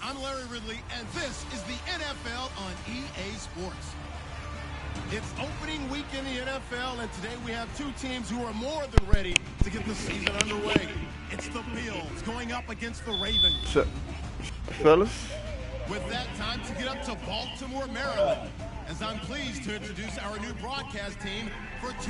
I'm Larry Ridley, and this is the NFL on EA Sports. It's opening week in the NFL, and today we have two teams who are more than ready to get the season underway. It's the Bills going up against the Ravens. Fellas. With that, time to get up to Baltimore, Maryland, as I'm pleased to introduce our new broadcast team for 2016.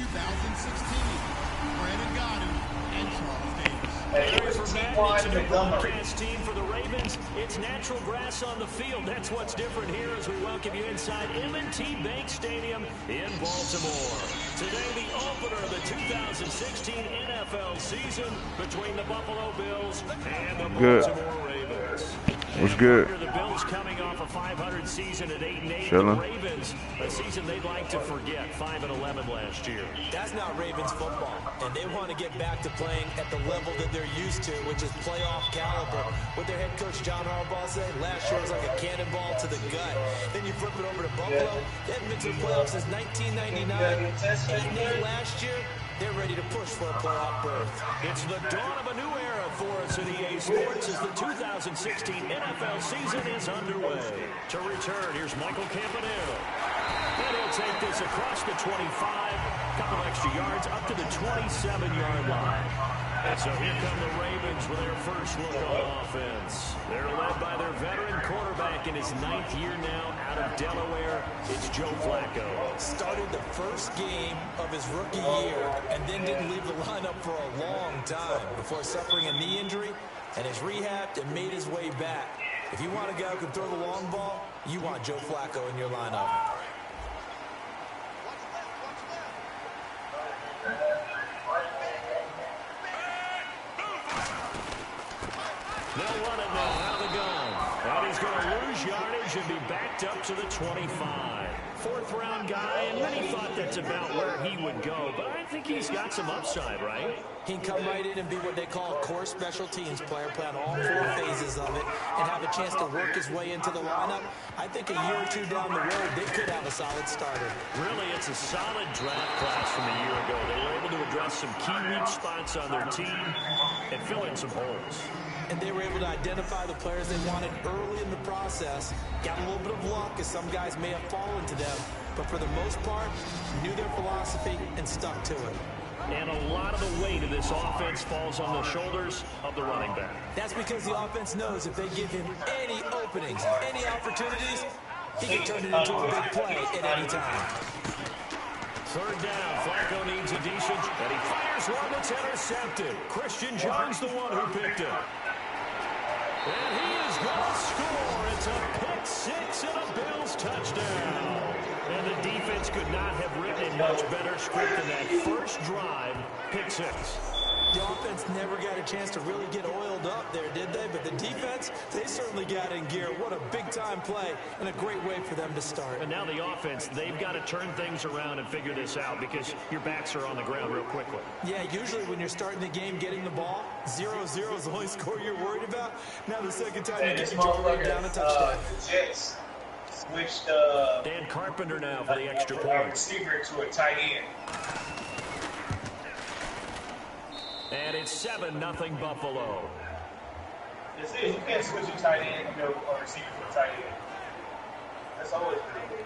Brandon Godden and Charles Davis. For Matt, it's a new broadcast team for the Ravens. It's natural grass on the field. That's what's different here as we welcome you inside M&T Bank Stadium in Baltimore. Today, the opener of the 2016 NFL season between the Buffalo Bills and the Baltimore Ravens. What's good? The Bills coming off a 500 season at 8-8. Chilling. The Ravens, a season they'd like to forget, 5-11 last year. That's not Ravens football, and they want to get back to playing at the level that they're used to, which is playoff caliber. What their head coach John Harbaugh said last year was like a cannonball to the gut. Then you flip it over to Buffalo. They haven't been to the playoffs since 1999. 8-8 last year. They're ready to push for a playoff berth. It's the dawn of a new era for us at EA Sports as the 2016 NFL season is underway. To return, here's Michael Campanile. And he'll take this across the 25, couple extra yards up to the 27-yard line. And so here come the Ravens with their first look on offense. They're led by their veteran quarterback in his 9th year now out of Delaware. It's Joe Flacco. Started the first game of his rookie year and then didn't leave the lineup for a long time before suffering a knee injury and has rehabbed and made his way back. If you want a guy who can throw the long ball, you want Joe Flacco in your lineup. They'll run it now out of the gun. And he's going to lose yardage and be backed up to the 25. Fourth-round guy, and many thought that's about where he would go. But I think he's got some upside, right? He can come right in and be what they call a core special teams player, play on all 4 phases of it, and have a chance to work his way into the lineup. I think a year or two down the road, they could have a solid starter. Really, it's a solid draft class from a year ago. They were able to address some key weak spots on their team and fill in some holes. And they were able to identify the players they wanted early in the process. Got a little bit of luck, as some guys may have fallen to them, but for the most part, knew their philosophy and stuck to it. And a lot of the weight of this offense falls on the shoulders of the running back. That's because the offense knows if they give him any openings, any opportunities, he can turn it into a big play at any time. Third down, Flacco needs a decent, and he fires one that's intercepted. Christian John's the one who picked it. And he is going to score. It's a pick six and a Bills touchdown. And the defense could not have written a much better script than that first drive, pick six. The offense never got a chance to really get oiled up there, did they? But the defense, they certainly got in gear. What a big-time play and a great way for them to start. And now the offense, they've got to turn things around and figure this out because your backs are on the ground real quickly. Yeah, usually when you're starting the game getting the ball, 0-0 is the only score you're worried about. Now the second time you get your down a touchdown. Jets switched Dan Carpenter now for the extra point. Receiver to a tight end. And it's 7-0 Buffalo. You can't switch a tight end, or receiver to a tight end. That's always been good.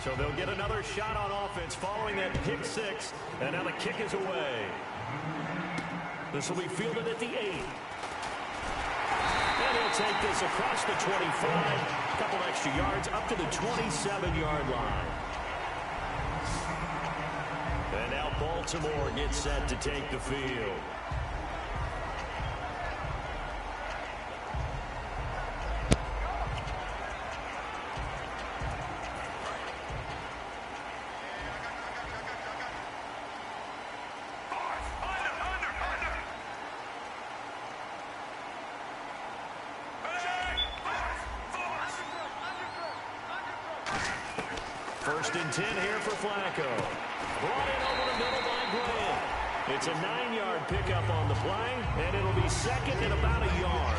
So they'll get another shot on offense following that pick six. And now the kick is away. This will be fielded at the 8. And he'll take this across the 25. Couple extra yards up to the 27-yard line. And now Baltimore gets set to take the field. First and 10 here for Flacco. Brought in over the middle by Graham. It's a 9-yard pickup on the play, and it'll be second and about a yard.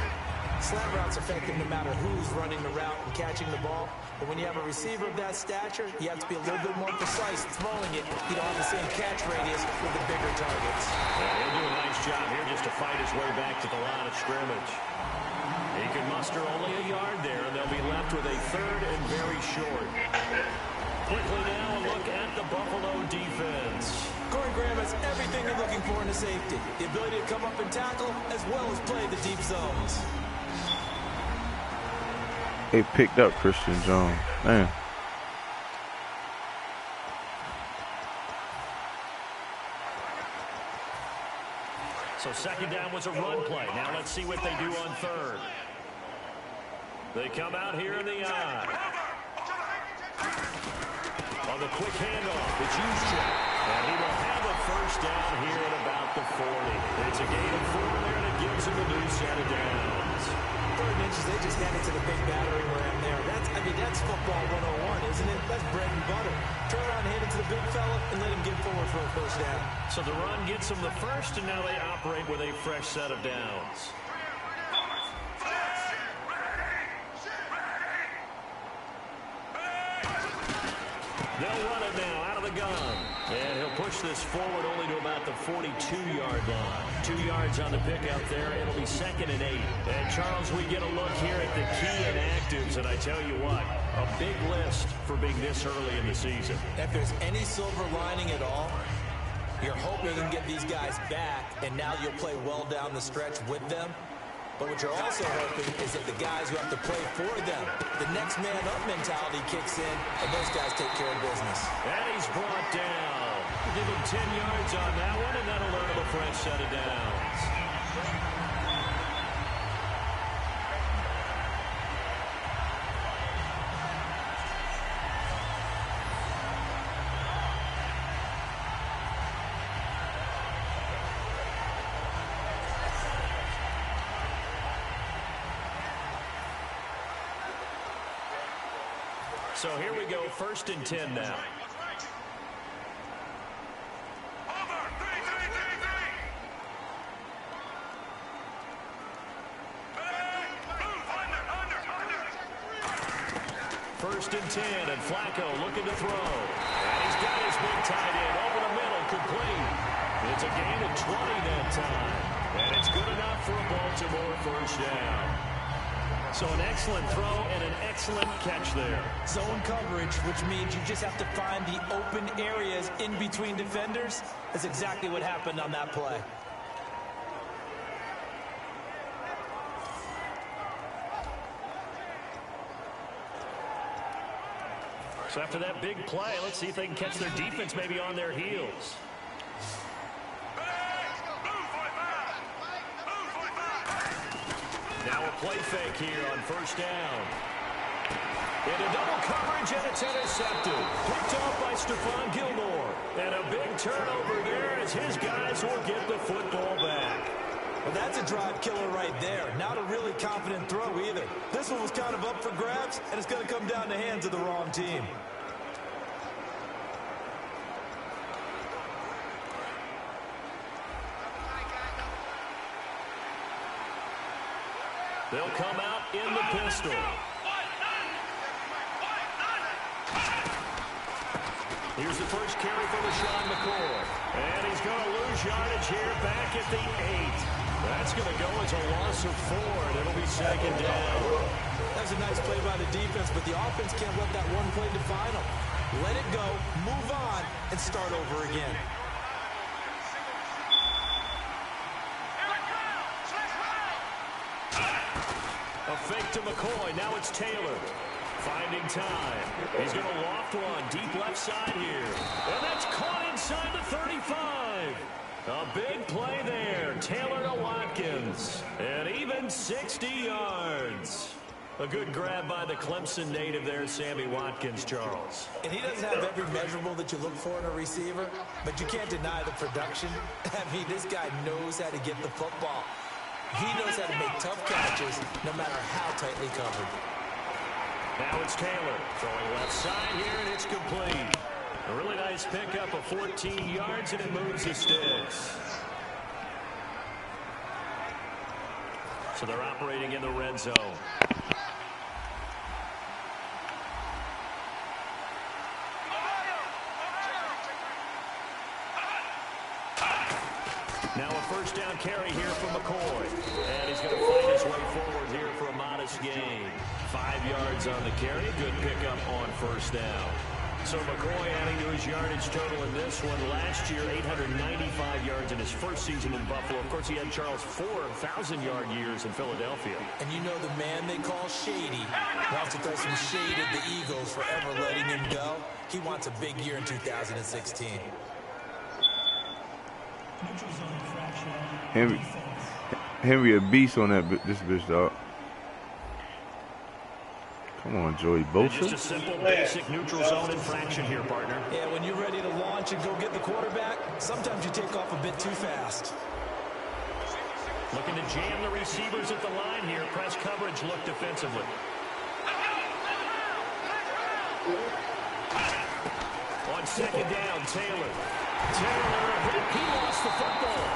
Slant routes effective no matter who's running the route and catching the ball. But when you have a receiver of that stature, you have to be a little bit more precise throwing it. You don't have the same catch radius with the bigger targets. Yeah, he'll do a nice job here just to fight his way back to the line of scrimmage. He can muster only a yard there, and they'll be left with a third and very short. Quickly now, a look at the Buffalo defense. Corey Graham has everything you're looking for in a safety. The ability to come up and tackle, as well as play the deep zones. They picked up Christian Jones. Man. So second down was a run play. Now let's see what they do on third. They come out here in the eye. On the quick handoff, it's Juszczyk. And he will have a first down here at about the 40. It's a gain of 4 there, and it gives him a new set of downs. Third and inches, they just hand it to the big battering ram there. That's football 101, isn't it? That's bread and butter. Turn around, hand it to the big fella, and let him get forward for a first down. So the run gets them the first, and now they operate with a fresh set of downs. They'll run it now out of the gun. And he'll push this forward only to about the 42-yard line. 2 yards on the pick out there. It'll be 2nd and 8. And, Charles, we get a look here at the key inactives. And I tell you what, a big list for being this early in the season. If there's any silver lining at all, you're hoping you can get these guys back, and now you'll play well down the stretch with them. But what you're also hoping is that the guys who have to play for them, the next man up mentality kicks in, and those guys take care of business. And he's brought down. Give him 10 yards on that one, and that'll earn him a fresh set of downs. So here we go, 1st and 10 now. First and 10, and Flacco looking to throw. And he's got his big tight end over the middle, complete. It's a gain of 20 that time. And it's good enough for a Baltimore first down. So an excellent throw and an excellent catch there. Zone coverage, which means you just have to find the open areas in between defenders. That's exactly what happened on that play. So after that big play, let's see if they can catch their defense maybe on their heels. Now a play fake here on first down. Into double coverage, and it's intercepted. Picked off by Stephon Gilmore. And a big turnover there as his guys will get the football back. Well, that's a drive killer right there. Not a really confident throw either. This one was kind of up for grabs, and it's going to come down the hands of the wrong team. They'll come out in the pistol. Here's the first carry for LaShawn McCoy. And he's going to lose yardage here back at the 8. That's going to go as a loss of 4, and it'll be 2nd down. That was a nice play by the defense, but the offense can't let that one play define them. Let it go, move on, and start over again. A fake to McCoy. Now it's Taylor. Finding time. He's going to loft one deep left side here. And that's caught inside the 35. A big play there. Taylor to Watkins. And even 60 yards. A good grab by the Clemson native there, Sammy Watkins, Charles. And he doesn't have every measurable that you look for in a receiver, but you can't deny the production. I mean, this guy knows how to get the football. He knows how to make tough catches, no matter how tightly covered. Now it's Taylor throwing left side here, and it's complete. A really nice pickup of 14 yards, and it moves the sticks. So they're operating in the red zone. Now a first down carry here from McCoy. And he's going to find his way forward here for a modest gain. 5 yards on the carry. Good pickup on first down. So McCoy adding to his yardage total in this one. Last year, 895 yards in his first season in Buffalo. Of course, he had Charles 4,000-yard years in Philadelphia. And you know the man they call Shady wants to throw some shade at the Eagles for ever letting him go. He wants a big year in 2016. Henry a beast on that this bitch, dog. Come on, Joey Bosa. Just a simple, basic neutral zone infraction here, partner. Yeah, when you're ready to launch and go get the quarterback, sometimes you take off a bit too fast. Looking to jam the receivers at the line here. Press coverage look defensively. On second down, Taylor. He lost the football.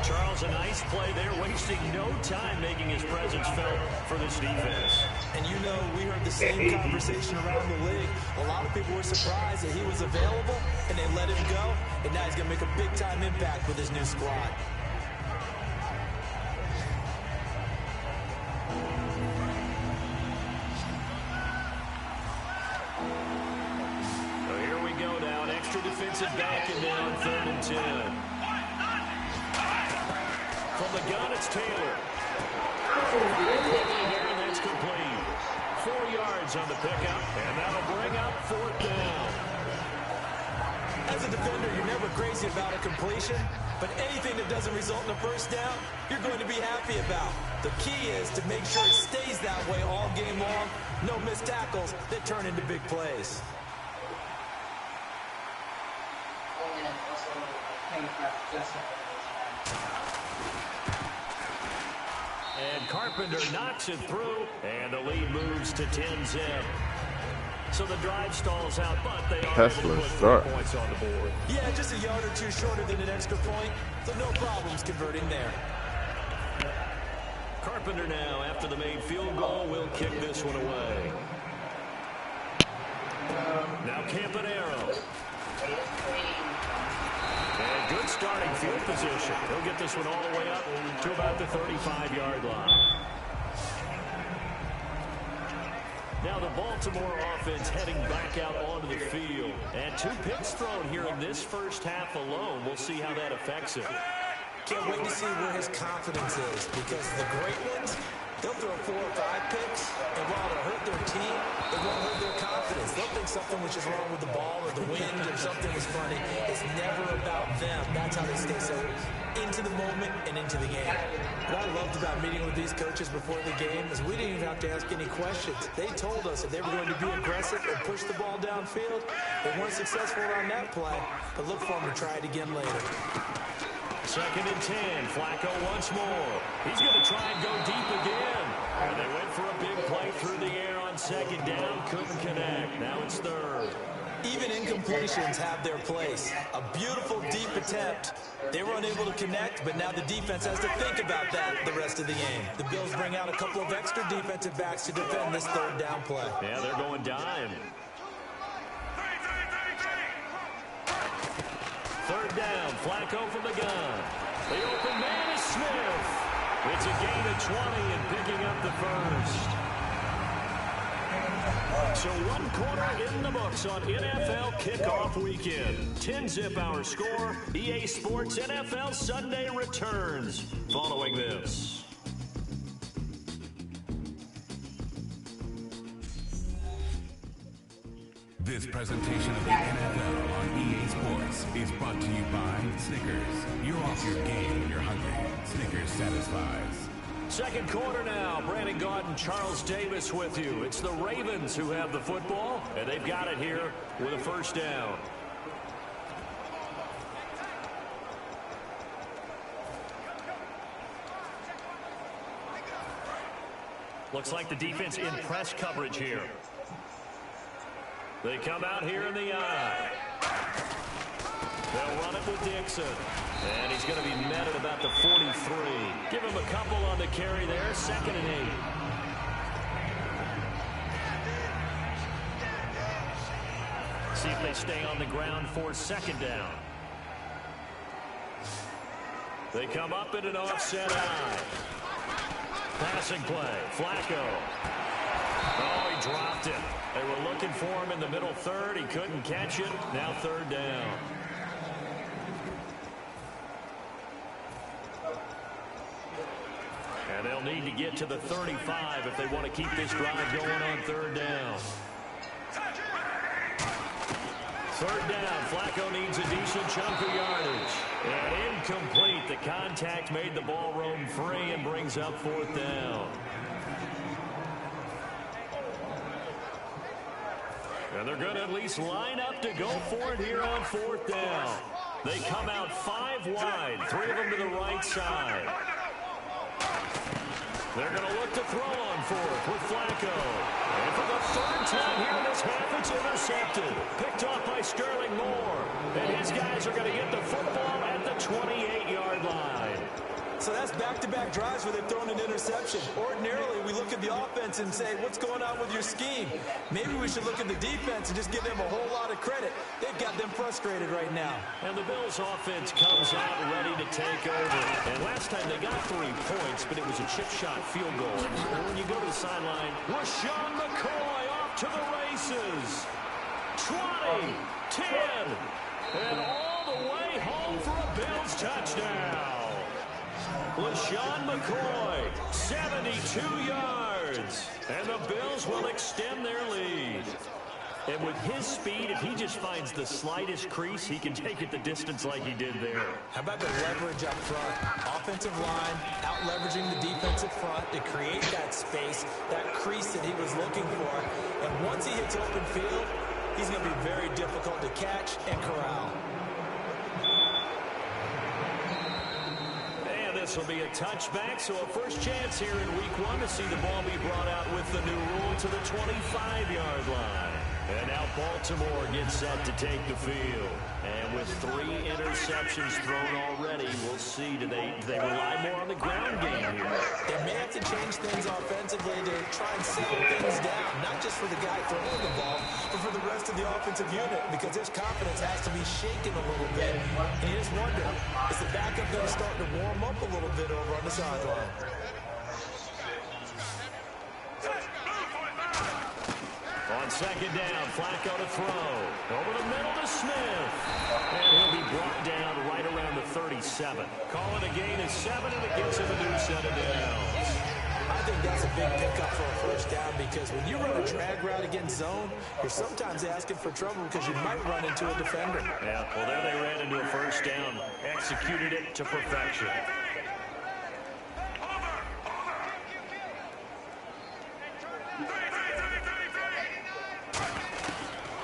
Charles, a nice play there, wasting no time making his presence felt for this defense. And you know, we heard the same conversation around the league. A lot of people were surprised that he was available, and they let him go, and now he's going to make a big-time impact with his new squad. So here we go now, an extra defensive back and down, 3rd and 10. From the gun, it's Taylor. And that's complete. 4 yards on the pickup, and that'll bring up 4th down. As a defender, you're never crazy about a completion, but anything that doesn't result in a first down, you're going to be happy about. The key is to make sure it stays that way all game long. No missed tackles that turn into big plays. And Carpenter knocks it through, and the lead moves to 10-zip. So the drive stalls out, but they are able to put 3 points on the board. Yeah, just a yard or two shorter than an extra point, so no problems converting there. Carpenter now, after the made field goal, will kick this one away. Now Campanero. And good starting field position. He'll get this one all the way up to about the 35-yard line. Now the Baltimore offense heading back out onto the field. And 2 picks thrown here in this first half alone. We'll see how that affects him. Can't wait to see where his confidence is, because the great ones, they'll throw 4 or 5 picks, and while it'll hurt their team, it won't hurt their confidence. They'll think something was just wrong with the ball or the wind or something was funny. It's never about them. That's how they stay so into the moment and into the game. What I loved about meeting with these coaches before the game is we didn't even have to ask any questions. They told us that they were going to be aggressive and push the ball downfield. They weren't successful on that play, but look for them to try it again later. 2nd and 10. Flacco once more. He's going to try and go deep again. And they went for a big play through the air on 2nd down. Couldn't connect. Now it's 3rd. Even incompletions have their place. A beautiful deep attempt. They were unable to connect, but now the defense has to think about that the rest of the game. The Bills bring out a couple of extra defensive backs to defend this 3rd down play. Yeah, they're going dime. 3rd down, Flacco from the gun. The open man is Smith. It's a gain of 20 and picking up the first. So 1 quarter in the books on NFL kickoff weekend. 10-zip our score. EA Sports NFL Sunday returns following this. This presentation of the NFL on EA Sports is brought to you by Snickers. You're off your game when you're hungry. Snickers satisfies. 2nd quarter now. Brandon Gaudin and Charles Davis with you. It's the Ravens who have the football, and they've got it here with a first down. Looks like the defense in press coverage here. They come out here in the eye. They'll run it with Dixon. And he's going to be met at about the 43. Give him a couple on the carry there. 2nd and 8. See if they stay on the ground for 2nd down. They come up in an offset eye. Passing play. Flacco. Oh, he dropped it. They were looking for him in the middle third. He couldn't catch it. Now 3rd down. And they'll need to get to the 35 if they want to keep this drive going on 3rd down. 3rd down. Flacco needs a decent chunk of yardage. And incomplete. The contact made the ball roam free and brings up 4th down. And they're going to at least line up to go for it here on 4th down. They come out 5 wide, 3 of them to the right side. They're going to look to throw on 4th with Flacco. And for the 3rd time here in this half, it's intercepted. Picked off by Sterling Moore. And his guys are going to get the football at the 28-yard line. So that's back-to-back drives where they've thrown an interception. Ordinarily, we look at the offense and say, what's going on with your scheme? Maybe we should look at the defense and just give them a whole lot of credit. They've got them frustrated right now. And the Bills' offense comes out ready to take over. And last time they got 3 points, but it was a chip shot field goal. And when you go to the sideline, Rashawn McCoy off to the races. 20, 10, and all the way home for a Bills touchdown. LaShawn McCoy, 72 yards. And the Bills will extend their lead. And with his speed, if he just finds the slightest crease, he can take it the distance like he did there. How about the leverage up front? Offensive line, out-leveraging the defensive front to create that space, that crease that he was looking for. And once he hits open field, he's going to be very difficult to catch and corral. This will be a touchback, so a first chance here in week 1 to see the ball be brought out with the new rule to the 25-yard line. And now Baltimore gets set to take the field. And with 3 interceptions thrown already, we'll see, do they rely more on the ground game here? They may have to change things offensively to try and settle things down, not just for the guy throwing the ball, but for the rest of the offensive unit, because his confidence has to be shaken a little bit. And you just wonder, is the backup going to start to warm up a little bit over on the sideline? On 2nd down, Flacco to throw. Over the middle to Smith. And he'll be brought down right around the 37. Calling a gain of 7, and it gives him a new set of downs. I think that's a big pickup for a first down, because when you run a drag route against zone, you're sometimes asking for trouble because you might run into a defender. Yeah, well, there they ran into a first down. Executed it to perfection.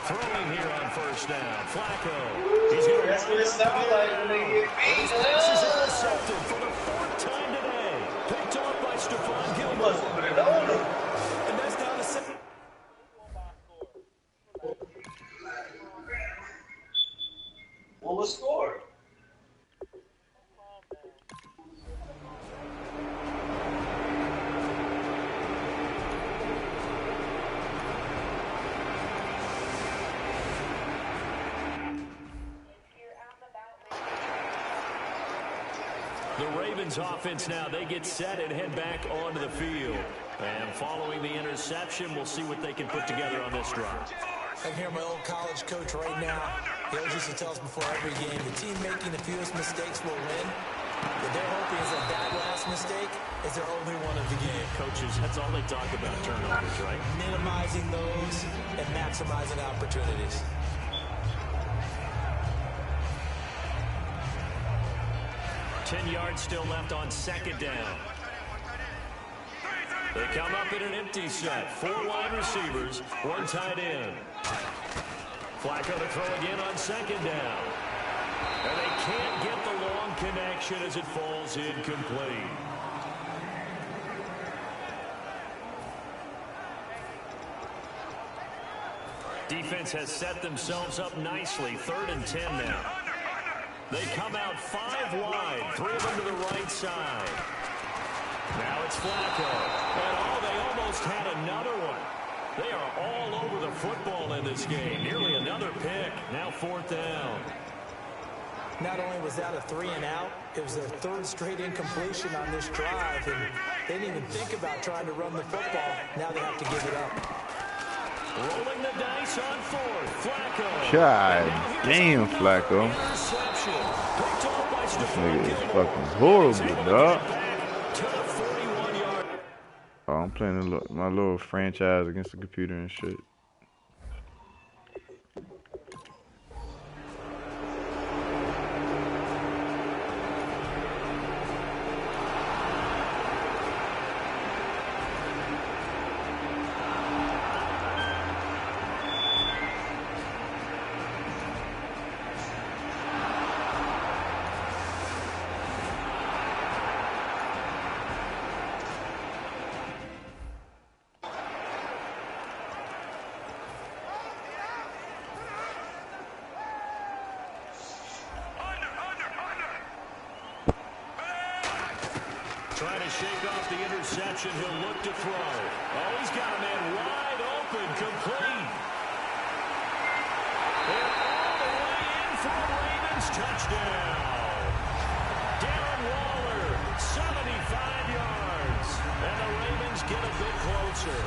Throwing here on first down. Flacco. He's going to That's what it sounds like when they get beat. His pass is intercepted for the 4th time today. Picked off by Stephon He Gilmore. must have put it on him. And that's down to 7. What was scored? The Ravens offense now, they get set and head back onto the field. And following the interception, we'll see what they can put together on this drive. I can hear my old college coach right now. He always used to tell us before every game, the team making the fewest mistakes will win. What they're hoping is that last mistake is their only one of the game. Coaches, that's all they talk about, turnovers, right? Minimizing those and maximizing opportunities. Ten yards still left on 2nd down. They come up in an empty set. 4 wide receivers, 1 tight end. Flacco to throw again on 2nd down. And they can't get the long connection as it falls incomplete. Defense has set themselves up nicely. 3rd and 10 now. They come out 5 wide, 3 of them to the right side. Now it's Flacco. And they almost had another one. They are all over the football in this game. Nearly another pick. Now 4th down. Not only was that a 3 and out, it was their 3rd straight incompletion on this drive, and they didn't even think about trying to run the football. Now they have to give it up. Rolling the dice on 4th. Flacco. God damn, Flacco. This nigga is fucking horrible, dog. Oh, I'm playing my little franchise against the computer and shit. Trying to shake off the interception. He'll look to throw. Oh, he's got a man wide open, complete. And all the way in for a Ravens touchdown. Darren Waller, 75 yards. And the Ravens get a bit closer.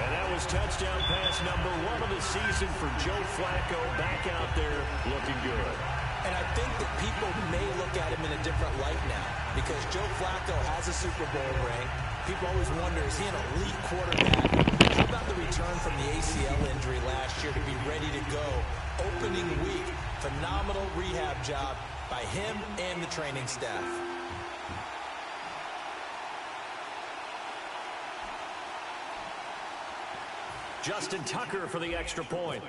And that was touchdown pass number 1 of the season for Joe Flacco, back out there looking good. And I think that people may look at him in a different light now because Joe Flacco has a Super Bowl ring. People always wonder, is he an elite quarterback? How about the return from the ACL injury last year to be ready to go? Opening week, phenomenal rehab job by him and the training staff. Justin Tucker for the extra point.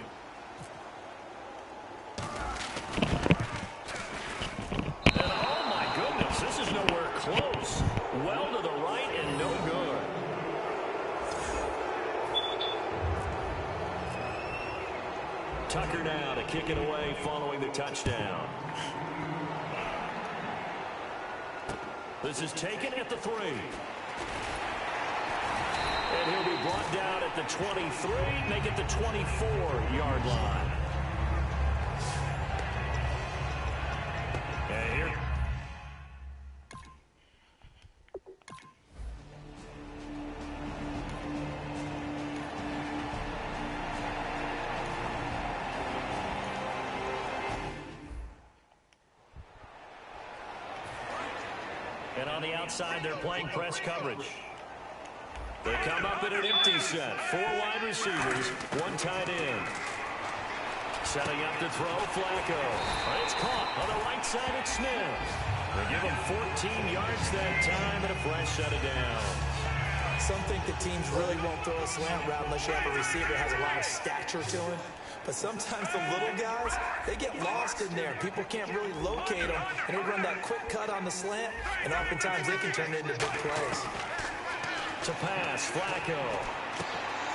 This is nowhere close. Well to the right and no good. Tucker now to kick it away following the touchdown. This is taken at the 3. And he'll be brought down at the 23, make it the 24-yard line. And here. And on the outside, they're playing press coverage. They come up in an empty set. 4 wide receivers, 1 tight end. Setting up to throw, Flacco. But it's caught on the right side at Smith. They give him 14 yards that time and a fresh set of downs. Some think the teams really won't throw a slant route unless you have a receiver that has a lot of stature to him. But sometimes the little guys, they get lost in there. People can't really locate them, and they run that quick cut on the slant, and oftentimes they can turn it into big plays. To pass, Flacco.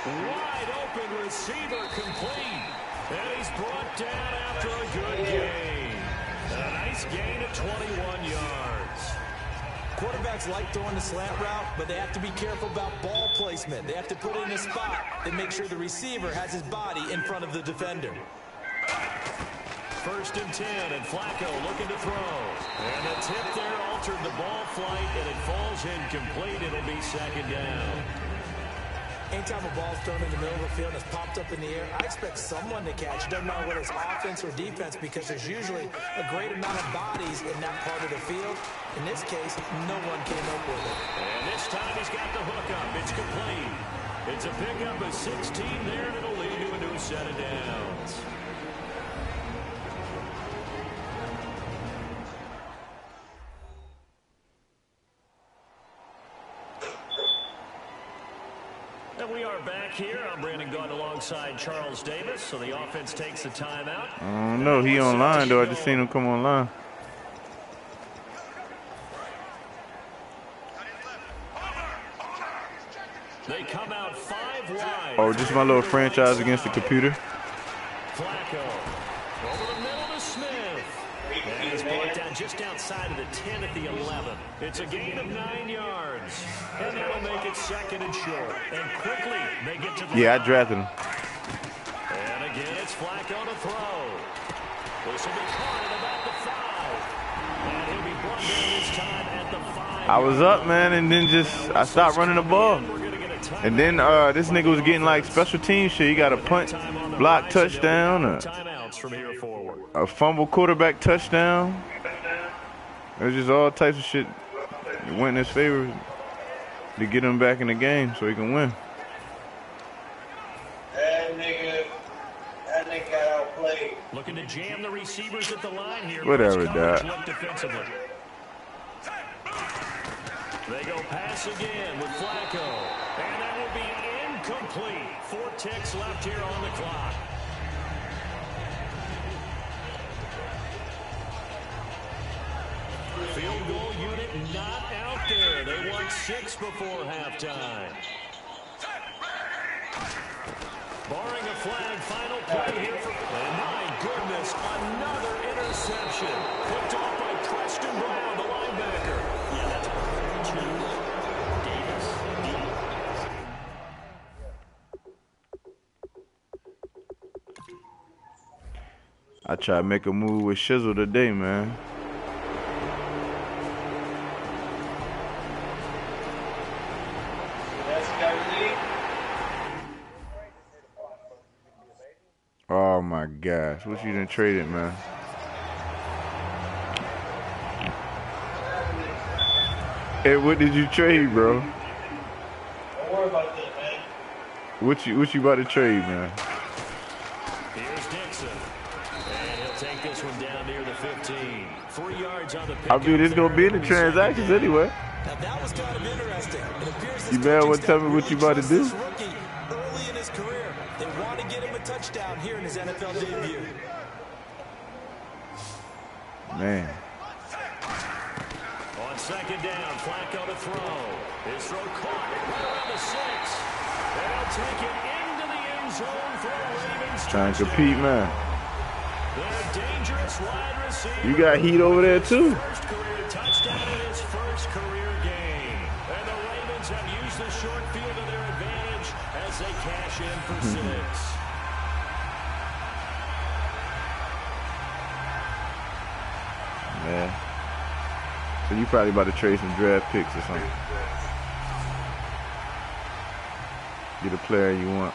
Wide open receiver complete. And he's brought down after a good gain. And a nice gain of 21 yards. Quarterbacks like throwing the slant route, but they have to be careful about ball placement. They have to put it in a spot and make sure the receiver has his body in front of the defender. 1st and 10, and Flacco looking to throw. And the tip there altered the ball flight, and it falls incomplete. It'll be 2nd down. Anytime a ball's thrown in the middle of the field and it's popped up in the air, I expect someone to catch. It doesn't matter whether it's offense or defense because there's usually a great amount of bodies in that part of the field. In this case, no one came up with it. And this time he's got the hook up. It's complete. It's a pickup of 16 there, and it'll lead to a new set of downs. And we are back here. I'm Brandon Gaunt alongside Charles Davis. So the offense takes the timeout. I don't know. He online, though. I just seen him come online. They come out 5 wide. Oh, just my little franchise against the computer. Flacco over the middle to Smith. And he's brought down just outside of the 10 at the 11. It's a gain of 9 yards. And that'll make it 2nd and short. And quickly, they get to the Yeah, I line. drafted him. And again, it's Flacco to throw. This will be caught at about the 5. And he'll be brought down this time at the 5. I was up, man, and then I stopped running the ball. And then this nigga was getting like special team shit. He got a punt, block touchdown, a fumble quarterback touchdown. It was just all types of shit. It went in his favor to get him back in the game so he can win. That nigga got outplayed. Looking to jam the receivers at the line here. Whatever, Dad. Defensively. They go pass again with Flacco. And that will be incomplete. 4 ticks left here on the clock. Field goal unit not out there. They won 6 before halftime. Barring a flag, final play here for... And my goodness, another interception. Picked off by Preston Brown, the linebacker. Yeah, that's Davis. I tried to make a move with Shizzle today, man. Oh my gosh, what you done traded, man? Hey, what did you trade, bro? Don't worry about that, man. What you about to trade, man? Here's Dixon. And he'll take this one down near the 15. 3 yards on the pick. I mean, it's gonna be in the transactions anyway. Now that was kind of interesting. It appears this You man, coaching tell me staff what you about to really do? trusts this rookie early in his career. They want to get him a touchdown here in his NFL debut. Man. On 2nd down, Flacco to throw. His throw caught right around the 6. They'll take it into the end zone for a Ravens Trying to touchdown. compete, man. Their dangerous wide receiver. You got heat over there, too. First career touchdown in his first career game. And the Ravens have used the short field to their advantage as they cash in for 6. Yeah. So you probably about to trade some draft picks or something. Get a player you want.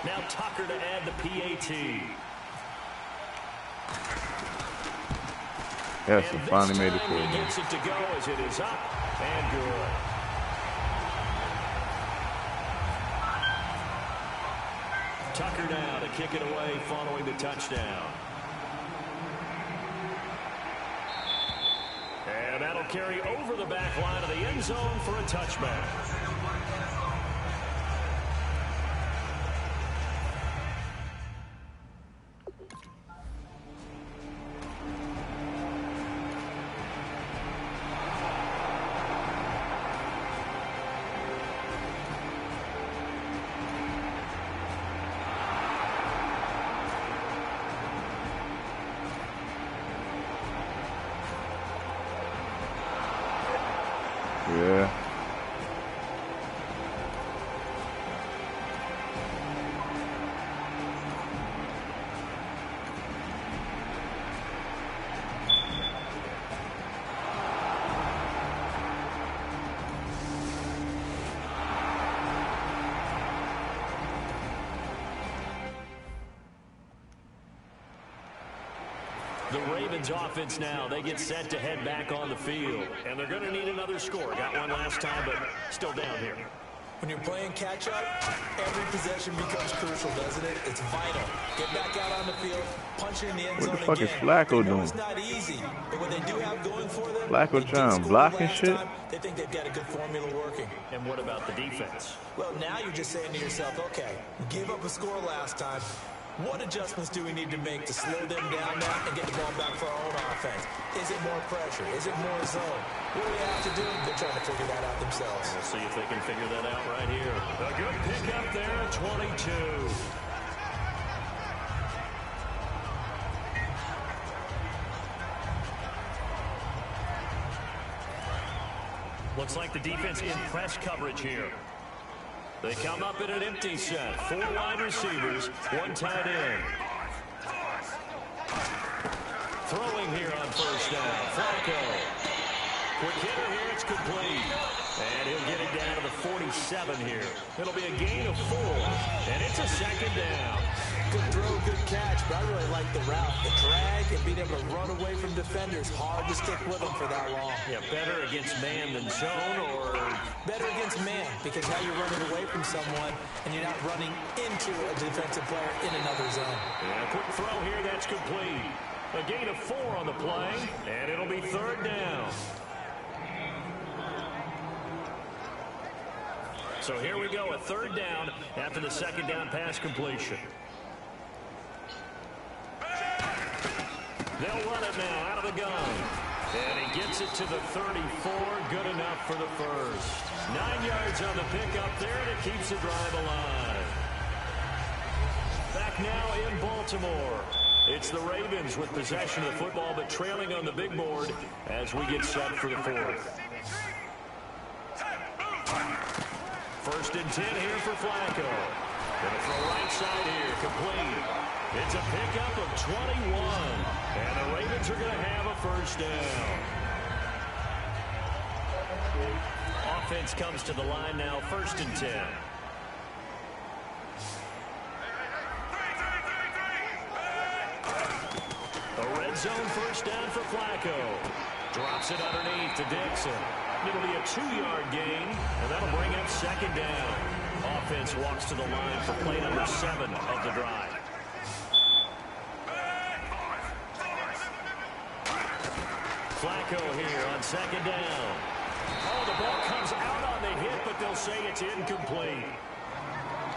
Now Tucker to add the PAT. Yes, And finally this made it time for he him. gets it to go as it is up and good. Tucker now to kick it away following the touchdown. And that'll carry over the back line of the end zone for a touchback. Yeah. The Ravens offense now, they get set to head back on the field. And they're going to need another score. Got one last time, but still down here. When you're playing catch-up, every possession becomes crucial, doesn't it? It's vital. Get back out on the field, punch in the end zone What the fuck again. is Flacco They know doing? It's not easy, but what they do have going for them, Flacco they did trying to score block and last shit? time. They think they've got a good formula working. And what about the defense? Well, now you're just saying to yourself, okay, we gave up a score last time. What adjustments do we need to make to slow them down now and get the ball back for our own offense? Is it more pressure? Is it more zone? What do we have to do? They're trying to figure that out themselves. We'll see if they can figure that out right here. A good pick up there at 22. looks like the defense in press coverage here. They come up in an empty set. 4 wide receivers, 1 tight end. Throwing here on first down. Flacco. Quick hitter here. It's complete. And he'll get it down to the 47 here. It'll be a gain of 4. And it's a second down. Good throw, good catch, but I really like the route. The drag and being able to run away from defenders. Hard to stick with them for that long. Yeah, better against man than zone, or better against man, because now you're running away from someone and you're not running into a defensive player in another zone. Yeah, quick throw here, that's complete. A gain of 4 on the play, and it'll be 3rd down. So here we go, a 3rd down after the 2nd down pass completion. They'll run it now out of the gun. And he gets it to the 34. Good enough for the first. 9 yards on the pickup there, and it keeps the drive alive. Back now in Baltimore. It's the Ravens with possession of the football, but trailing on the big board as we get set for the 4th. 1st and 10 here for Flacco. Gonna throw right side here, complete. It's a pickup of 21. And the Ravens are going to have a 1st down. Offense comes to the line now, 1st and 10. A red zone 1st down for Flacco. Drops it underneath to Dixon. It'll be a 2-yard gain, and that'll bring up 2nd down. Offense walks to the line for play number 7 of the drive. Flacco here on 2nd down. Oh, the ball comes out on the hit, but they'll say it's incomplete.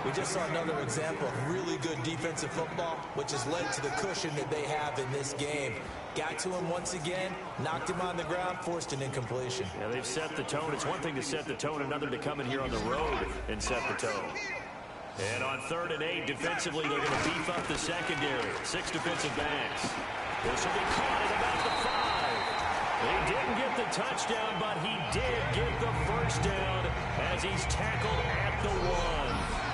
We just saw another example of really good defensive football, which has led to the cushion that they have in this game. Got to him once again, knocked him on the ground, forced an incompletion. Yeah, they've set the tone. It's one thing to set the tone, another to come in here on the road and set the tone. And on 3rd and 8, defensively, they're going to beef up the secondary. 6 defensive backs. This will be caught at about the 5. He didn't get the touchdown, but he did get the 1st down as he's tackled at the 1.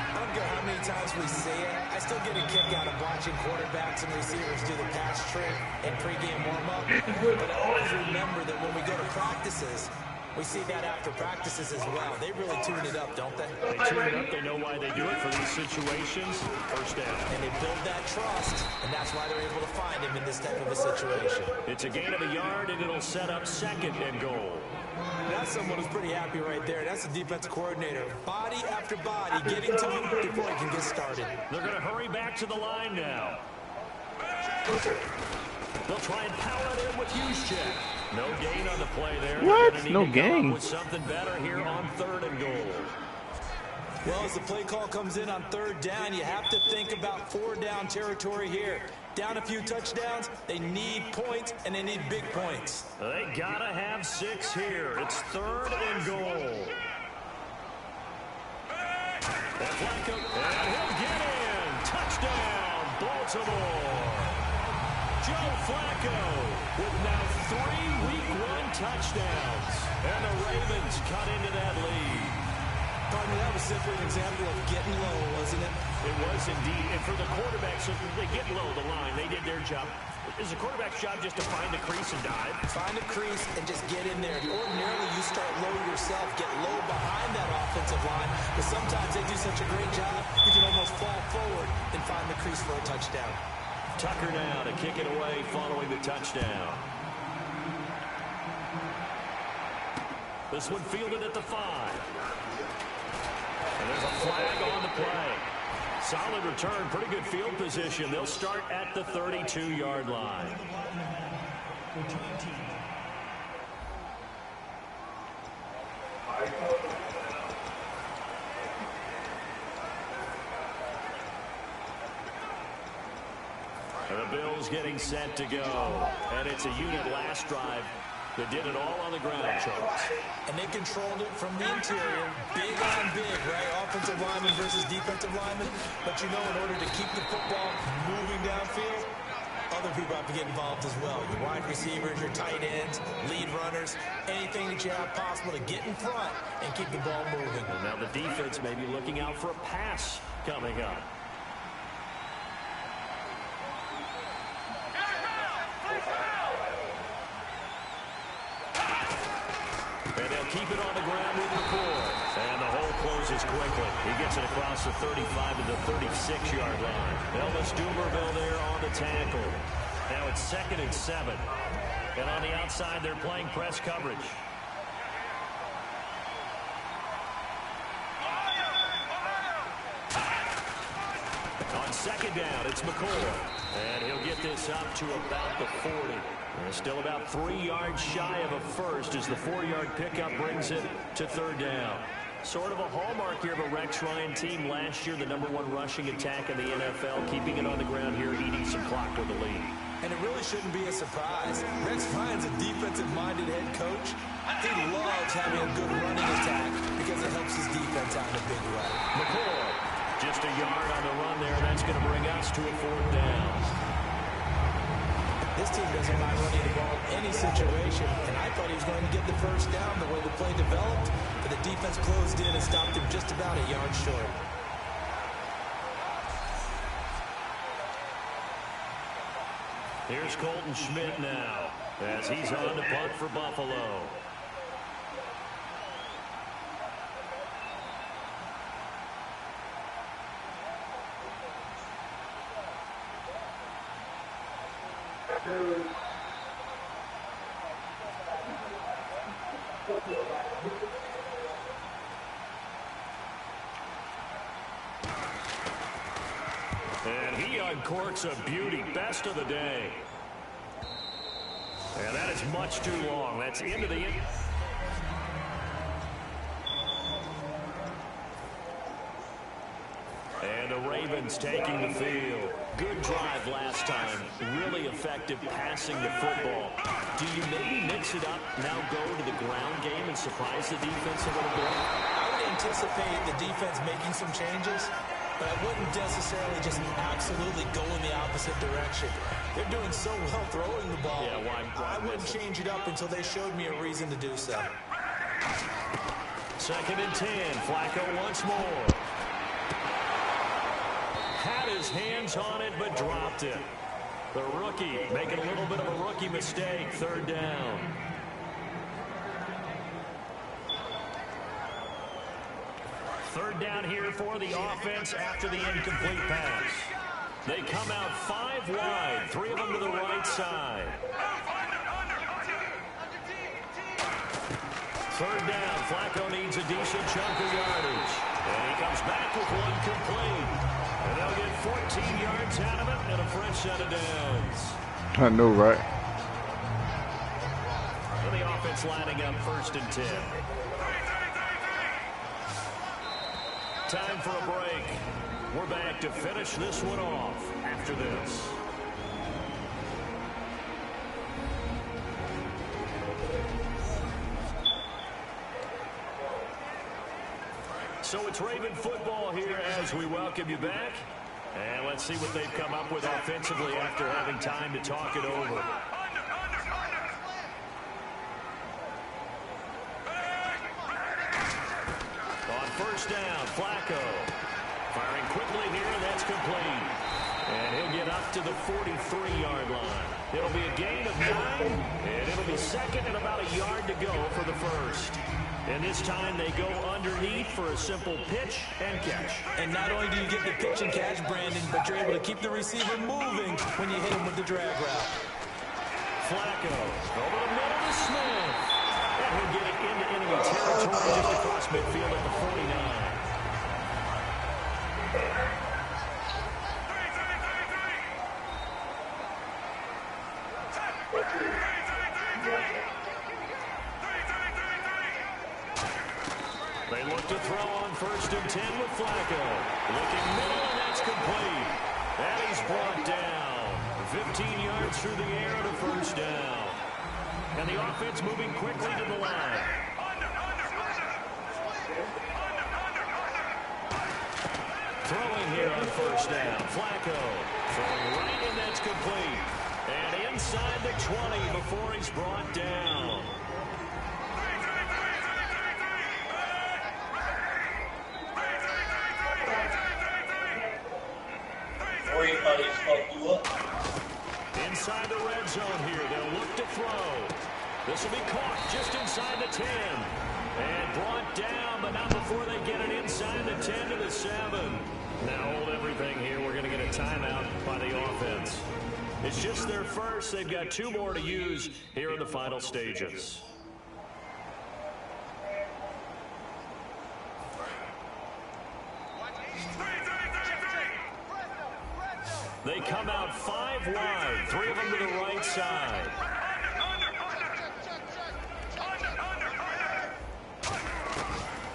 I don't care how many times we say it, I still get a kick out of watching quarterbacks and receivers do the pass trick and pregame warm-up. But I always remember that when we go to practices, we see that after practices as well. They really tune it up, don't they? They tune it up. They know why they do it for these situations. 1st down. And they build that trust, and that's why they're able to find him in this type of a situation. It's a gain of a yard, and it'll set up 2nd and goal. That's someone who's pretty happy right there. That's the defensive coordinator. Body after body, getting to him before he can get started. They're going to hurry back to the line now. They'll try and power it in with Juszczyk. No gain on the play there. What? No gain. With something better here on 3rd and goal. Well, as the play call comes in on 3rd down, you have to think about 4-down territory here. Down a few touchdowns, they need points, and they need big points. They gotta have 6 here. It's 3rd and goal. And Flacco, and he'll get in. Touchdown, Baltimore. Joe Flacco with now 3 Week 1 touchdowns. And the Ravens cut into that lead. Partner, that was simply an example of getting low, wasn't it? It was indeed. And for the quarterbacks, they get low the line. They did their job. Is the quarterback's job just to find the crease and dive? Find a crease and just get in there. Ordinarily, you start low yourself, get low behind that offensive line. But sometimes they do such a great job, you can almost fall forward and find the crease for a touchdown. Tucker now to kick it away following the touchdown. This one fielded at the 5. And there's a flag on the play. Solid return, pretty good field position. They'll start at the 32-yard line. And the Bills getting set to go. And it's a unit last drive that did it all on the ground, Charles. And they controlled it from the interior. Big on big, right? Offensive lineman versus defensive lineman. But you know, in order to keep the football moving downfield, other people have to get involved as well. Your wide receivers, your tight ends, lead runners, anything that you have possible to get in front and keep the ball moving. And now the defense may be looking out for a pass coming up. And they'll keep it on the ground with McCoy. And the hole closes quickly. He gets it across the 35 to the 36-yard line. Elvis Dumerville there on the tackle. Now it's 2nd and 7. And on the outside, they're playing press coverage. On 2nd down, it's McCoy. And he'll get this up to about the 40. And still about 3 yards shy of a first as the 4-yard pickup brings it to 3rd down. Sort of a hallmark here of a Rex Ryan team last year, the #1 rushing attack in the NFL, keeping it on the ground here, eating some clock with the lead. And it really shouldn't be a surprise. Rex Ryan's a defensive-minded head coach. He loves having a good running attack because it helps his defense out in a big way. McCoy, just a yard on the run there. That's going to bring us to a 4th down. This team doesn't mind running the ball in any situation, and I thought he was going to get the first down the way the play developed, but the defense closed in and stopped him just about a yard short. Here's Colton Schmidt now as he's on to punt for Buffalo. And he uncorks a beauty. Best of the day. And that is much too long. That's into the end. And the Ravens taking the field. Good drive last time. Really effective passing the football. Do you maybe mix it up, now go to the ground game and surprise the defense a little bit? I would anticipate the defense making some changes, but I wouldn't necessarily just absolutely go in the opposite direction. They're doing so well throwing the ball. Yeah, why I wouldn't change it up until they showed me a reason to do so. 2nd and 10. Flacco once more. Had his hands on it, but dropped it. The rookie making a little bit of a rookie mistake. 3rd down. Third down here for the offense after the incomplete pass. They come out 5 wide, 3 of them to the right side. 3rd down. Flacco needs a decent chunk of yardage. And he comes back with one complete. And they'll get 14 yards out of it and a fresh set of downs. I know, right? And the offense lining up 1st and 10. Time for a break. We're back to finish this one off after this. So it's Raven football here as we welcome you back. And let's see what they've come up with offensively after having time to talk it over. On 1st down, Flacco. Firing quickly here, and that's complete. And he'll get up to the 43-yard line. It'll be a gain of 9, and it'll be 2nd and about a yard to go for the first. And this time they go underneath for a simple pitch and catch. And not only do you get the pitch and catch, Brandon, but you're able to keep the receiver moving when you hit him with the drag route. Flacco over the middle to Smith. And he'll get it into enemy territory just across midfield at the 49. They look to throw on 1st and 10 with Flacco. Looking middle, and that's complete. And he's brought down. 15 yards through the air to 1st down. And the offense moving quickly to the line. Throwing here on 1st down. Flacco throwing right, and that's complete. And inside the 20 before he's brought down. Inside the red zone here, they'll look to throw. This will be caught just inside the 10. And brought down, but not before they get it inside the 10 to the 7. Now hold everything here. We're going to get a timeout by the offense. It's just their first. They've got 2 more to use here in the final stages. They come out 5 wide, 3 of them to the right side.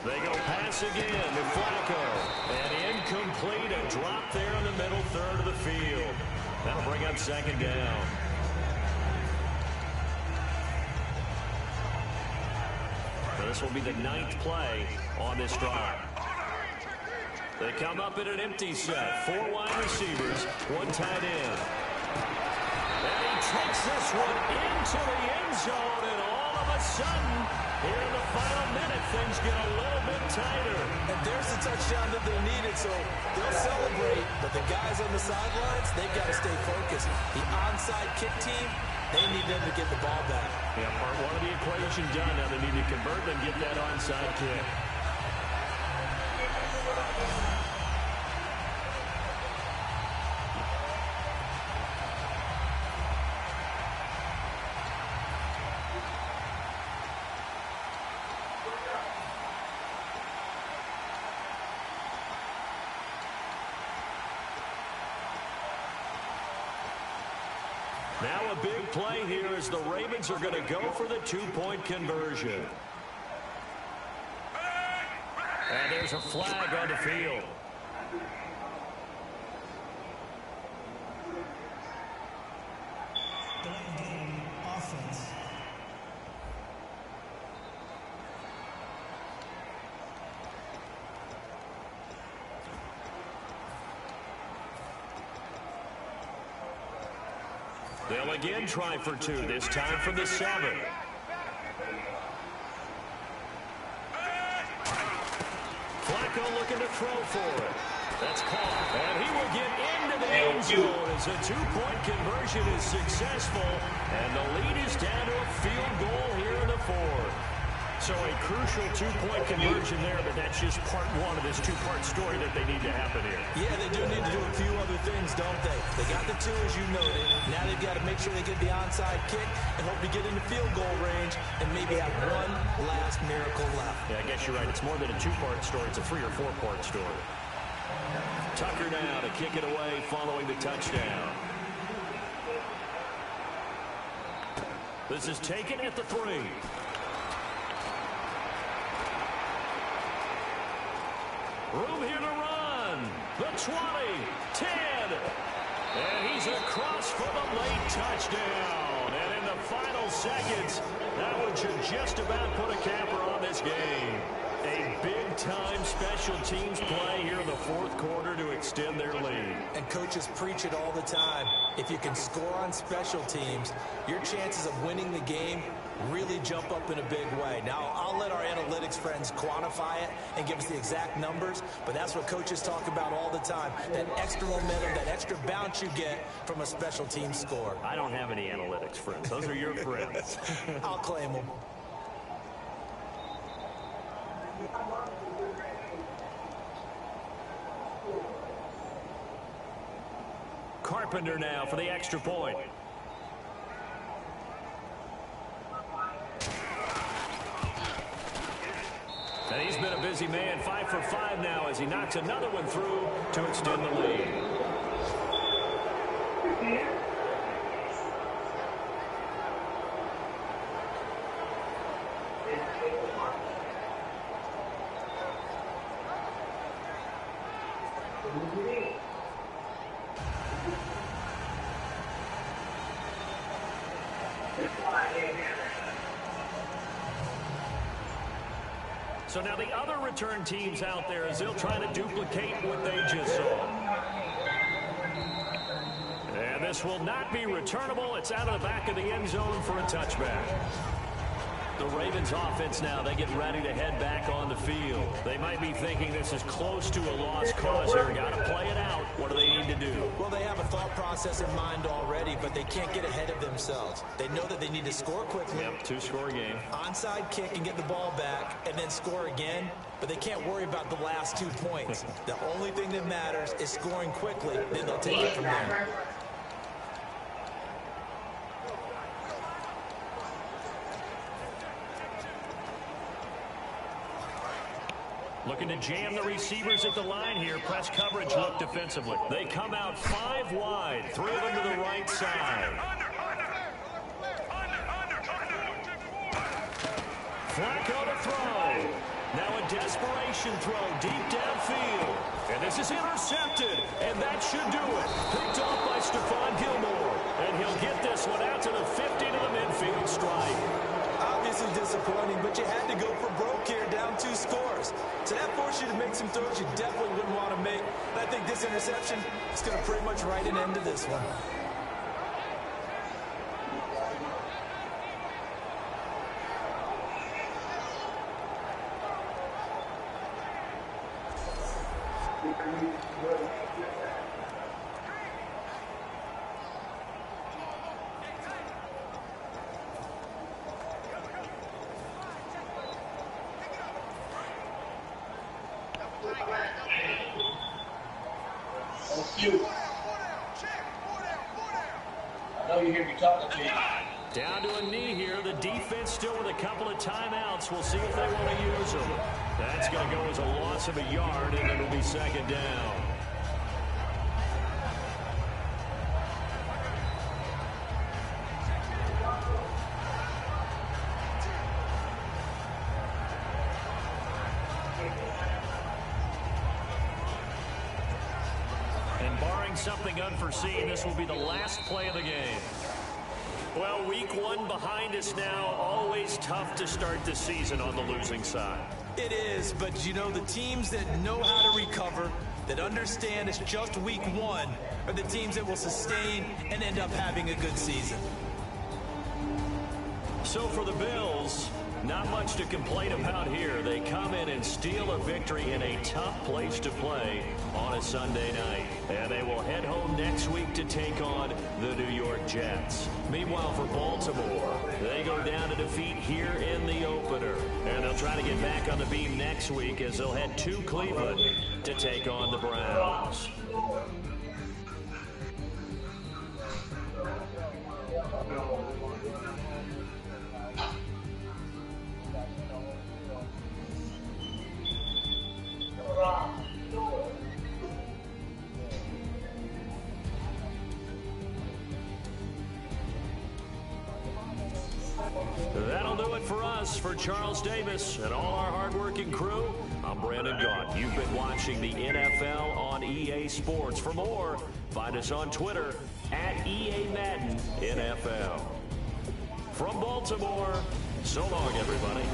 They go pass again to Flacco. And incomplete, a drop there in the middle third of the field. That'll bring up 2nd down. So this will be the 9th play on this drive. They come up in an empty set. 4 wide receivers, 1 tight end. And he takes this one into the end zone, and all of a sudden, here in the final minute, things get a little bit tighter. And there's the touchdown that they needed, so they'll celebrate. But the guys on the sidelines, they've got to stay focused. The onside kick team, they need them to get the ball back. Yeah, part 1 of the equation done. Now they need to convert and get that onside kick. Now a big play here as the Ravens are going to go for the 2-point conversion. And there's a flag on the field. Offense. They'll again try for 2, this time from the 7. Flacco looking to throw for it. That's caught. And he will get into the end zone as a 2-point conversion is successful. And the lead is down to a field goal here in the 4th. So a crucial 2-point conversion there, but that's just part 1 of this 2-part story that they need to happen here. Yeah, they do need to do a few other things, don't they? They got the 2, as you noted. Now they've got to make sure they get the onside kick and hope to get into field goal range and maybe have one last miracle left. Yeah, I guess you're right. It's more than a 2-part story. It's a 3- or 4-part story. Tucker now to kick it away following the touchdown. This is taken at the 3. Room here to run. The 20, 10. And he's across for the late touchdown. And in the final seconds, that one should just about put a capper on this game. A big-time special teams play here in the 4th quarter to extend their lead. And coaches preach it all the time. If you can score on special teams, your chances of winning the game really jump up in a big way. Now, I'll let our analytics friends quantify it and give us the exact numbers, but that's what coaches talk about all the time. That extra momentum, that extra bounce you get from a special team score. I don't have any analytics friends. Those are your friends. I'll claim them. Carpenter now for the extra point. And he's been a busy man, 5 for 5 now as he knocks another one through to extend the lead. So now the other return teams out there as they'll try to duplicate what they just saw. And this This will not be returnable. It's out of the back of the end zone for a touchback. The Ravens offense now, they get ready to head back on the field. They might be thinking this is close to a lost cause here. Got to play it out. What do they need to do? Well, they have a thought process in mind already, but they can't get ahead of themselves. They know that they need to score quickly. Yep, two-score game. Onside kick and get the ball back and then score again, but they can't worry about the last 2 points. The only thing that matters is scoring quickly, then they'll take it from there. Looking to jam the receivers at the line here. Press coverage look defensively. They come out 5 wide. 3 of them to the right side. Flacco to throw. Now a desperation throw deep downfield. And this is intercepted. And that should do it. Picked off by Stephon Gilmore. And he'll get this one out to the 50 to the midfield stripe. Obviously disappointing, but you had to go for broke here, down 2 scores. So that forced you to make some throws you definitely wouldn't want to make. And I think this interception is going to pretty much write an end to this one. I know you hear me talking to you. Down to a knee here. The defense still with a couple of timeouts. We'll see if they want to use them. That's going to go as a loss of a yard, and it'll be second down. And barring something unforeseen, this will be the last play of the game. Well, week 1 behind us now. Always tough to start the season on the losing side. It is, but you know, the teams that know how to recover, that understand it's just week 1, are the teams that will sustain and end up having a good season. So for the Bills, not much to complain about here. They come in and steal a victory in a tough place to play on a Sunday night. And they will head home next week to take on the New York Jets. Meanwhile, for Baltimore, they go down to defeat here in the opener. And they'll try to get back on the beam next week as they'll head to Cleveland to take on the Browns. That'll do it for us. For Charles Davis and all our hardworking crew, I'm Brandon Gaunt. You've been watching the NFL on EA Sports. For more, find us on Twitter at EA Madden NFL. From Baltimore, so long, everybody.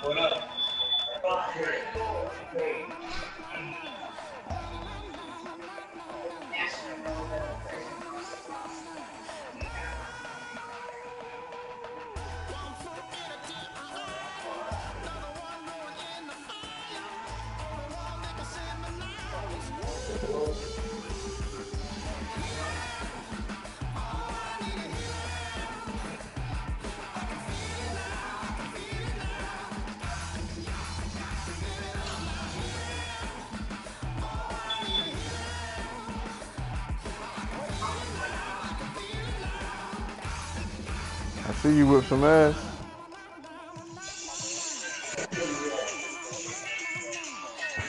What up? I see you whip some ass.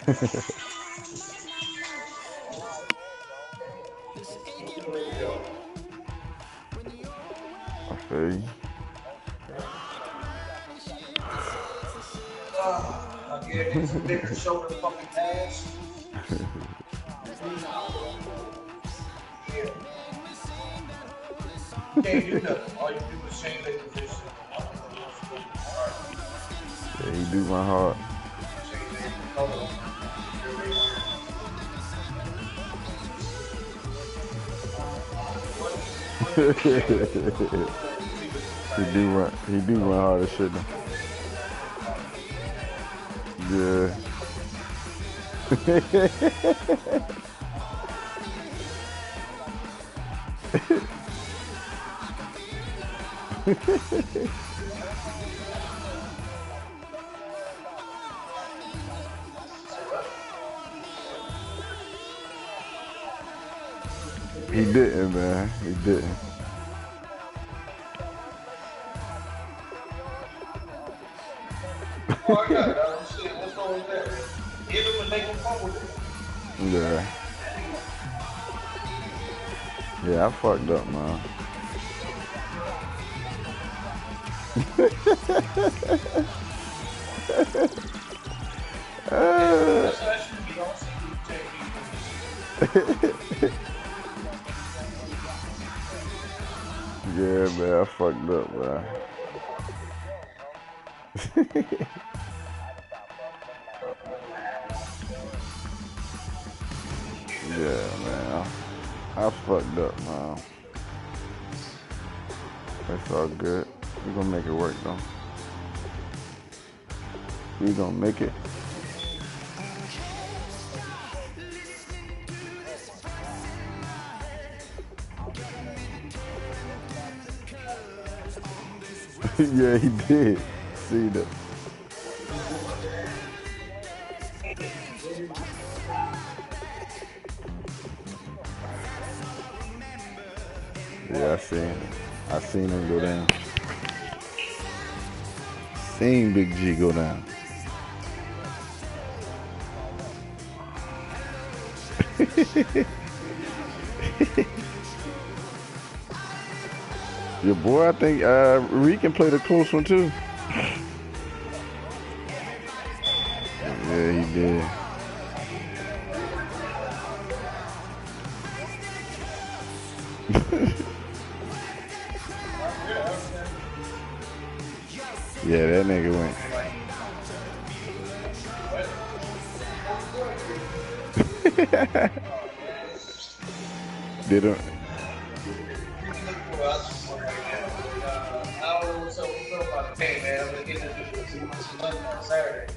I feel you. I'll get it some big shoulder fucking ass. Yeah. Can't do nothing. All you do is change their position. Yeah, he do my heart. He do run hard as shit though. Yeah. He didn't, man. He didn't. Oh, I got it. Shit, what's wrong with that? Hit him and make him fumble it. Yeah. Yeah, I fucked up, man. Yeah, man, I fucked up, man. Yeah, man, I fucked up, man. That's all good. We gonna make it work, though. We gonna make it. Yeah, he did. See that. Yeah, I seen him go down. Seen Big G go down. Your boy, I think Reed can play the close one too. Yeah, he did. Yeah, that nigga went. Did him. I don't know what's up about the game, man. I'm gonna get into some money on Saturday.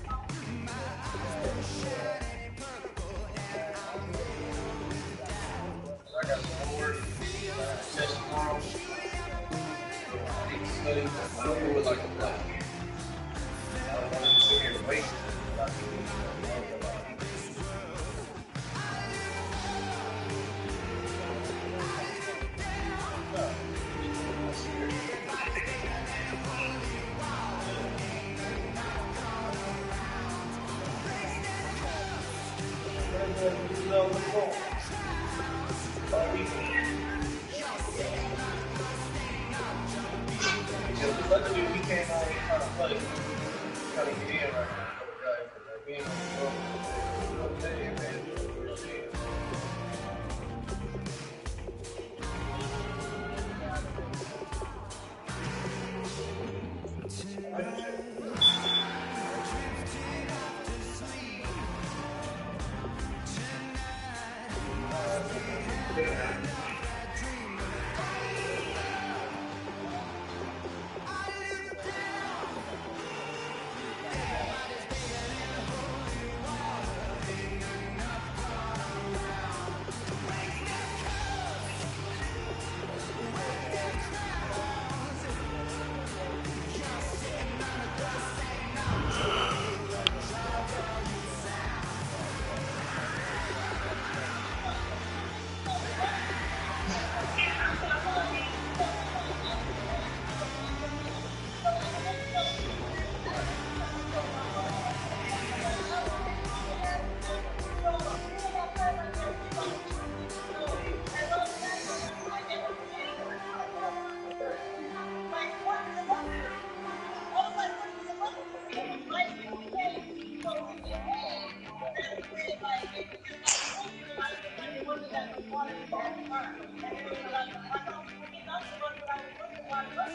I got some homework. Test tomorrow. I need to study. I don't do it like a play. I don't want to sit here and wait.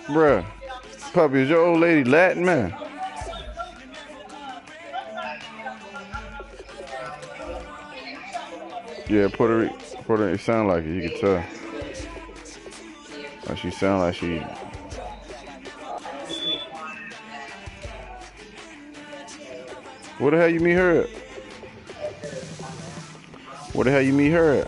Bruh. Puppy, is your old lady Latin, man? Yeah, Puerto Rico, it sound like it, you can tell. Like she sound like she... Where the hell you meet her at? Where the hell you meet her at?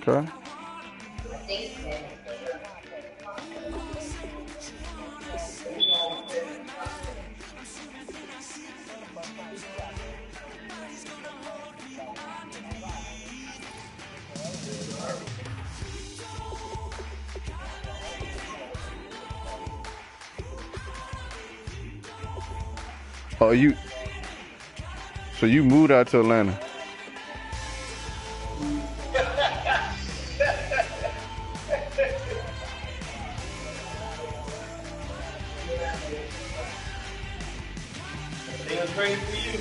Okay. Oh, so you moved out to Atlanta? It was great for you.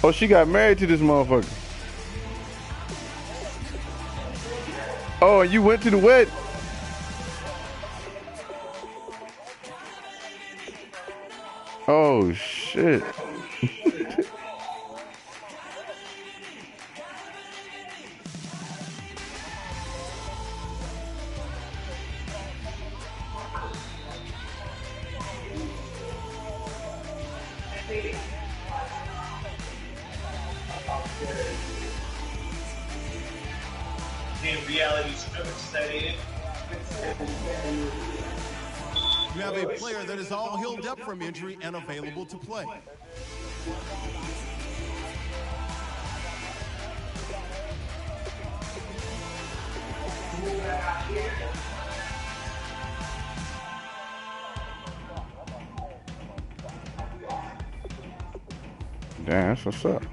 Oh, she got married to this motherfucker. Oh, and you went to the wedding? Oh, shit. Reality scrimmage study. You have a player that is all healed up from injury and available to play. Damn, that's what's up.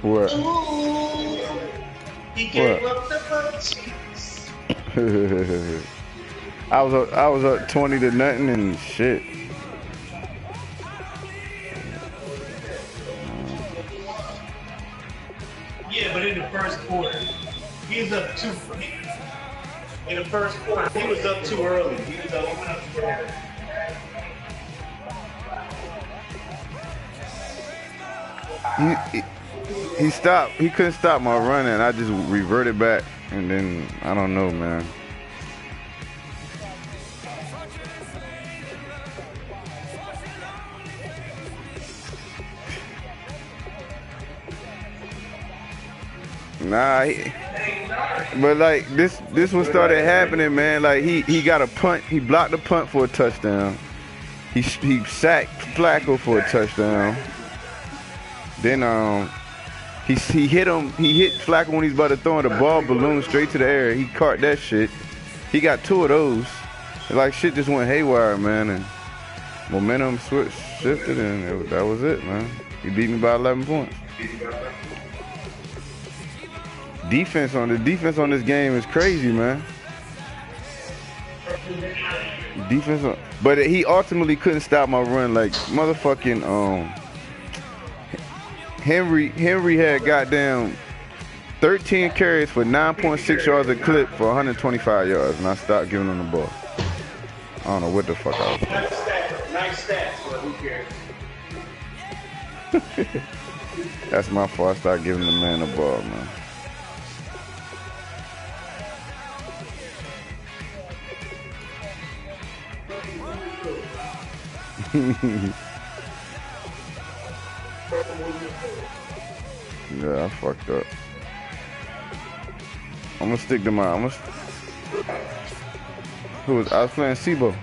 What? He gave up the punch. I was up 20-0 and shit. Yeah, but in the first quarter, he was up too. In the first quarter, he was up too early. He was up too early. He stopped. He couldn't stop my running. I just reverted back, and then I don't know, man. Nah, but like this one started happening, man. Like he got a punt. He blocked a punt for a touchdown. He sacked Flacco for a touchdown. Then he hit him. He hit Flacco when he's about to throw the ball balloon straight to the air. He caught that shit. He got 2 of those. Like shit just went haywire, man, and momentum shifted, and that was it, man. He beat me by 11 points. Defense on this game is crazy, man. But he ultimately couldn't stop my run. Like motherfucking Henry had goddamn 13 carries for 9.6 yards a clip for 125 yards, and I stopped giving him the ball. I don't know what the fuck I was doing. Nice stats, but who cares? That's my fault. I started giving the man the ball, man. Yeah, I fucked up. I'm gonna stick to my Who was? I was playing Sibo.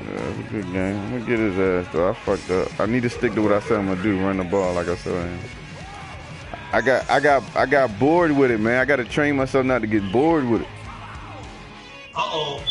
Yeah, it was a good game. I'm gonna get his ass though. I fucked up. I need to stick to what I said I'm gonna do. Run the ball like I said I am. I got bored with it, man. I gotta train myself not to get bored with it. Uh-oh.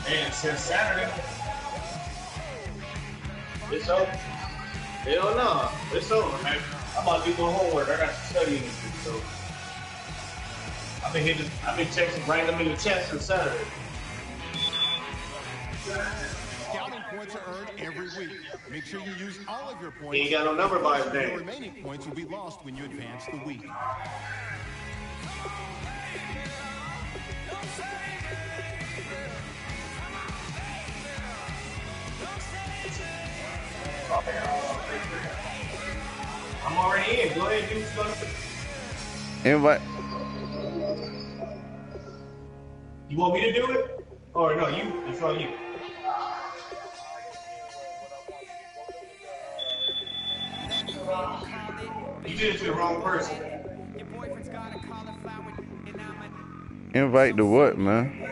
Man, since Saturday. It's over. Hell no. It's over, man. I'm about to do my homework. I got some studying to do, so. I've been texting random in the chat since Saturday. Scouting points are earned every week. Make sure you use all of your points. He ain't got no number by his The name. remaining points will be lost when you advance the week. I'm already in. Go ahead, do stuff. Invite. You want me to do it? Or no, you. It's on you. You did it to the wrong person. Invite to what, man?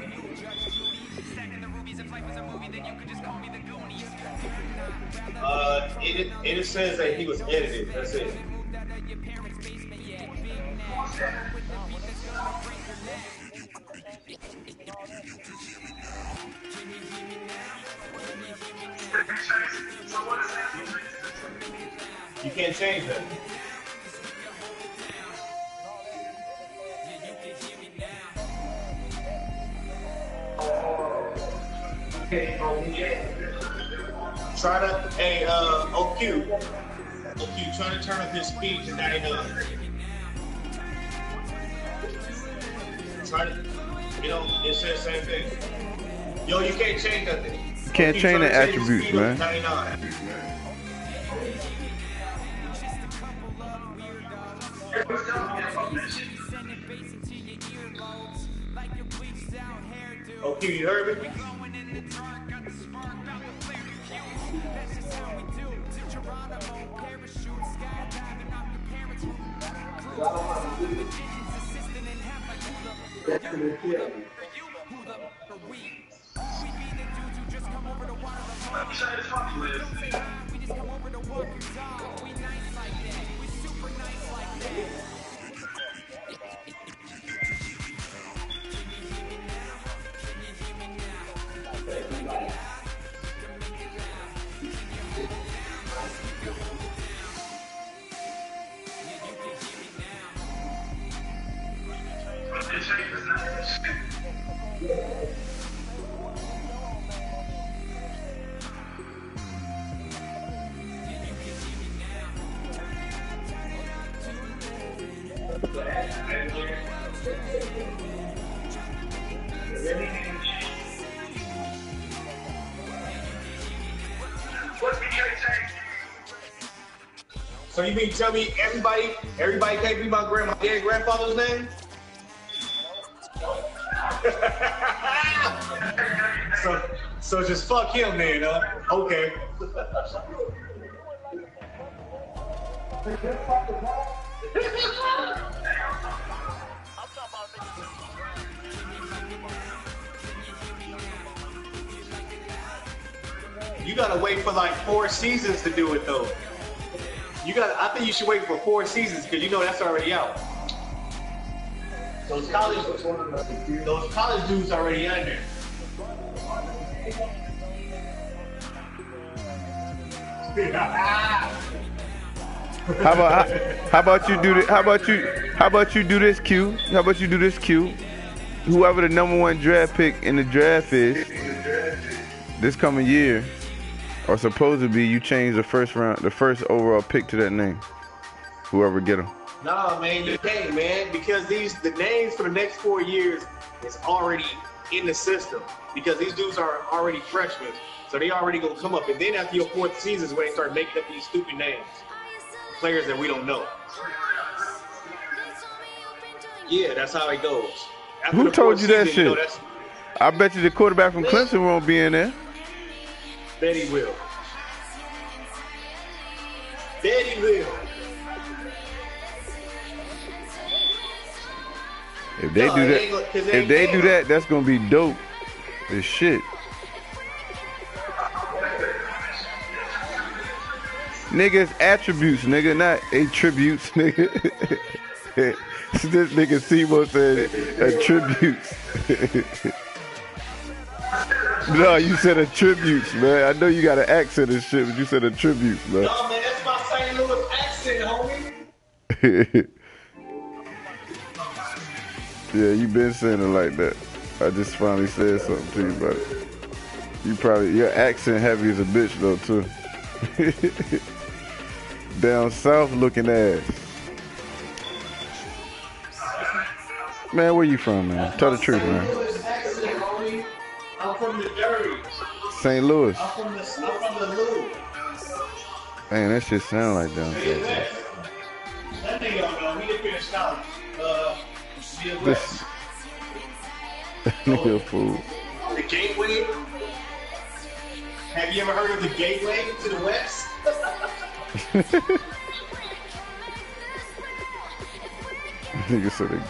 It says that he was edited. That's it. You can't change that. Try to, hey, OQ, try to turn up his speed to 99. Try to, it says the same thing. Yo, you can't change nothing. You can't change the attributes, man. 99. OQ, you heard me? So you mean tell me everybody can't be my dead grandfather's name? so just fuck him then, huh? Okay. You gotta wait for like 4 seasons to do it though. I think you should wait for 4 seasons because you know that's already out. Those college dudes already in there. How about you do this? How about you do this, Q? How about you do this, Q? Whoever the #1 draft pick in the draft is this coming year, Or supposed to be, you change the first overall pick to that name. Whoever get them. Nah, man, you can't, man, because the names for the next 4 years is already in the system. Because these dudes are already freshmen, so they already gonna come up. And then after your 4th season is when they start making up these stupid names, players that we don't know. Yeah, that's how it goes. After Who told you that season, shit? I bet you the quarterback from Clemson won't be in there. Bet he will. Bet he will. If they do that, that's gonna be dope as shit. Niggas attributes, nigga, not attributes, nigga. This nigga Sebo said attributes. No, you said attributes, man. I know you got an accent and shit, but you said attributes, man. No, man, that's my St. Louis accent, homie. Yeah, you been saying it like that. I just finally said something to you about it. Your accent heavy as a bitch though too. Down south looking ass. Man, where you from, man? Tell the truth, man. I'm from the dirty. St. Louis. I'm from the Lou. Man, that shit sound like down south. That nigga don't know. He didn't finish college. This nigga a fool. The gateway. Have you ever heard of the gateway to the west? Nigga said it.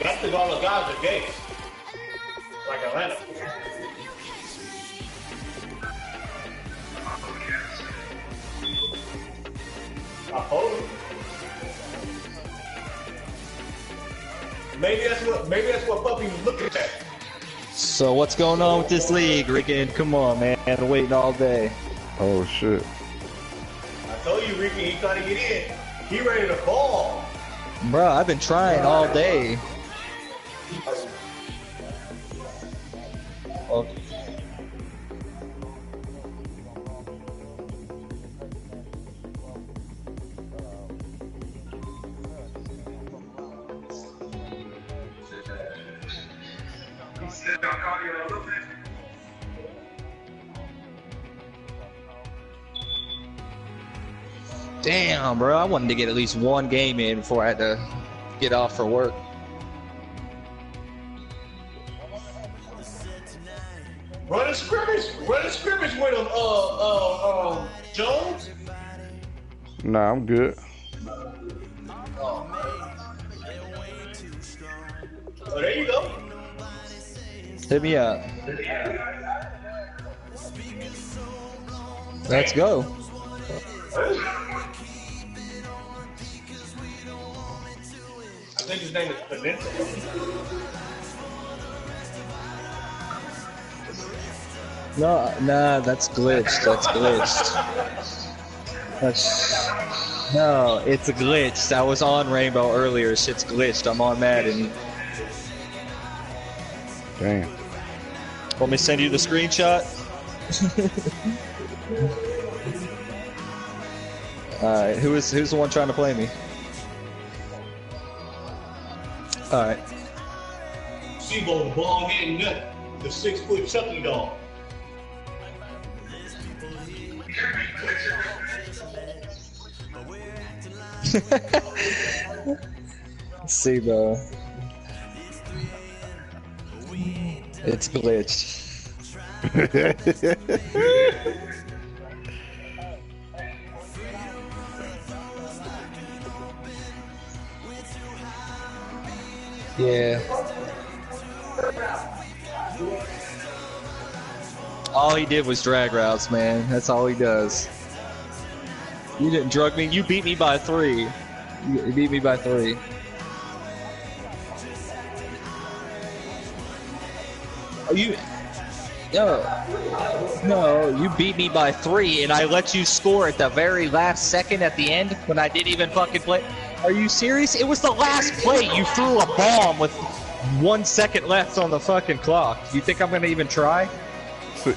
That's because all the guys are gay. Like Atlanta. I hope. Maybe that's what Puppy was looking at. So what's going on with this league, Ricky? Come on, man. I've been waiting all day. Oh shit. I told you, Ricky, he trying to get in. He ready to ball. Bro, I've been trying all day. Oh. Damn, bro. I wanted to get at least one game in before I had to get off for work. Run a scrimmage with him, Jones. Nah, I'm good. Oh, there you go. Hit me up. Let's go. I think his name is Peninsula. No, nah, that's glitched. That's glitched. No, it's a glitch. I was on Rainbow earlier. Shit's glitched. I'm on Madden. Damn. Want me to send you the screenshot? Alright, who's the one trying to play me? Alright. Sebo, the ball head nut, the 6-foot Chucky dog. Sebo. It's glitched. Yeah. All he did was drag routes, man. That's all he does. You didn't drug me. You beat me by 3. You beat me by 3. You... No, you beat me by 3, and I let you score at the very last second at the end when I didn't even fucking play. Are you serious? It was the last play. You threw a bomb with 1 second left on the fucking clock. You think I'm gonna even try? week.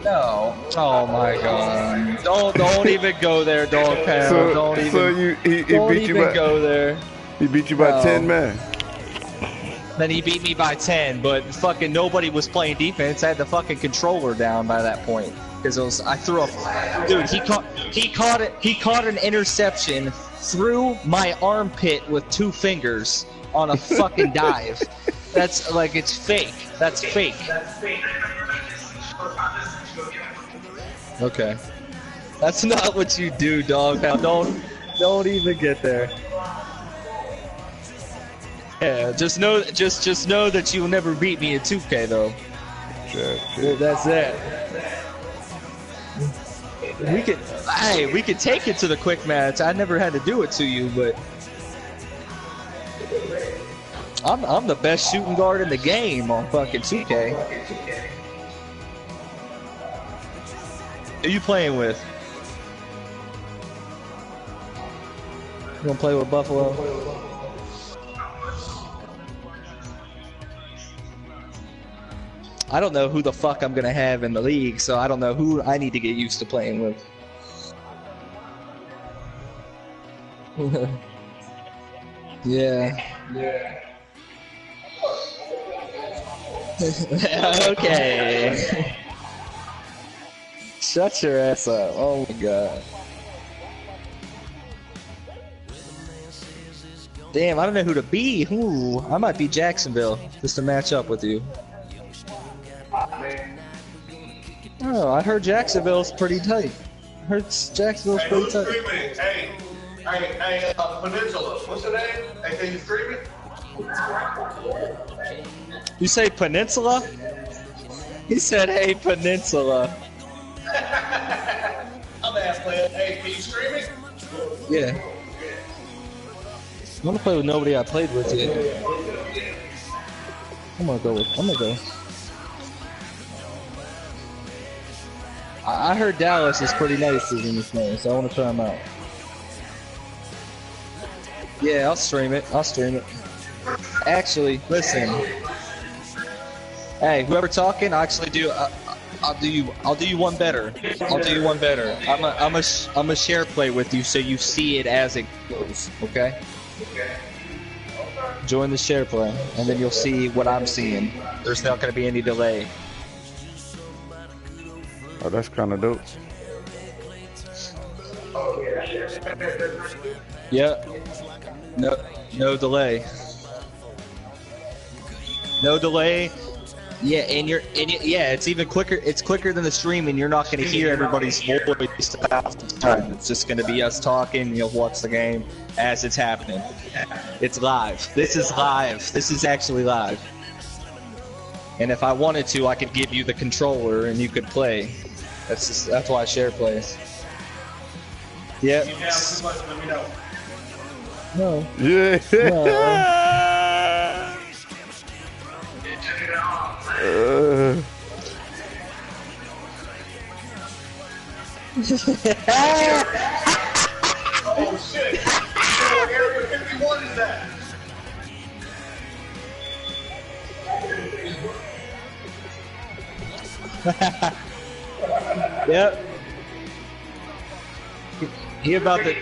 No. Oh my God. Don't even go there, dog pound. Don't even. He don't beat you even by. go there. He beat you by 10, man. Then he beat me by 10, but fucking nobody was playing defense. I had the fucking controller down by that point because I threw a. Dude, he caught an interception through my armpit with 2 fingers on a fucking dive. That's like, it's fake. That's fake. Okay. That's not what you do, dog. Now don't even get there. Yeah, just know that you'll never beat me in 2K though. Sure. That's it. We could take it to the quick match. I never had to do it to you, but I'm the best shooting guard in the game on fucking 2K. Who you playing with? You gonna play with Buffalo? I don't know who the fuck I'm gonna have in the league, so I don't know who I need to get used to playing with. Yeah. Okay. Shut your ass up. Oh my God. Damn, I don't know who to be. Ooh, I might be Jacksonville just to match up with you. Oh, I heard Jacksonville's pretty tight. I heard Jacksonville's pretty tight. Hey, Peninsula. What's the name? Hey, can you stream it? You say Peninsula? He said, hey, Peninsula. I'm asking, hey, can you stream it? Yeah. I'm gonna play with nobody I played with yet. I'm gonna go. I heard Dallas is pretty nice in this game, so I want to try them out. Yeah, I'll stream it. Actually, listen. Hey, whoever talking, I actually do. I'll do you one better. I'm a share play with you, so you see it as it goes. Okay. Join the share play, and then you'll see what I'm seeing. There's not going to be any delay. Oh, that's kind of dope. Yep. No delay. No delay. Yeah, yeah, it's even quicker. It's quicker than the stream, and you're not going to hear everybody's voice half the time. It's just going to be us talking. You'll watch the game as it's happening. It's live. This is live. This is actually live. And if I wanted to, I could give you the controller, and you could play. That's why I share plays. Yep. If you have too much, let me know. No. Yeah. Oh shit! What Area 51 is that? Yep. Hear about the.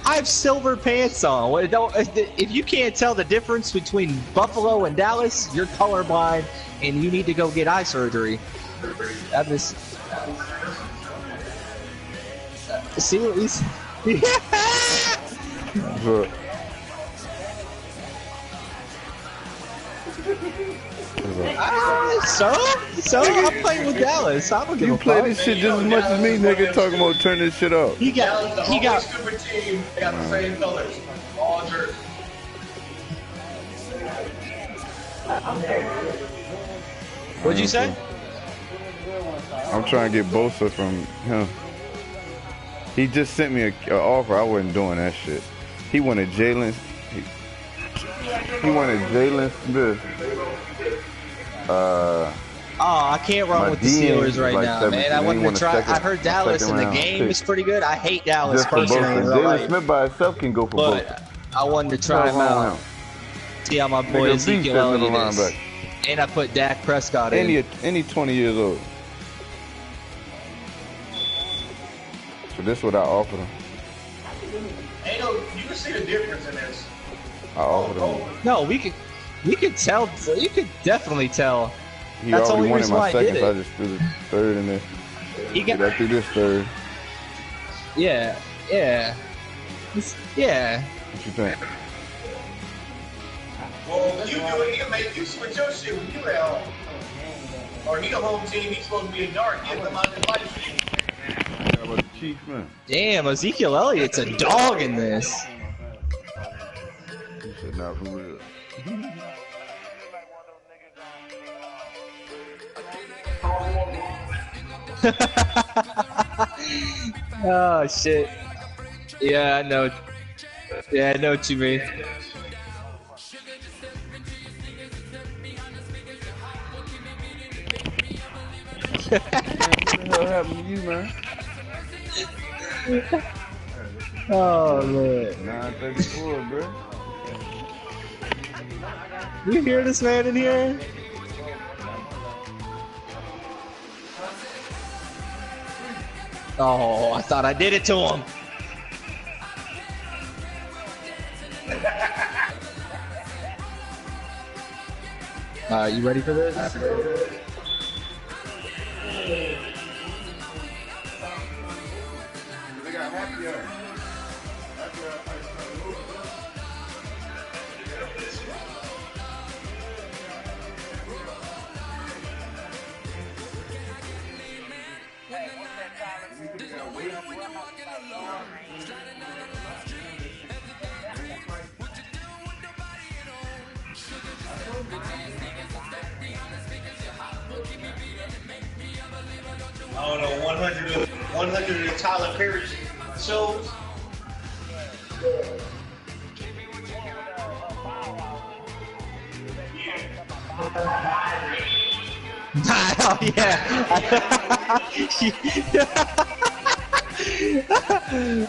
I have silver pants on. If you can't tell the difference between Buffalo and Dallas, you're colorblind, and you need to go get eye surgery. See what he's. So I'm playing with Dallas. I'm gonna give You play this shit just as much as me, nigga. Talking about turn this shit up. He got stupid team. They got the same colors. All jerseys. What'd you say? I'm trying to get Bosa from him. He just sent me an offer. I wasn't doing that shit. He wanted Jalen. He wanted Jalen Smith. I can't run with the Steelers right now, 17. man. I wanted to try. I heard Dallas in the game is pretty good. I hate Dallas personally. Jalen Smith by himself can go for both. I wanted to try him out. See how my boy Ezekiel Elliott is. And I put Dak Prescott in. Any 20 years old. So this is what I offered him. Ain't no, you can see the difference in this. I offered him. No, we could tell. You could definitely tell. He That's already the only wanted reason my why I second, did so I it. just threw the third in this. He got. I threw this third. Yeah. Yeah. Yeah. What you think? Well, you do it, he'll make you switch your shit when you at home. Or he a home team, he's supposed to be a dark, get them out the light. How about the Chiefs, man? Damn, Ezekiel Elliott's a dog in this. He said, not for real. Oh shit. Yeah, I know. Yeah, I know what you mean. What the hell happened to you, man? Oh man. 9:34, bro. You hear this man in here? Oh, I thought I did it to him. You ready for this? I don't know, 100 of the Tyler Perry shows. Oh yeah.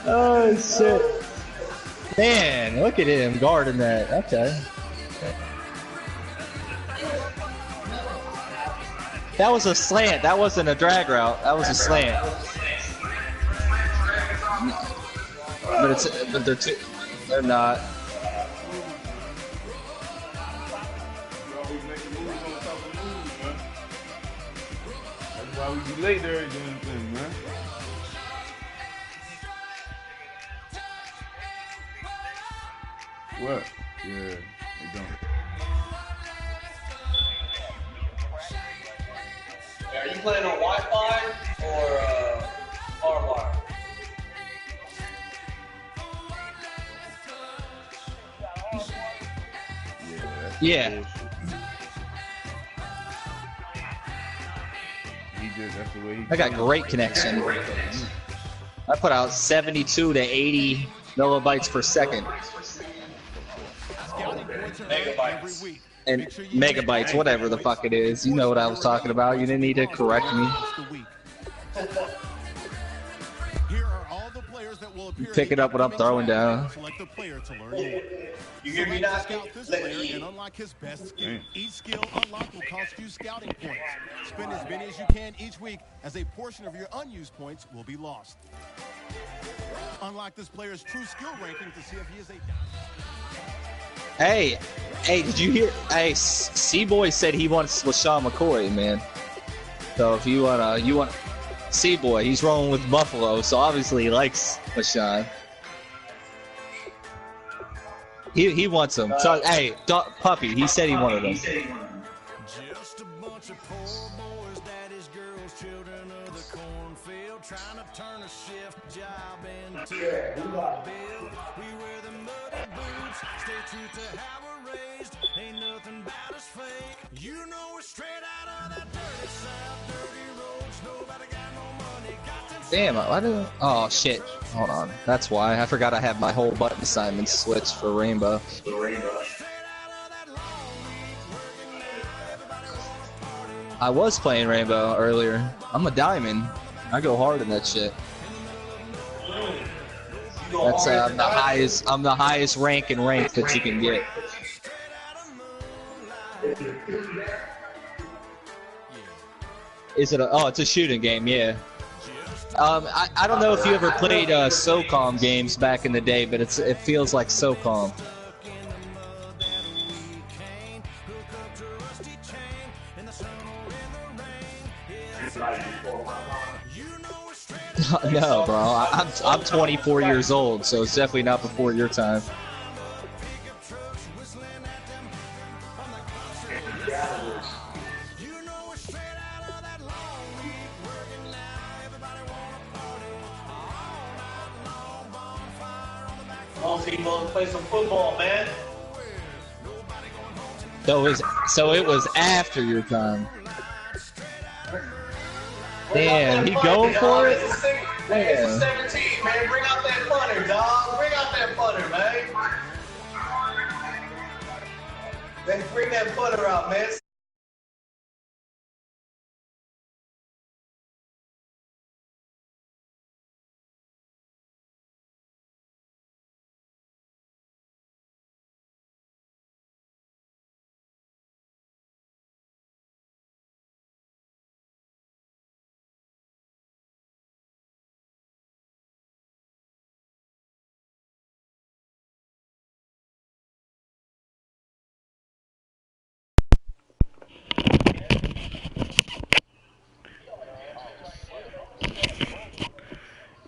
Oh shit. Man, look at him guarding that. Okay. That was a slant. That wasn't a drag route. That was a slant. They're not. That's why we be late there again, man. What? Yeah, they don't. Are you playing on Wi-Fi or hardwire? Yeah. That's the way he I got great connection. I put out 72 to 80 millibytes per second. Megabytes. And megabytes, whatever the fuck it is. You know what I was talking about. You didn't need to correct me. Pick it up what I'm throwing down. You hear me now? And unlock his best skill. Each skill unlock will cost you scouting points. Spend as many as you can each week, as a portion of your unused points will be lost. Unlock this player's true skill ranking to see if he is a... Hey, did you hear? Hey, C-Boy said he wants LaShawn McCoy, man. So if you want C-Boy, he's rolling with Buffalo, so obviously he likes LaShawn. He wants him. So hey, Puppy, he said he wanted him. Just a bunch of poor boys, daddy's girls, children of the cornfield, trying to turn a shift job into a bill. We wear the muddy boots, stay true to how we're raised. Ain't nothing about us fake. You know we're straight out of that dirty south, dirty roads. Nobody got no money. Got them. Damn, why do? Oh shit! Hold on. That's why I forgot I have my whole button assignment switched for Rainbow. I was playing Rainbow earlier. I'm a diamond. I go hard in that shit. That's I'm the highest rank in rank that you can get. Is it it's a shooting game, yeah. I don't know if you ever played SOCOM games back in the day, but it feels like SOCOM. No, bro. I'm 24 years old, so it's definitely not before your time. People play some football, man. So it was after your time. Damn, he going for it? It's a 17, man. Bring out that punter, dog. Bring out that punter, man. Bring that punter out, man.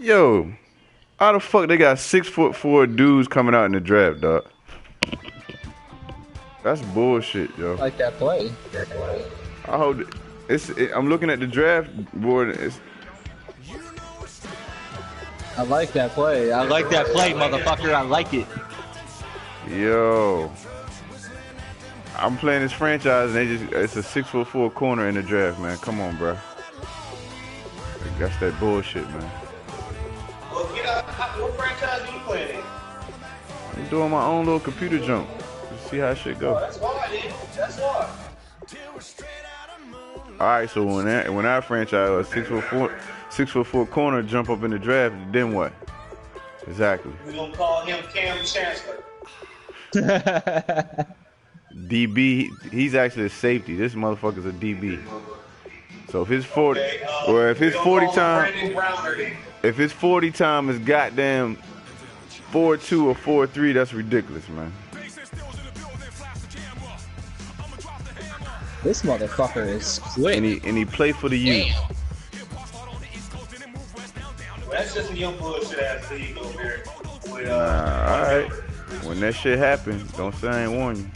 Yo, how the fuck they got 6'4" dudes coming out in the draft, dog? That's bullshit, yo. I like that play. I hope I'm looking at the draft board. I like that play. I like that play, motherfucker. I like it. Yo, I'm playing this franchise and it's a 6'4" corner in the draft, man. Come on, bro. That's that bullshit, man. Well, what franchise are you playing in? I'm doing my own little computer jump. Let's see how shit go. Oh, that's why, dude. That's why. All right, so when our franchise, a 6'4" corner jump up in the draft, then what? Exactly. We're gonna call him Cam Chancellor. DB, he's actually a safety. This motherfucker's a DB. So if his 40, or if his 40 time, if his 40 time is goddamn 4.2 or 4.3, that's ridiculous, man. This motherfucker is quick. And he play for the youth. That's just a young bullshit ass league over here. With, all right. When that shit happens, don't say I ain't warn you.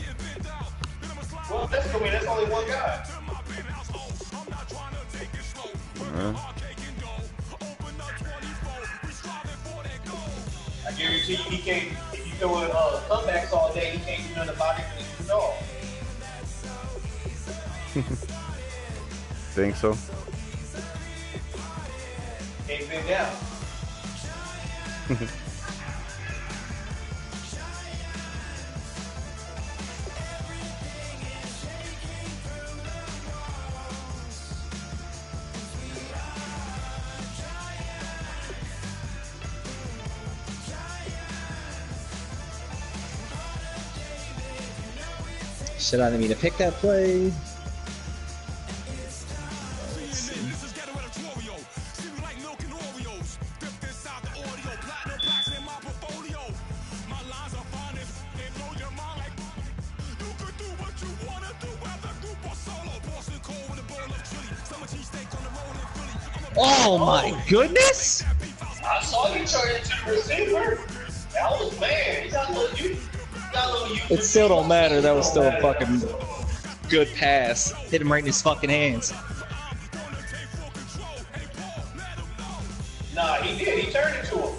Well, that's only one guy. I guarantee you, he can't. If you throw comebacks all day, he can't do nothing about it because he's a dog. Think so? Ain't been down. Shit, I didn't mean to pick that play. Oh my goodness! I saw you turn into the receiver. That was man. It still don't matter. That was still a fucking good pass. Hit him right in his fucking hands. Nah, he did. He turned into him.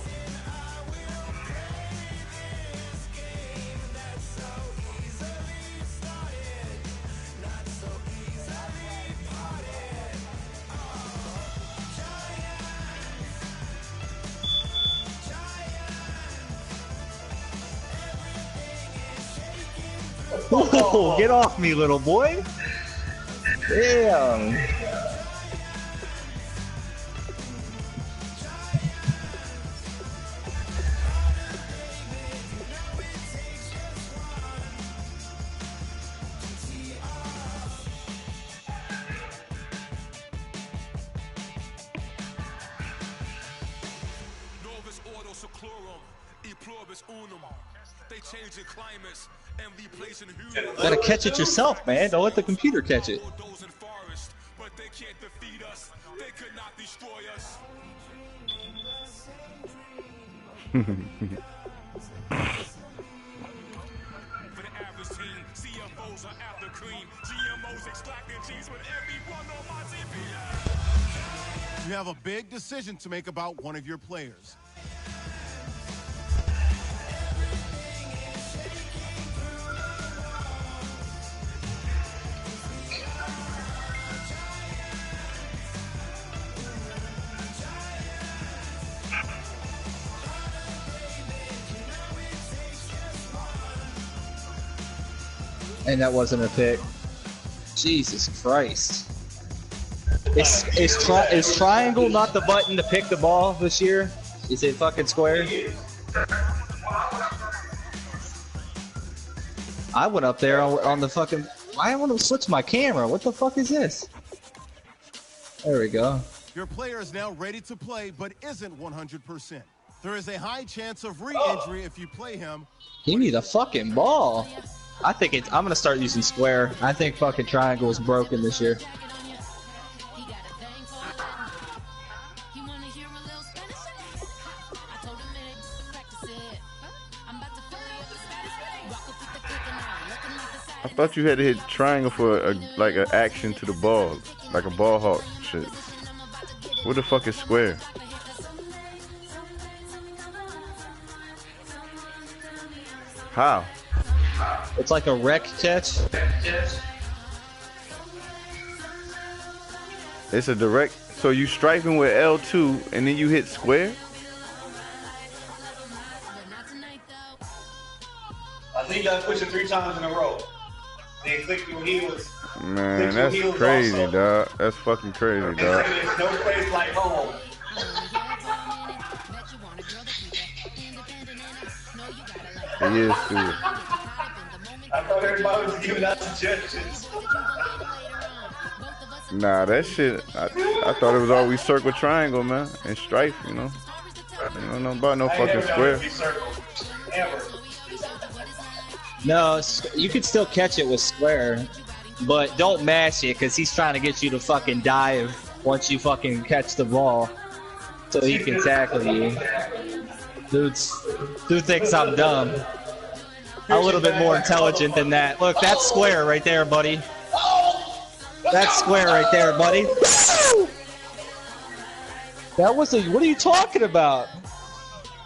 Whoa, get off me, little boy. Damn. Gotta catch it yourself, man. Don't let the computer catch it. You have a big decision to make about one of your players. And that wasn't a pick. Jesus Christ. Is triangle not the button to pick the ball this year? Is it fucking square? I went up there on the fucking... I want to switch my camera. What the fuck is this? There we go. Your player is now ready to play, but isn't 100%. There is a high chance of re-injury if you play him. Give me the fucking ball. I think I'm gonna start using square. I think fucking triangle is broken this year. I thought you had to hit triangle for like an action to the ball, like a ball hawk shit. What the fuck is square? How? It's like a wreck catch. It's a direct. So you striping with L2 and then you hit square? I think you gotta push it 3 times in a row. Then click your heels. Man, that's crazy, dog. That's fucking crazy, dog. There's no place like home. He is stupid. I thought everybody was giving out suggestions. Nah, that shit, I thought it was always circle triangle, man, and stripe, you know. I don't know about no fucking square. No, you could still catch it with square, but don't mash it because he's trying to get you to fucking dive once you fucking catch the ball so he can tackle you. Dude thinks I'm dumb. I'm a little bit more intelligent than that. Look, that's square right there, buddy. That's square right there, buddy. That was what are you talking about?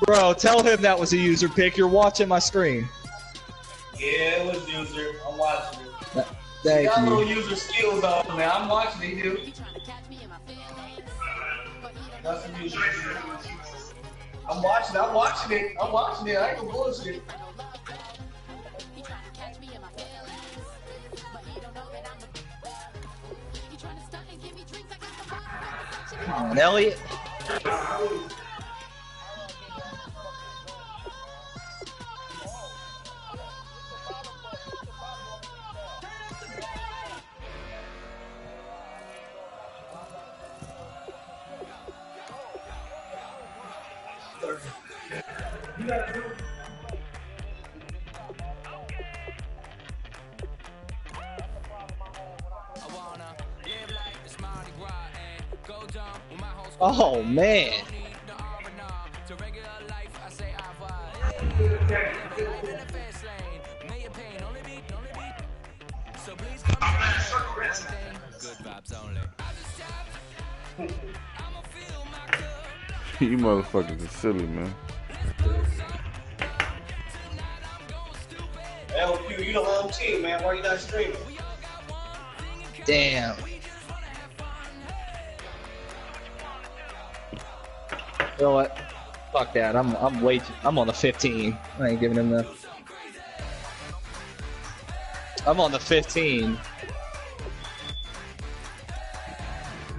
Bro, tell him that was a user pick. You're watching my screen. Yeah, it was user. I'm watching it. Thank you. Got little user skills on man. I'm watching it, dude. That's some user. I'm watching it. I ain't gonna bullshit. Come on, Elliot. Oh man. You motherfuckers are silly, man. LQ, you the home team, man. Why you not streaming? Damn. You know what? Fuck that. I'm way too, I'm on the 15. I ain't giving him the. I'm on the 15.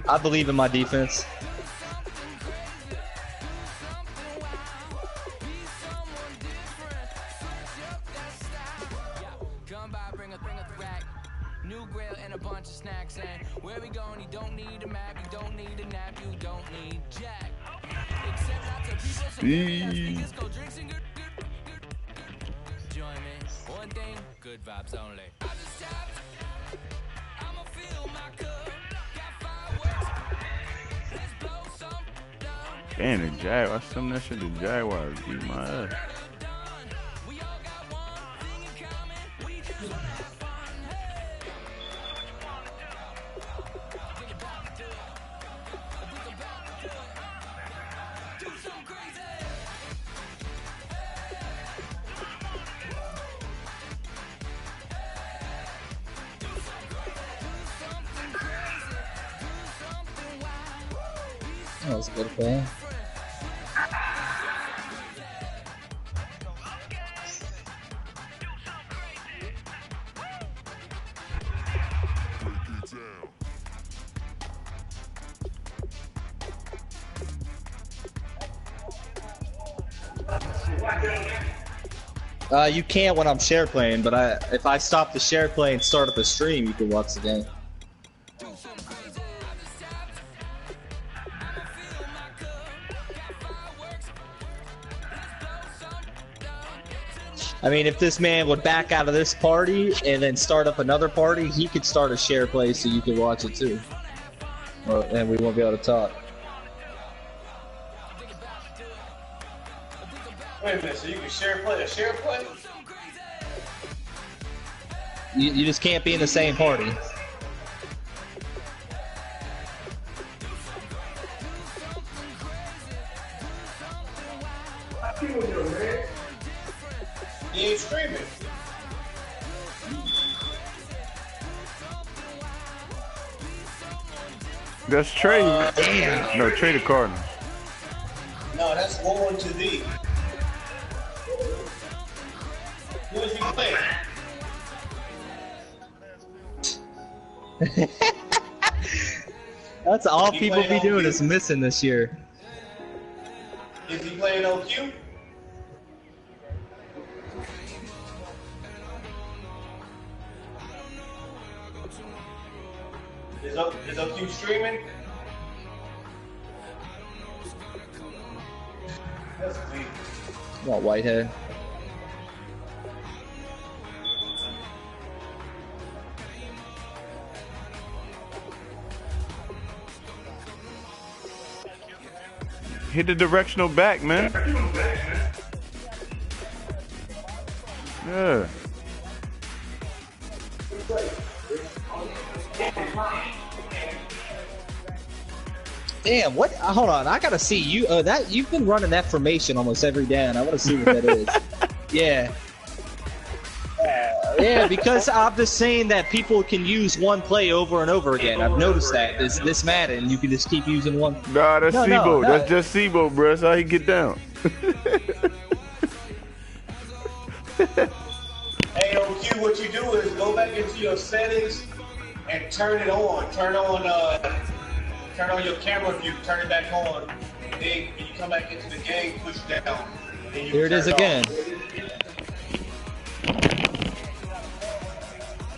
I believe in my defense. One thing, good vibes only. Damn, the Jaguars. Some of that shit, the Jaguars beat my ass. That was a good play. You can't when I'm share playing, but if I stop the share play and start up a stream, you can watch the game. I mean, if this man would back out of this party and then start up another party, he could start a share play so you could watch it too. Well, and we won't be able to talk. Wait a minute, so you can share play? You just can't be in the same party. He ain't streaming. That's Trey. No, Trey the Cardinals. No, that's going to thee. Who is he playing? That's all people be doing is missing this year. Is he playing OQ? Is OQ streaming? That's weak. What, Whitehead? Hit the directional back, man. Yeah. Damn, what? Hold on, I gotta see you. That you've been running that formation almost every down. I want to see what that is. Yeah. Yeah, because I'm just saying that people can use one play over and over again. I've noticed that. This Madden, you can just keep using one. Nah, that's Sebo. That's just Sebo, bro. That's how he get down. Hey, OQ, what you do is go back into your settings and turn it on. Turn on your camera view. Turn it back on. And then when you come back into the game, push down. Here it is again.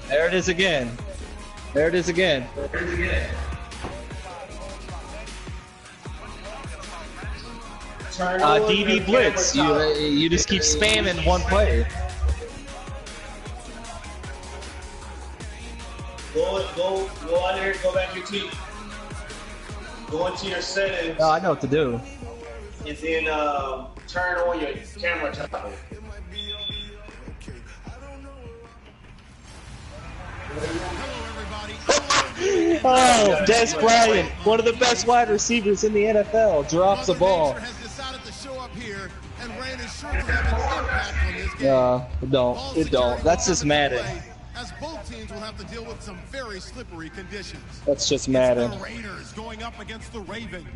There it is again. There it is again. DB Blitz. You just keep spamming one play. Go out there. Go back into. Go into your settings. Oh, I know what to do. And then turn on your camera toggle. Oh, Des Bryant, one of the best wide receivers in the NFL, drops a ball. Don't. That's just Madden. As both teams will have to deal with some very slippery conditions. That's just Madden. The Raiders going up against the Ravens.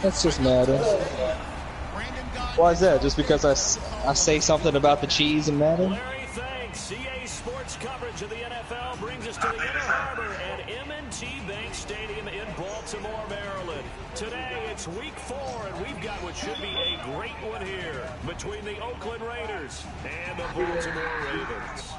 That's just Madden. Why is that? Just because I say something about the cheese in Madden? Larry, thanks. CA Sports coverage of the NFL brings us to the Inner Harbor at M&T Bank Stadium in Baltimore, Maryland. Today it's week 4, and we've got what should be a great one here between the Oakland Raiders and the Baltimore Ravens.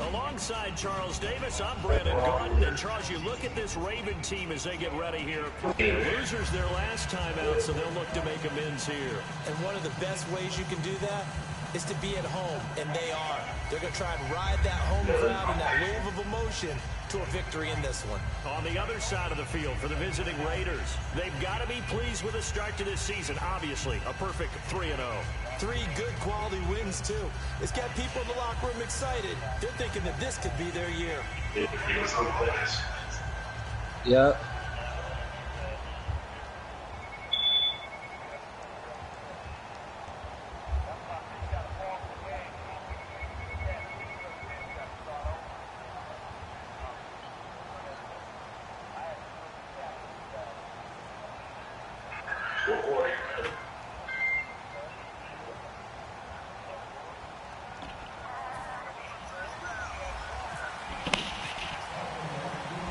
Alongside Charles Davis, I'm Brandon Gordon. And Charles, you look at this Raven team as they get ready here. Losers their last time out, so they'll look to make amends here. And one of the best ways you can do that is to be at home, and they are. They're going to try and ride that home crowd and that wave of emotion to a victory in this one. On the other side of the field for the visiting Raiders, they've got to be pleased with the start to this season. Obviously, a perfect 3-0. 3 good quality wins, too. It's got people in the locker room excited. They're thinking that this could be their year. Yep.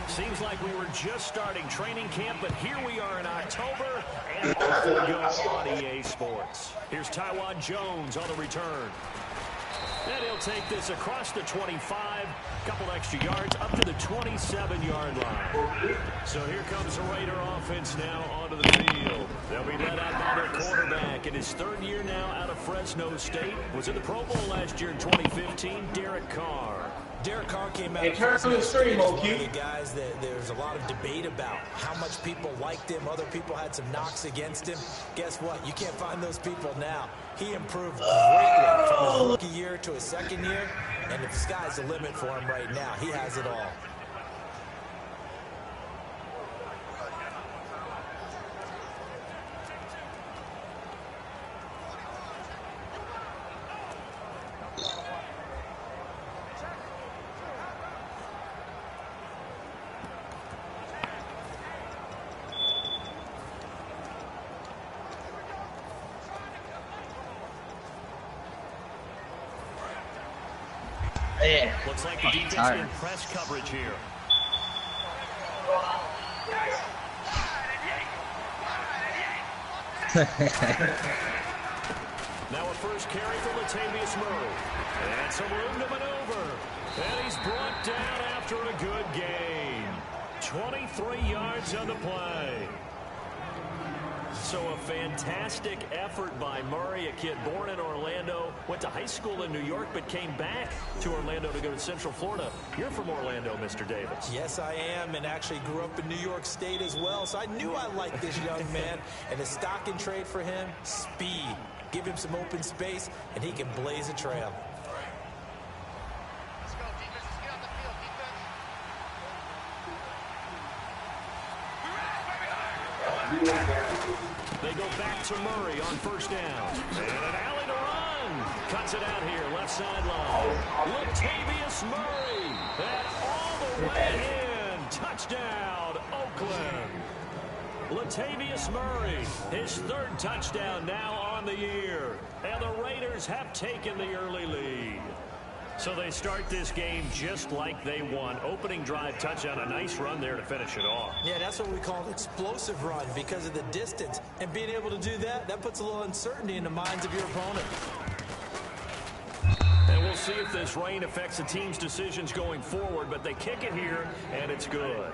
Seems like we were just starting training camp, but here we are in October, and off we go on EA Sports. Here's Taiwan Jones on the return. And he'll take this across the 25, couple extra yards, up to the 27-yard line. So here comes the Raider offense now onto the field. They'll be led out by their quarterback in his 3rd year now out of Fresno State. Was in the Pro Bowl last year in 2015, Derek Carr. Derek Carr came out of the stream, guys. There's a lot of debate about how much people liked him. Other people had some knocks against him. Guess what? You can't find those people now. He improved greatly from his rookie year to his 2nd year, and the sky's the limit for him right now. He has it all. Yeah. Looks like the defense in press coverage here. Now a first carry for Latavius Murray. And some room to maneuver. And he's brought down after a good gain. 23 yards on the play. So a fantastic effort by Murray, a kid born in Orlando, went to high school in New York, but came back to Orlando to go to Central Florida. You're from Orlando, Mr. Davis. Yes, I am, and actually grew up in New York State as well, so I knew I liked this young man. And the stock and trade for him, speed. Give him some open space, and he can blaze a trail. They go back to Murray on first down. And an alley to run. Cuts it out here, left sideline. Latavius Murray. And all the way in. Touchdown, Oakland. Latavius Murray, his 3rd touchdown now on the year. And the Raiders have taken the early lead. So they start this game just like they won. Opening drive touchdown, a nice run there to finish it off. Yeah, that's what we call an explosive run because of the distance. And being able to do that, that puts a little uncertainty in the minds of your opponent. And we'll see if this rain affects the team's decisions going forward, but they kick it here, and it's good.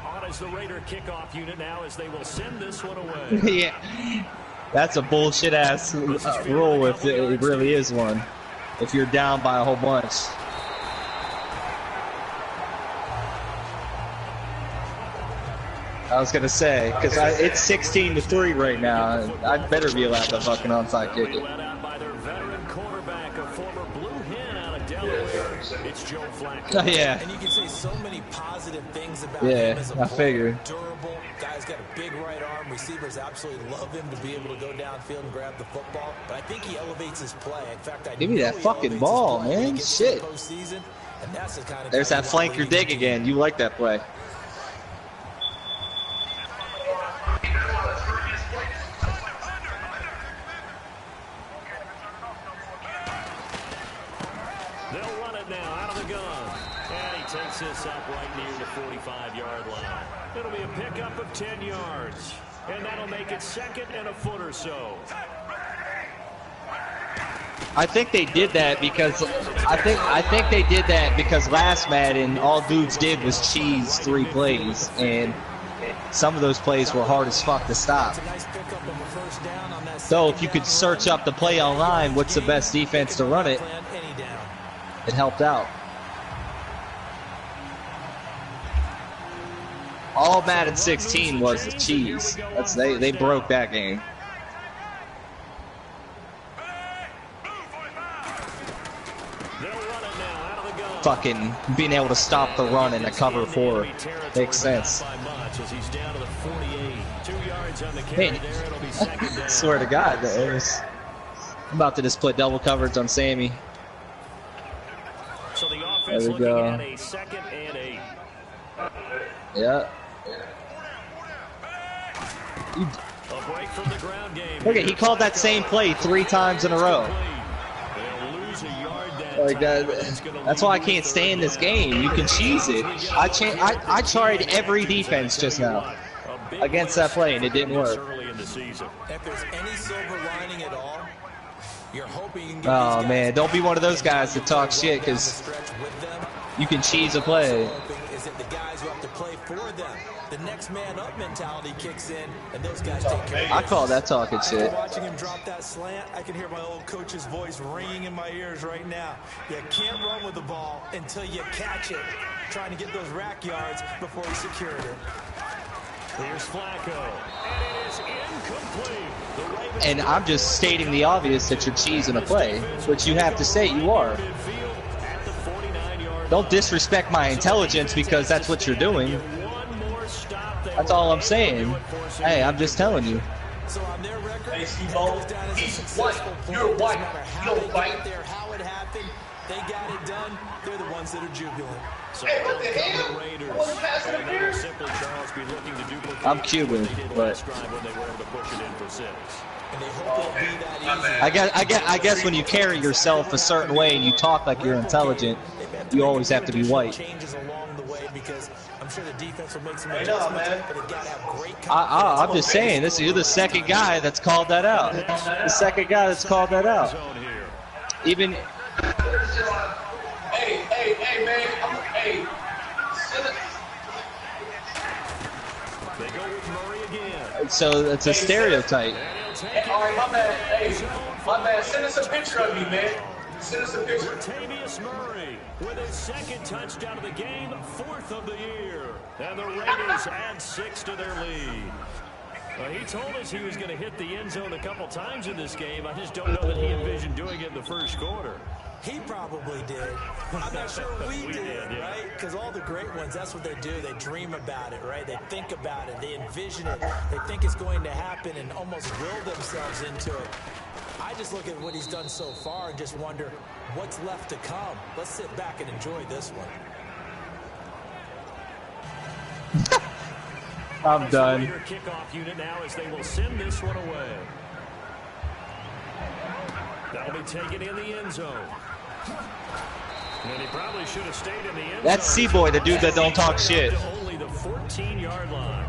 On is the Raider kickoff unit now as they will send this one away. Yeah. That's a bullshit-ass rule if it really is one. If you're down by a whole bunch. I was going to say, because it's 16-3 right now. I'd better be allowed to fucking onside kick it. Led out by their veteran quarterback, a former Blue Hen out of Delaware. It's Joe Flacco. Oh, yeah. And you can say so many positive things about him as a I player. figured. Durable. Guy's got a big right arm. Receivers absolutely love him to be able to go downfield and grab the football. But I think he elevates his play. In fact, I Give me that fucking ball, man. Shit. And that's the kind of There's that flanker dig again. You like that play. They'll run it now out of the gun. And he takes this up right near the 45-yard line. It'll be a pickup of 10 yards. And that'll make it 2nd and a foot or so. I think they did that because I think they did that because last Madden all dudes did was cheese 3 plays, and some of those plays were hard as fuck to stop. So if you could search up the play online, what's the best defense to run it? It helped out. All Madden 16 was the cheese. They broke that game. Fucking being able to stop the run in a cover 4 makes sense. Man, I swear to God, I'm about to just put double coverage on Sammy. There we go. Yeah. Look at, he called that same play 3 times in a row. Like that's why I can't stay in this game. You can cheese it. I tried every defense just now against that play, and it didn't work. If there's any silver lining at all, you're hoping you can get Oh man, don't be one of those guys that talk shit because you can cheese a play. Is that the guys who have to play for them? The next man up mentality kicks in, and those guys take care of it. I call that talking shit. Watching him drop that slant, I can hear my old coach's voice ringing in my ears right now. You can't run with the ball until you catch it. Trying to get those rack yards before he secured it. Here's Flacco, and it is incomplete. And I'm just stating the obvious that you're cheesing a play, which you have to say you are. Don't disrespect my intelligence because that's what you're doing. That's all I'm saying. Hey, I'm just telling you. So on their record, Hey, Steve-O, he's white. You're white. You don't fight. How it happened, they got it done. They're the ones that are jubilant. Hey, what the hell? What was pass interference? I'm Cuban, but I guess when you carry yourself a certain way and you talk like you're intelligent, you always have to be white. Changes along the way because I'm sure the defense will make some adjustments, but they got to have great I'm just saying, you're the second guy that's called that out. The second guy that's called that out. Even. Hey, man. Hey. They go with Murray again. So it's a stereotype. Hey, all right, my bad. Hey, my bad. Send us a picture of me, man. Send us a picture. Latavius Murray with his 2nd touchdown of the game, 4th of the year. And the Raiders add 6 to their lead. He told us he was going to hit the end zone a couple times in this game. I just don't know that he envisioned doing it in the first quarter. He probably did. I'm not sure we did, right? Because all the great ones, that's what they do. They dream about it, right? They think about it. They envision it. They think it's going to happen and almost will themselves into it. I just look at what he's done so far and just wonder what's left to come. Let's sit back and enjoy this one. I'm done. Kickoff unit now as they will send this one away. That'll be taken in the end zone. And he probably should have stayed in the end zone. That's C-Boy, the dude that don't talk shit. Only the 14-yard line.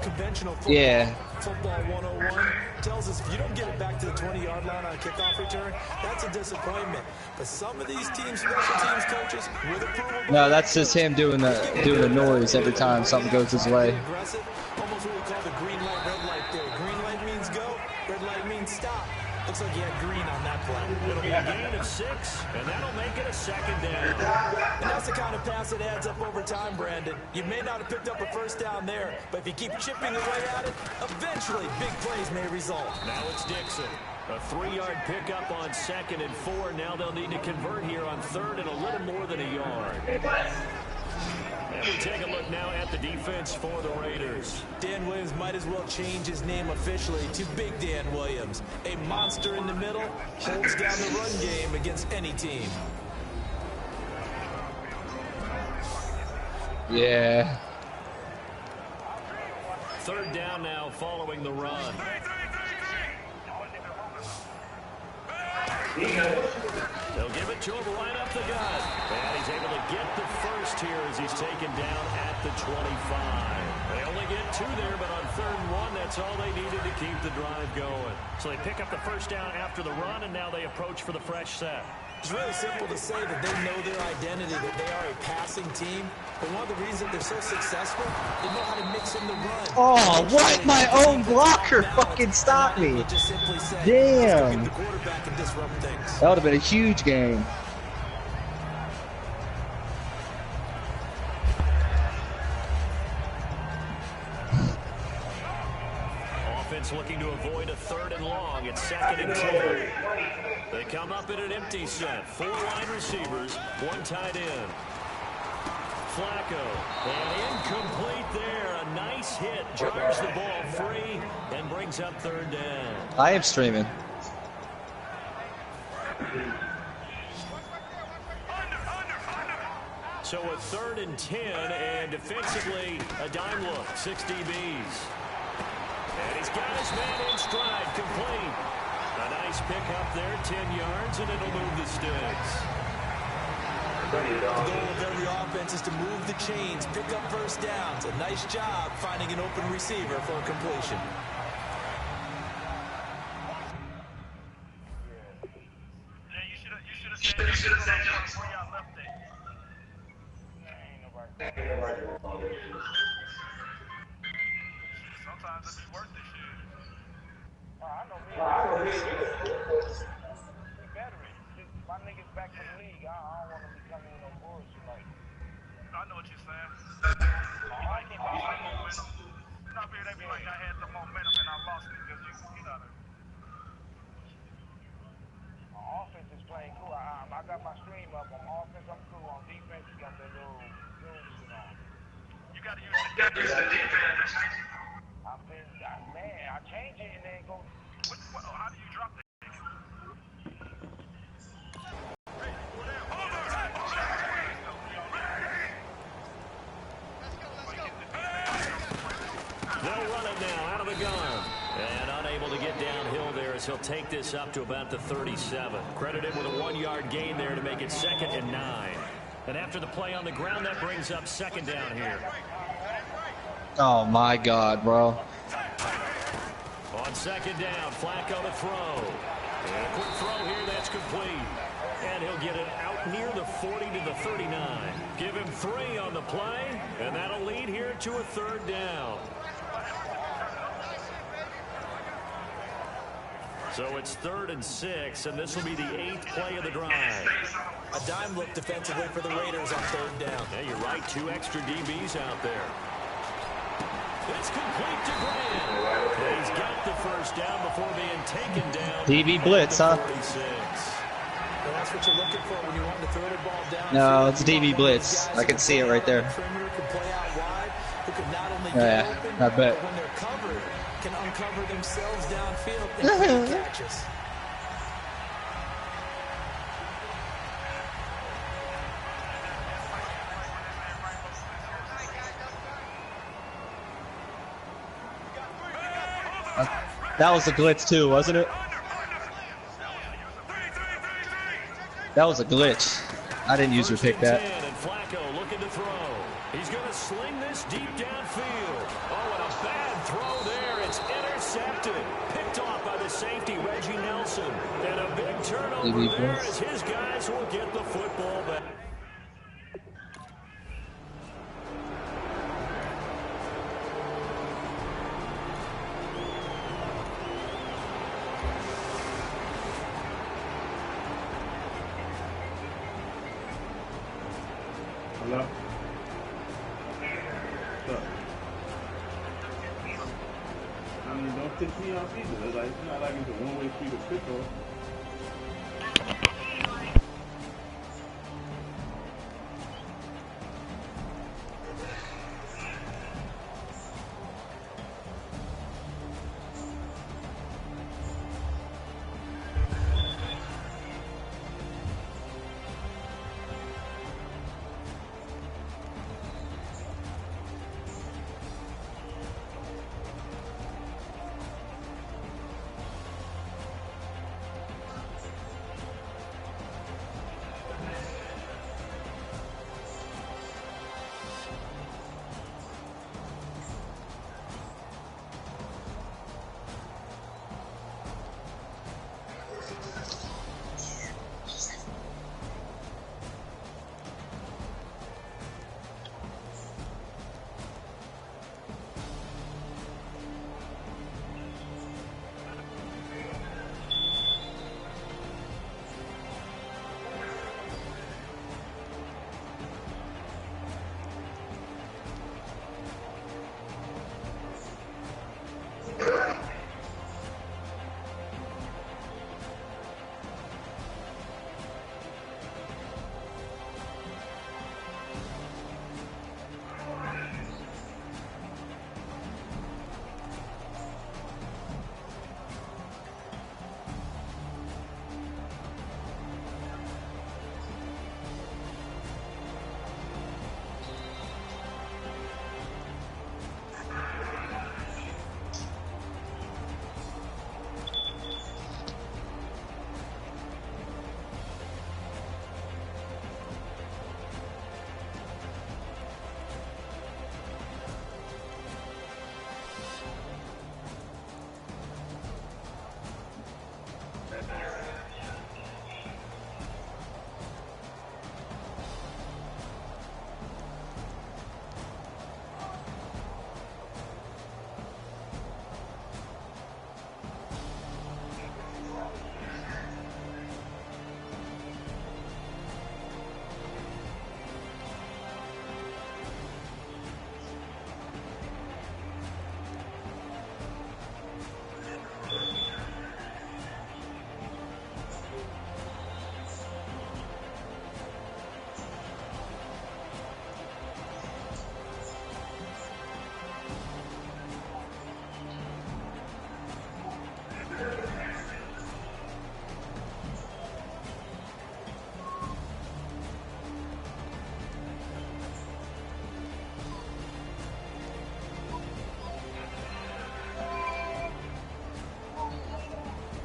Conventional football, football 101 tells us if you don't get it back to the 20-yard line on a kickoff return, that's a disappointment. But some of these teams, special teams coaches, with approval. No, that's just him doing the noise every time something goes his way. Aggressive, almost what we call the green light, red light there. Green light means go, red light means stop. Looks like he had green on that play. It'll be a gain of 6, and that'll make it a 2nd down. And that's the kind of pass that adds up over time, Brandon. You may not have picked up a first down there, but if you keep chipping away at it, eventually big plays may result. Now it's Dixon. A 3-yard pickup on 2nd and 4. Now they'll need to convert here on 3rd and a little more than a yard. And we take a look now at the defense for the Raiders. Dan Williams might as well change his name officially to Big Dan Williams. A monster in the middle, holds down the run game against any team. Yeah. 3rd down now following the run. They'll give it to him right up the gut. And he's able to get the first first here as he's taken down at the 25. They only get 2 there, but on 3rd and 1, that's all they needed to keep the drive going. So they pick up the first down after the run, and now they approach for the fresh set. It's really simple to say that they know their identity, that they are a passing team. But one of the reasons they're so successful, they know how to mix in the run. Oh, what? My own blocker fucking stopped me. Damn. That would have been a huge game. Offense looking to avoid a 3rd and long. It's 2nd and 10. They come up in an empty set. 4 wide receivers, 1 tight end. Flacco, and incomplete there. A nice hit, jars the ball free, and brings up 3rd down. I am streaming. So a 3rd and 10, and defensively, a dime look, 6 DBs. And he's got his man in stride, complete. A nice pick up there, 10 yards, and it'll move the sticks. The goal of every offense is to move the chains, pick up first downs. A nice job finding an open receiver for a completion. You should have said that before y'all left it. Sometimes it be worth this shit. I know me. My niggas back to the league. I don't want to be coming with no bullshit. Like, I know what you're saying. I keep my momentum. Not being they be like I had the momentum and I lost it because you know. My offense is playing cool. I got my stream up. On offense, I'm cool. On defense, you got that little Zoom shit on. You got to use the defense. Man, I change it and then go. How do you drop that? They'll run it now out of the gun. And unable to get downhill there as he'll take this up to about the 37. Credited with a 1-yard gain there to make it 2nd and 9. And after the play on the ground, that brings up 2nd down here. Oh my God, bro. On 2nd down, Flacco to throw. And a quick throw here, that's complete. And he'll get it out near the 40 to the 39. Give him 3 on the play, and that'll lead here to a 3rd down. So it's 3rd and 6, and this will be the 8th play of the drive. A dime look defensively for the Raiders on 3rd down. Yeah, you're right, 2 extra DBs out there. It's complete to Grant. And he's got the first down before being taken down. DB blitz, huh? 46. Well, that's what you're looking for when you want to throw the ball down. No, it's DB blitz. I can see it right there. Perimeter can play out wide, who can not only get Yeah, open, I bet. but when they're covered, can uncover themselves downfield and make catches. That was a glitch too, wasn't it? That was a glitch. I didn't usually pick that. And Flacco looking to throw. He's going to sling this deep downfield. Oh, and a bad throw there. It's intercepted. Picked off by the safety, Reggie Nelson. And a big turnover there as his guys will get the football back. Hello? What's up? I mean, don't piss me off either. It's not like it's a one-way street to pick off.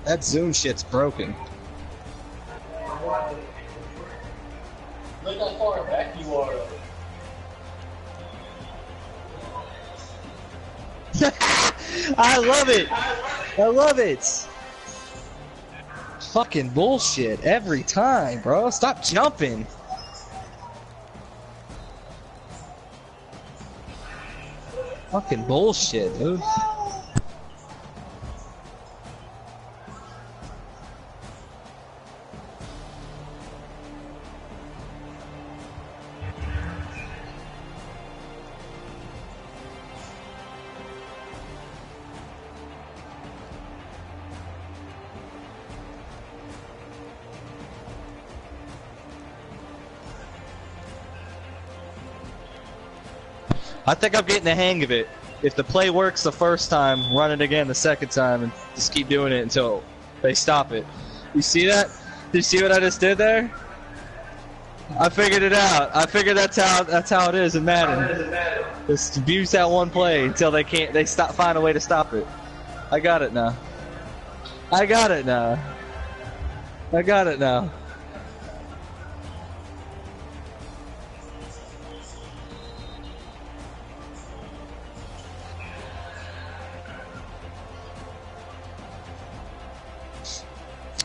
That Zoom shit's broken. Look how far back you are. I love it. I love it. Fucking bullshit every time, bro. Stop jumping. Fucking bullshit, dude. I think I'm getting the hang of it. If the play works the first time, run it again the second time, and just keep doing it until they stop it. You see that? Did you see what I just did there? I figured it out. I figured that's how it is in Madden. Just abuse that one play until they find a way to stop it. I got it now. I got it now. I got it now.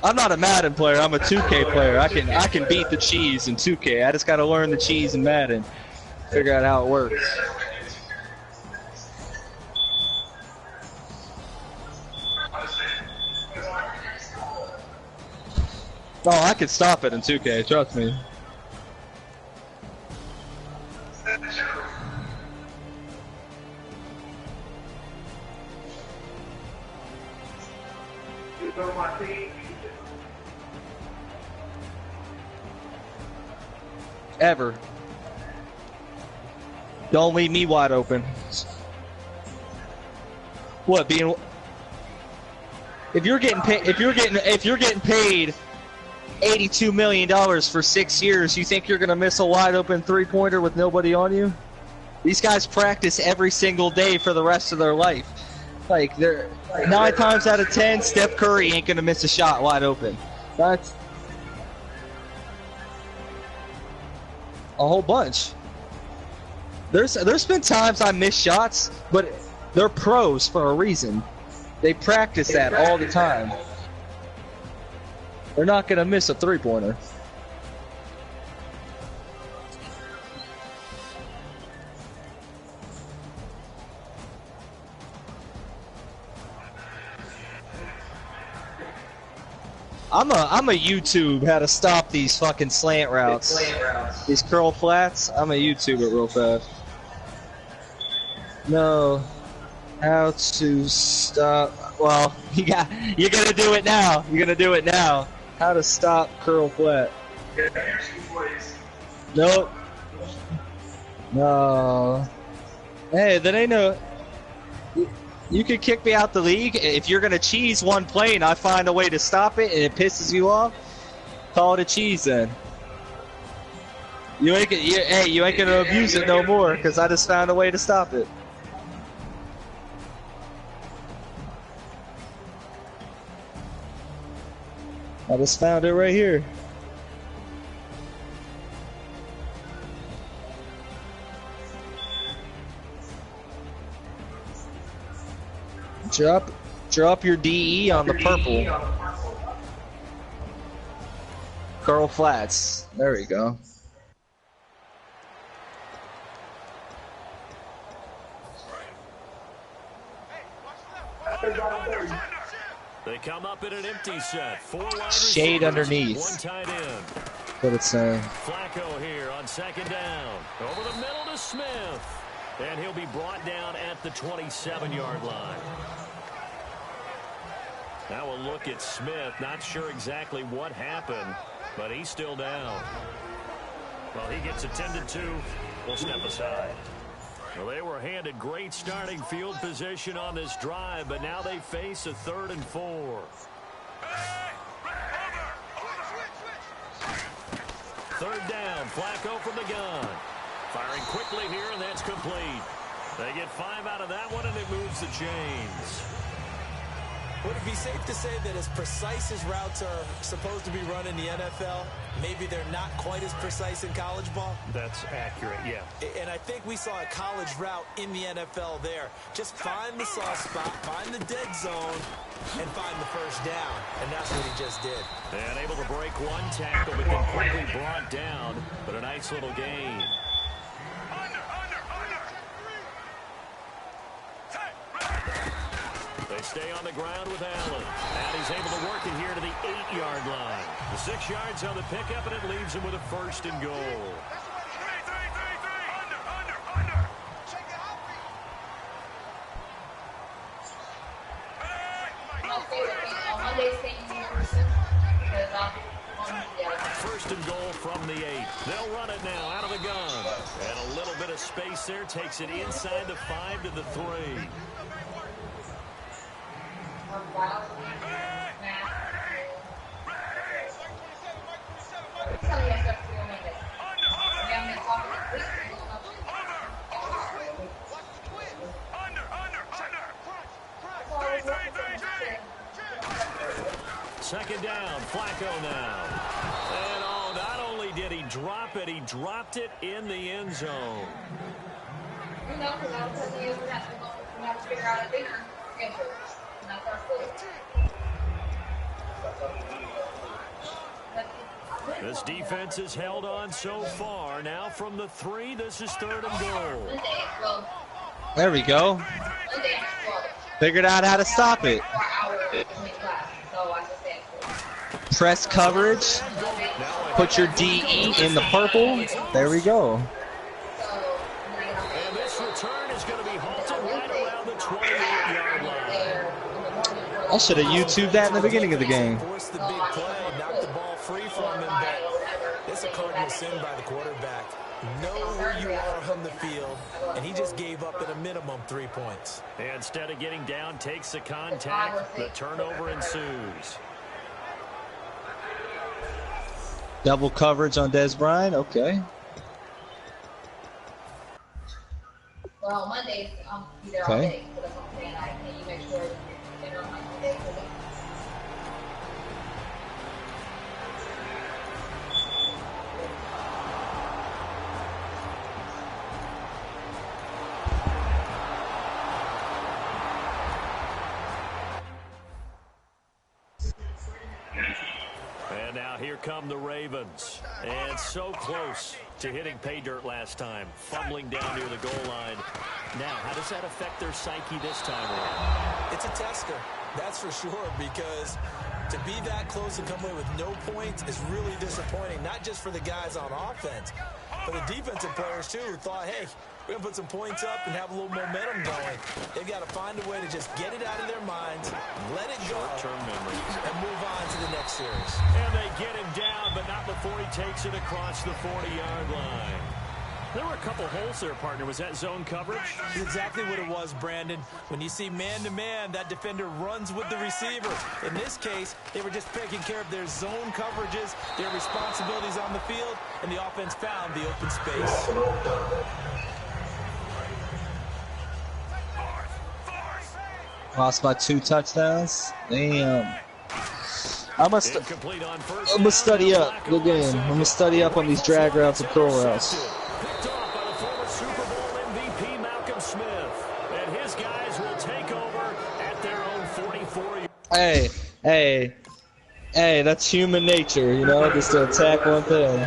I'm not a Madden player, I'm a 2K player. I can beat the cheese in 2K. I just gotta learn the cheese in Madden. Figure out how it works. Oh, I can stop it in 2K, trust me. Ever. Don't leave me wide open. What, being if you're getting paid $82 million for 6 years, you think you're gonna miss a wide open three-pointer with nobody on you? These guys practice every single day for the rest of their life. Like, they're 9 times out of 10, Steph Curry ain't gonna miss a shot wide open. That's a whole bunch. There's been times I miss shots, but they're pros for a reason. They practice that all the time. They're not gonna miss a three-pointer. I'm a YouTube how to stop these fucking slant routes. These curl flats. I'm a YouTuber real fast. No, how to stop? Well, you're gonna do it now. You're gonna do it now. How to stop curl flat? Nope. No. Hey, that ain't no. You could kick me out the league if you're gonna cheese one play and I find a way to stop it and it pisses you off. Call it a cheese then. You ain't gonna abuse it no more because I just found a way to stop it. I just found it right here. Drop your DE on the purple. Curl flats. There we go. They come up in an empty set. 4 wide Shade underneath. 1 tight end. What it's saying. Flacco here on 2nd down. Over the middle to Smith. And he'll be brought down at the 27-yard line. Now we'll look at Smith. Not sure exactly what happened, but he's still down. Well, he gets attended to. We'll step aside. Well, they were handed great starting field position on this drive, but now they face a 3rd and 4. 3rd down, Flacco from the gun. Firing quickly here, and that's complete. They get 5 out of that one, and it moves the chains. Would it be safe to say that as precise as routes are supposed to be run in the NFL, maybe they're not quite as precise in college ball? That's accurate, yeah. And I think we saw a college route in the NFL there. Just find the soft spot, find the dead zone, and find the first down. And that's what he just did. And able to break one tackle, but completely brought down. But a nice little gain. They stay on the ground with Allen. And he's able to work it here to the 8-yard line. The 6 yards on the pickup, and it leaves him with a 1st and goal. First and goal from the 8. They'll run it now out of the gun. And a little bit of space there takes it inside the 5 to the 3. Second down, Flacco now. And oh, not only did he drop it, he dropped it in the end zone. This defense has held on so far. Now from the 3, this is 3rd and goal. There we go. Figured out how to stop it. Press coverage. Put your DE in the purple. There we go. And this return is going to be halted right around the 28-yard line. I should have YouTubed that in the beginning of the game. Forced the big play, knocked the ball free from him, but it's a cardinal sin by the quarterback. Know who you are on the field, and he just gave up at a minimum 3 points. And instead of getting down, takes the contact. The turnover ensues. Double coverage on Des Bryant. Okay. Well, Mondays, I'm there all day, so that's what I'm saying. Can you make sure you're there on Monday? And now here come the Ravens. And so close to hitting pay dirt last time. Fumbling down near the goal line. Now, how does that affect their psyche this time around? It's a tester, that's for sure, because to be that close and come away with no points is really disappointing, not just for the guys on offense, but the defensive players, too, who thought, hey, we're going to put some points up and have a little momentum going. They've got to find a way to just get it out of their minds, let it go, Short-term memories, and move on to the next series. And they get him down, but not before he takes it across the 40-yard line. There were a couple holes there, partner. Was that zone coverage? Exactly what it was, Brandon. When you see man-to-man, that defender runs with the receiver. In this case, they were just taking care of their zone coverages, their responsibilities on the field, and the offense found the open space. Lost by 2 touchdowns. Damn. I'm gonna study up the game. I'm gonna study up on these drag routes and curl routes. Picked off by the former Super Bowl MVP Malcolm Smith, and his guys will take over at their own 44. Hey, that's human nature, you know, just to attack one thing.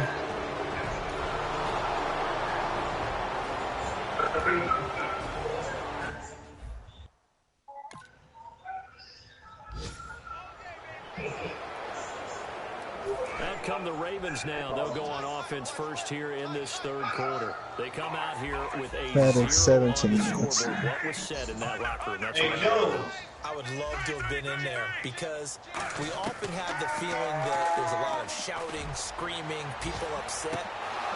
Come the Ravens now. They'll go on offense first here in this 3rd quarter. They come out here with a 0 on the scoreboard. What was said in that locker room? That's what I would love to have been in there because we often have the feeling that there's a lot of shouting, screaming, people upset.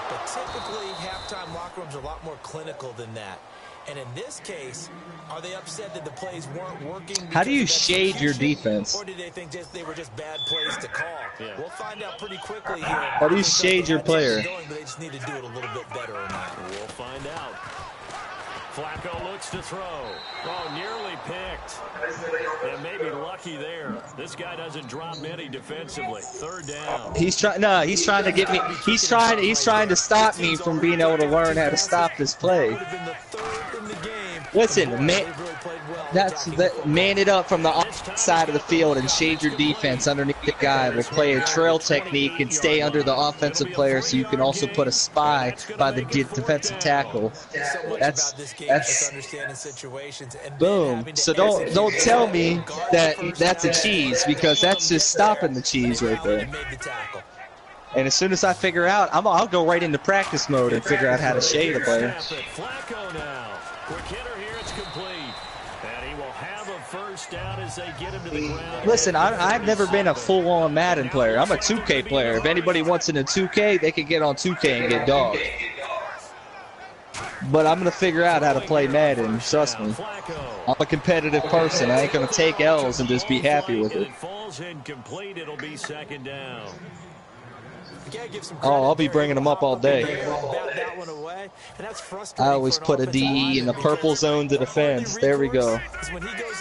But typically, halftime locker rooms are a lot more clinical than that. And in this case, are they upset that the plays weren't working? How do you shade your defense? Or do they think they were just bad plays to call? Yeah. We'll find out pretty quickly here. How do you shade your player? Going, but they just need to do it a little bit better or not. We'll find out. Flacco looks to throw. Oh, nearly picked. And maybe lucky there. This guy doesn't drop many defensively. Third down. He's trying. No, he's trying to get me. He's trying to stop me from being able to learn how to stop this play. Listen, man, man it up from the side of the field and shade your defense underneath the guy. We'll play a trail technique and stay under the offensive player, so you can also put a spy by the defensive tackle. That's boom. So don't tell me that that's a cheese, because that's just stopping the cheese right there. And as soon as I figure out, I'll go right into practice mode and figure out how to shade a player. Flacco now. Quick hitter here, it's complete. And he will have a first down as they get him to the ground. Listen, I've never been a full-on Madden player. I'm a 2K player. If anybody wants in a 2K, they can get on 2K and get dogged. But I'm going to figure out how to play Madden, trust me. I'm a competitive person. I ain't going to take L's and just be happy with it. Falls incomplete, it'll be second down. Oh, I'll be bringing them up all day. I always put a DE in the purple zone to defense. There we go.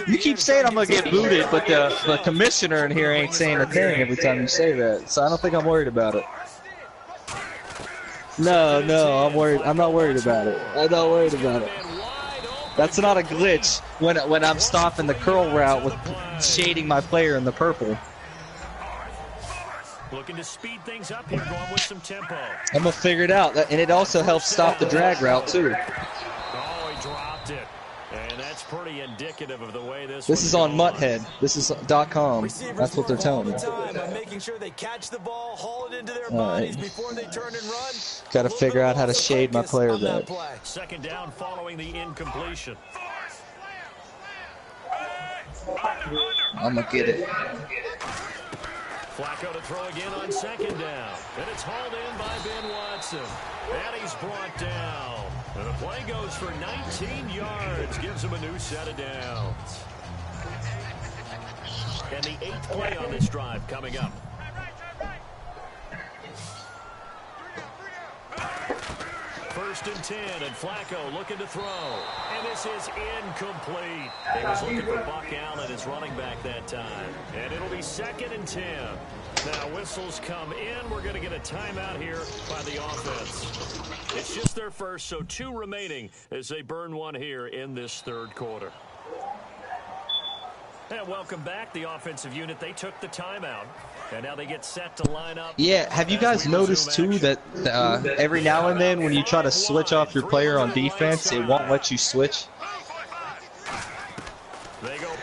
You keep saying I'm going to get booted, but the commissioner in here ain't saying a thing every time you say that. So I don't think I'm worried about it. No, I'm worried. I'm not worried about it. I'm not worried about it. That's not a glitch when I'm stopping the curl route with shading my player in the purple. Looking to speed things up here, going with some tempo. I'm going to figure it out. And it also helps stop the drag route, too. Oh, he dropped it. And that's pretty indicative of the way this is on Mutthead. This is .com. That's what they're telling me. Making sure they catch the ball, haul it into their bodies before they turn and run. Got to figure out how to shade my player back. Second down following the incompletion. I'm going to get it. Flacco to throw again on second down. And it's hauled in by Ben Watson. And he's brought down. And the play goes for 19 yards. Gives him a new set of downs. And the 8th play on this drive coming up. First and 10, and Flacco looking to throw. And this is incomplete. He was looking for Buck Allen, his running back that time. And it'll be 2nd and 10. Now whistles come in. We're going to get a timeout here by the offense. It's just their first, so 2 remaining as they burn one here in this third quarter. And welcome back, the offensive unit. They took the timeout, and now they get set to line up. Yeah, have you guys noticed, too, that every now and then when you try to switch off your player on defense, it won't let you switch?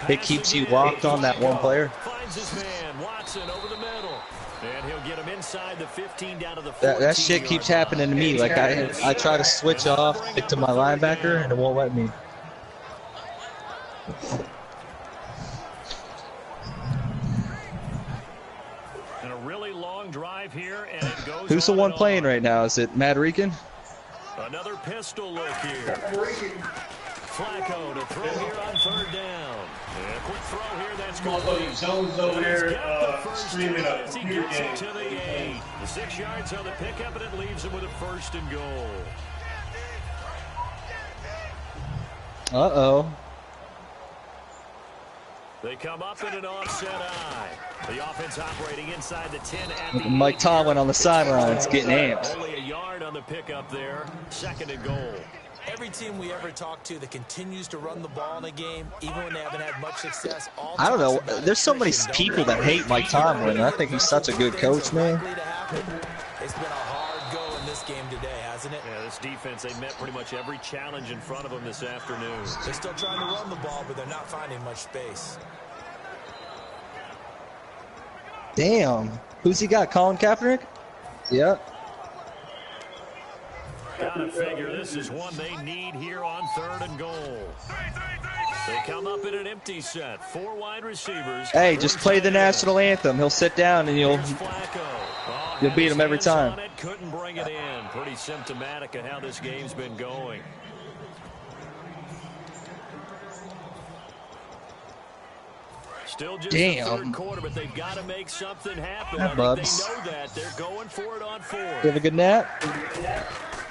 It keeps you locked on that one player. Finds his man, Watson, over the middle. And he'll get him inside the 15 down to the 14. That shit keeps happening to me. Like, I try to switch off to my linebacker, and it won't let me. Drive here, and it goes. Who's the one playing right now? Is it Matt Rican? Another pistol look here. Flacco to throw here on third down. And a quick throw here. That's complete. Jones over there streaming up. He gets it to the 8. The 6 yards on the pickup, and it leaves him with a 1st and goal. Uh-oh. They come up in an offset eye. The offense operating inside the 10 at the Mike Tomlin on the sidelines getting amped. Only a yard on the pickup there. 2nd and goal. Every team we ever talk to that continues to run the ball in a game, even when they haven't had much success. I don't know. There's so many people that hate Mike Tomlin. I think he's such a good coach, man. It's been a hard go in this game today, hasn't it? Yeah, this defense, they met pretty much every challenge in front of them this afternoon. They're still trying to run the ball, but they're not finding much space. Damn. Who's he got? Colin Kaepernick? Yep. Gotta figure this is one they need here on 3rd and goal. They come up in an empty set. 4 wide receivers. Hey, just play the national anthem. He'll sit down and you'll beat him every time. Couldn't bring it in. Pretty symptomatic of how this game's been going. Still just the third quarter, but they've got to make something happen. Hi, Bubs. They know that. They're going for it on 4. You have a good nap?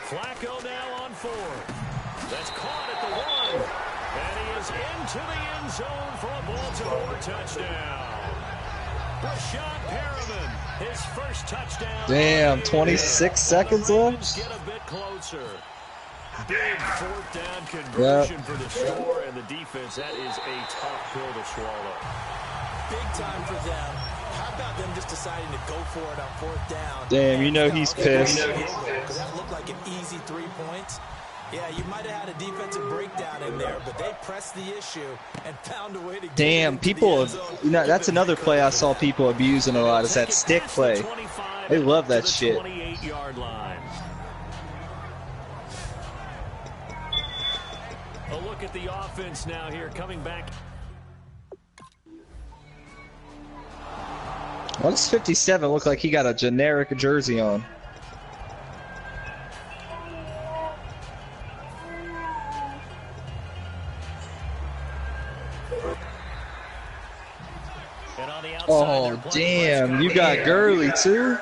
Flacco now on 4. That's caught at the 1. And he is into the end zone for a Baltimore touchdown. Rashad Perriman, his first touchdown. Damn, 26 seconds left. Get a bit closer. Big fourth down conversion for the score, and the defense, that is a tough pill to swallow. Big time for them. How about them just deciding to go for it on fourth down? Damn, you know he's pissed. Because that looked like an easy 3 points. Yeah, you might have had a defensive breakdown in there, but they pressed the issue and found a way to get Damn, people, you know, that's another play I saw people abusing a lot, is that stick play. They love that shit. 28-yard line. A look at the offense now here, coming back. Why does 57 look like he got a generic jersey on? Oh, damn, you got Gurley, too?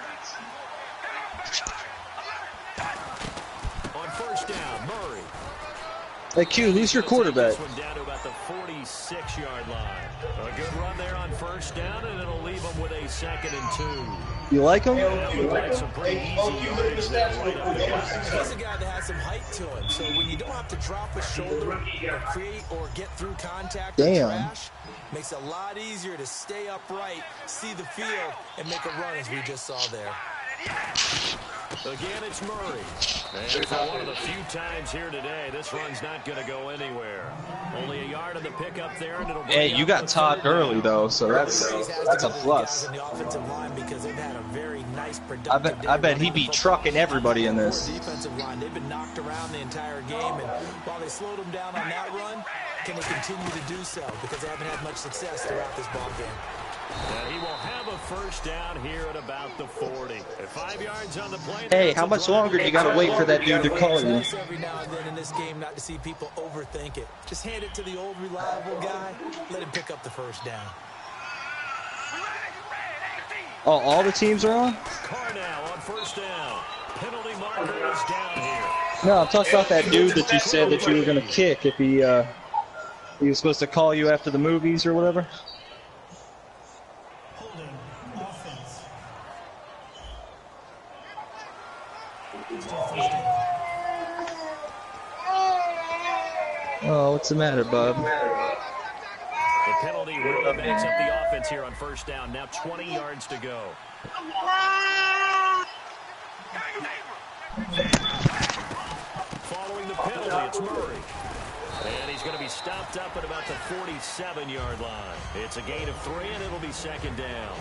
On first down, Murray. Hey, Q, who's your quarterback? This one down to about the 46-yard line. A good run there on first down, and it'll leave them with a 2nd and 2. You like him? Some pretty easy yardage there right up the back. He's a guy that has some height to him, so when you don't have to drop a shoulder or create or get through contact or trash, makes it a lot easier to stay upright, see the field, and make a run as we just saw there. Again, it's Murray. And for one of the few times here today, this run's not going to go anywhere. Only a yard on the pickup there, and it'll bring Hey, you got Todd Gurley, though, so that's a plus. I bet he be trucking everybody in this. Defensive line, they've been knocked around the entire game, and while they slowed them down on that run, can they continue to do so? Because they haven't had much success throughout this ball game. And he will have a first down here at about the 40. At 5 yards on the play. Hey, how much longer do you got to wait for that dude to call you? Every now and then in this game, not to see people overthink it. Just hand it to the old reliable guy. Let him pick up the first down. Oh, all the teams are on? Carnell on first down. Penalty marker is down here. No, I'm talking about that dude that you said that you were going to kick if he was supposed to call you after the movies or whatever. Oh, what's the matter, bub? The penalty really backs up the offense here on first down. Now 20 yards to go. Following the penalty, it's Murray. And he's going to be stopped up at about the 47-yard line. It's a gain of 3, and it'll be 2nd down.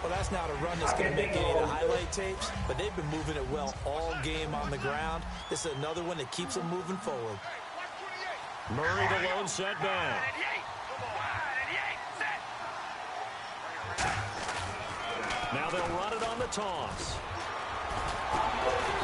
Well, that's not a run that's going to make any of the highlight tapes, but they've been moving it well all game on the ground. This is another one that keeps them moving forward. Murray the lone setback. Now they'll run it on the toss.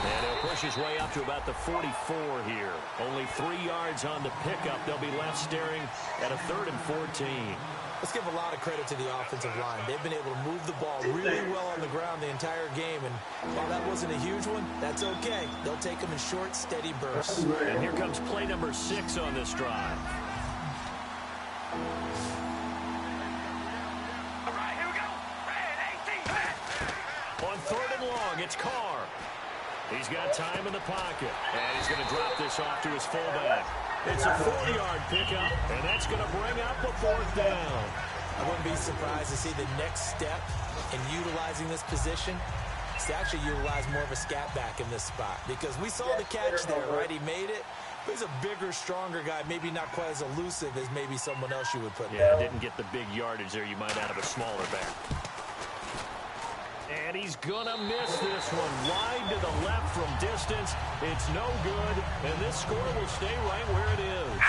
And he'll push his way up to about the 44 here. Only 3 yards on the pickup. They'll be left staring at a 3rd and 14. Let's give a lot of credit to the offensive line. They've been able to move the ball really well on the ground the entire game. And while that wasn't a huge one, that's okay. They'll take them in short, steady bursts. And here comes play number 6 on this drive. All right, here we go. Red 18. On 3rd and long, it's Carr. He's got time in the pocket. And he's going to drop this off to his fullback. It's a 4-yard pickup, and that's going to bring up a 4th down. I wouldn't be surprised to see the next step in utilizing this position is to actually utilize more of a scat back in this spot. Because we saw the catch there, right? He made it. But he's a bigger, stronger guy, maybe not quite as elusive as maybe someone else you would put in. Yeah, didn't get the big yardage there you might out of a smaller back. And he's going to miss this one. Wide to the left from distance. It's no good. And this score will stay right where it is.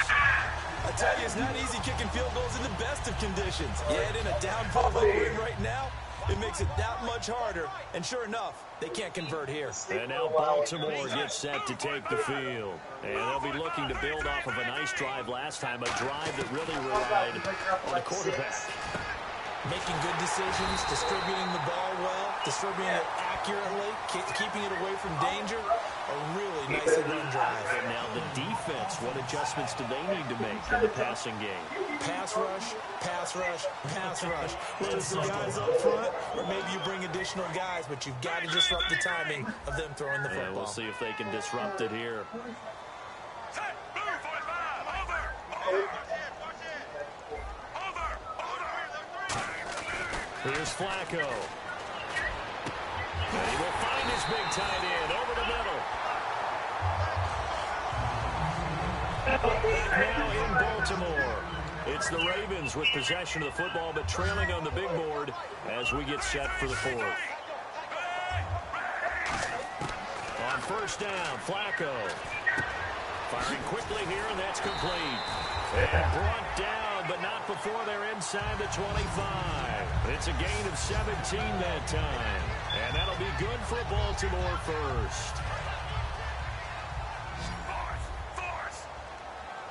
I tell you, it's not easy kicking field goals in the best of conditions. Yet in a downhill that we're in right now, it makes it that much harder. And sure enough, they can't convert here. And now Baltimore gets set to take the field. And they'll be looking to build off of a nice drive last time, a drive that really relied on the quarterback. Making good decisions, distributing the ball well, distributing it accurately, keeping it away from danger. A a really nicely run drive. And now the defense, what adjustments do they need to make in the passing game? Pass rush, pass rush, pass rush. Load some guys up front, or maybe you bring additional guys, but you've got to disrupt the timing of them throwing the football. Yeah, we'll see if they can disrupt it here. Here's Flacco. And he will find his big tight end over the middle. Now in Baltimore, it's the Ravens with possession of the football, but trailing on the big board as we get set for the fourth. On first down, Flacco. Firing quickly here, and that's complete. And brought down, but not before they're inside the 25. It's a gain of 17 that time. And that'll be good for Baltimore first.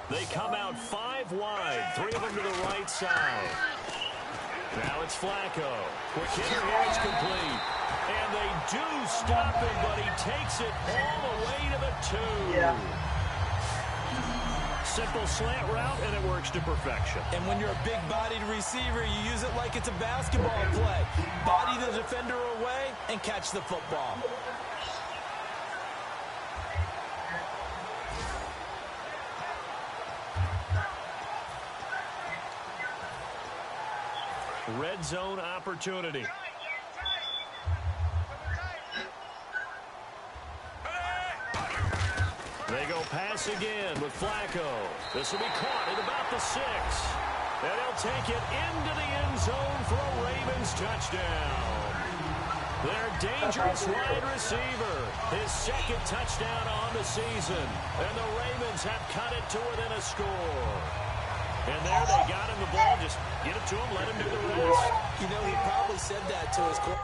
They come out 5 wide, 3 of them to the right side. Now it's Flacco. Quick hitter here, it's complete. And they do stop him, but he takes it all the way to the 2. Simple slant route, and it works to perfection. And when you're a big-bodied receiver, you use it like it's a basketball play. Body the defender away and catch the football. Red zone opportunity. They go pass again with Flacco. This will be caught at about the 6. And he'll take it into the end zone for a Ravens touchdown. Their dangerous wide receiver. His second touchdown on the season. And the Ravens have cut it to within a score. And there they got him the ball. Just get it to him, let him do the rest. You know, he probably said that to his coach.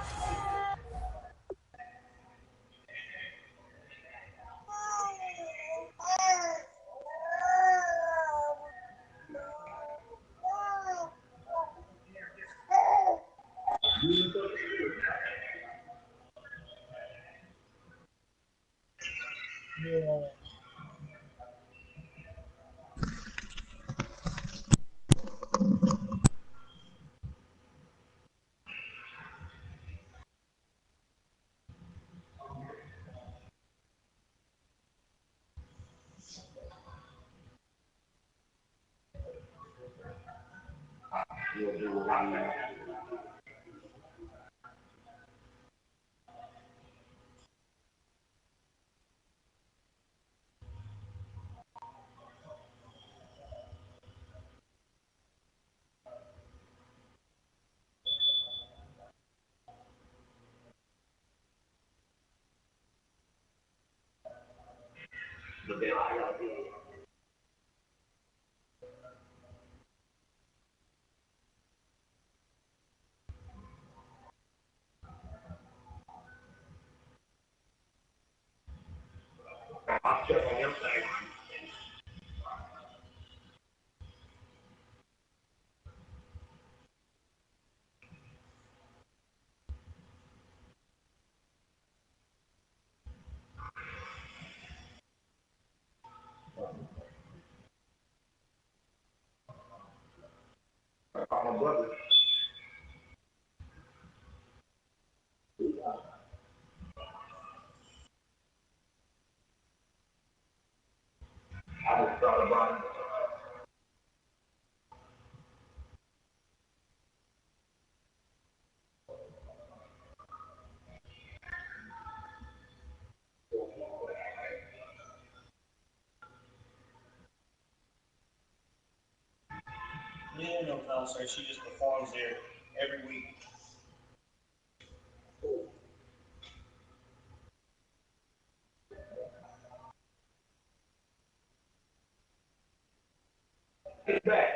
Yeah, no concert. She just performs there every week. Get back.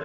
I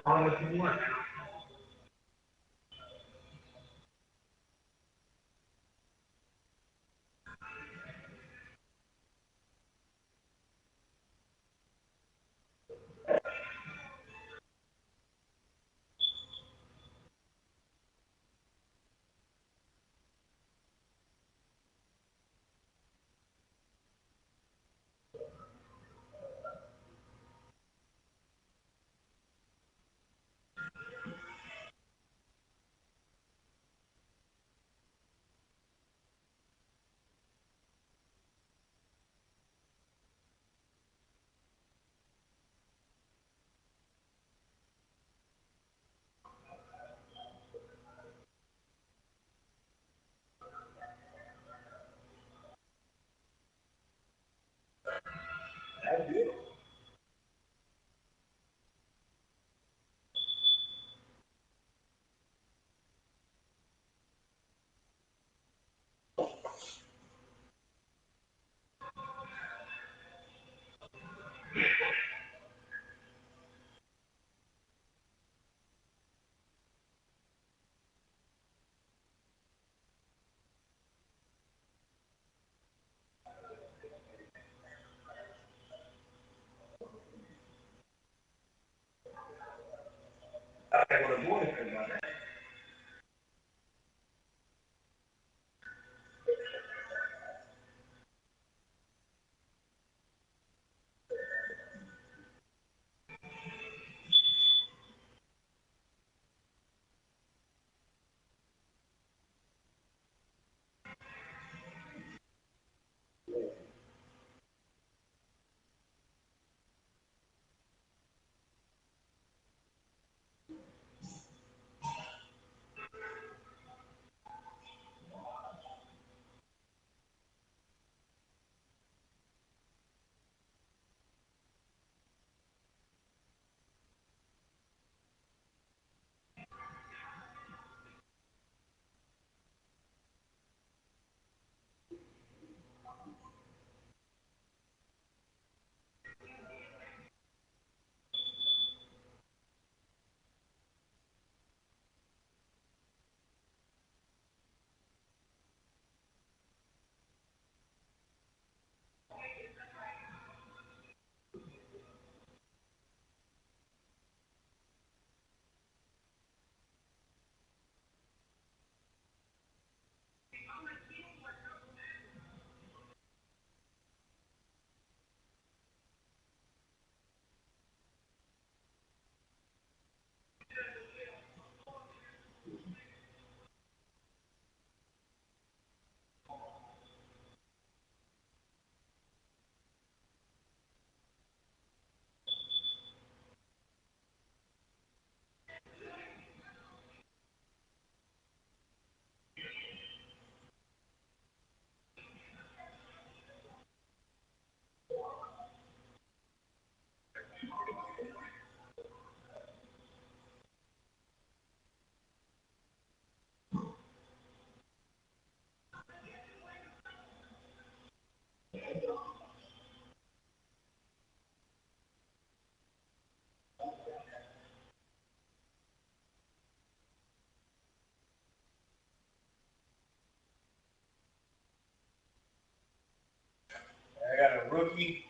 got a rookie.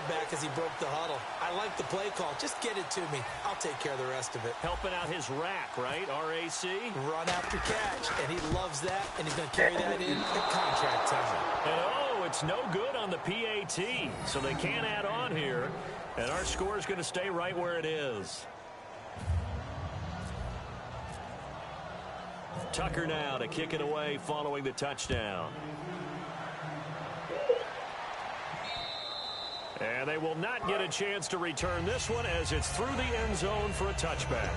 Back as he broke the huddle. I like the play call. Just get it to me. I'll take care of the rest of it. Helping out his rack, right? RAC. Run after catch, and he loves that, and he's going to carry that in at contract time. And oh, it's no good on the PAT, so they can't add on here, and our score is going to stay right where it is. Tucker now to kick it away following the touchdown. And they will not get a chance to return this one as it's through the end zone for a touchback.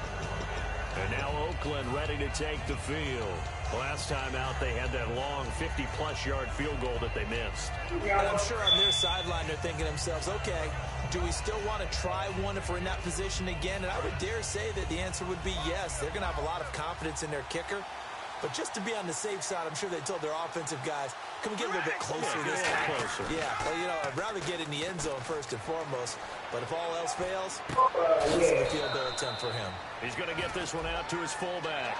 And now Oakland ready to take the field. Last time out, they had that long 50-plus yard field goal that they missed. And I'm sure on their sideline they're thinking to themselves, okay, do we still want to try one if we're in that position again? And I would dare say that the answer would be yes. They're going to have a lot of confidence in their kicker. But just to be on the safe side, I'm sure they told their offensive guys, can we get a little bit closer this time? Closer. Yeah, well, you know, I'd rather get in the end zone first and foremost. But if all else fails, this is the field goal attempt for him. He's going to get this one out to his fullback.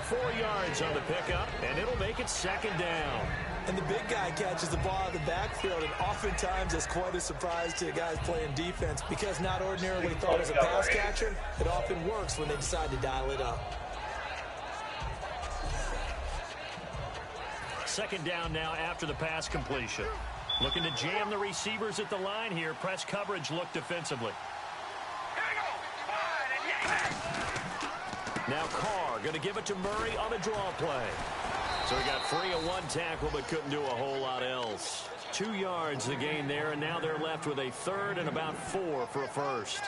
4 yards on the pickup, and it'll make it second down. And the big guy catches the ball out of the backfield, and oftentimes it's quite a surprise to the guys playing defense because not ordinarily thought as a pass catcher, it often works when they decide to dial it up. Second down now after the pass completion. Looking to jam the receivers at the line here. Press coverage look defensively. Now Carr going to give it to Murray on a draw play. So he got free of one tackle but couldn't do a whole lot else. 2 yards the gain there, and now they're left with a third and about 4 for a first.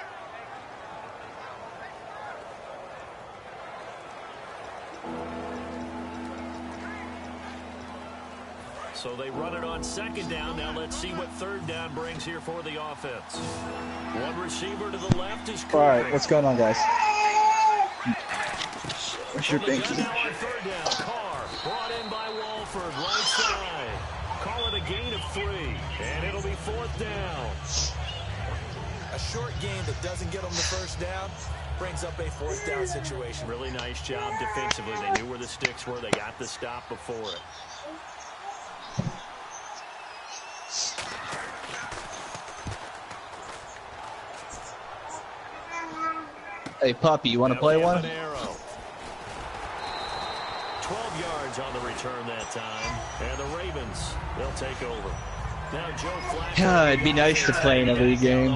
So they run it on second down. Now let's see what third down brings here for the offense. One receiver to the left is Cooper. All right, what's going on, guys? What's your binky? Now on third down, Carr brought in by Walford, right side. Call it a gain of 3, and it'll be 4th down. A short game that doesn't get them the first down brings up a 4th down situation. Really nice job defensively. They knew where the sticks were. They got the stop before it. Hey, Puppy, you want to play one? 12 yards on the return that time. And the Ravens, they'll take over. Now Joe Flacco. It'd be nice to play in a league game.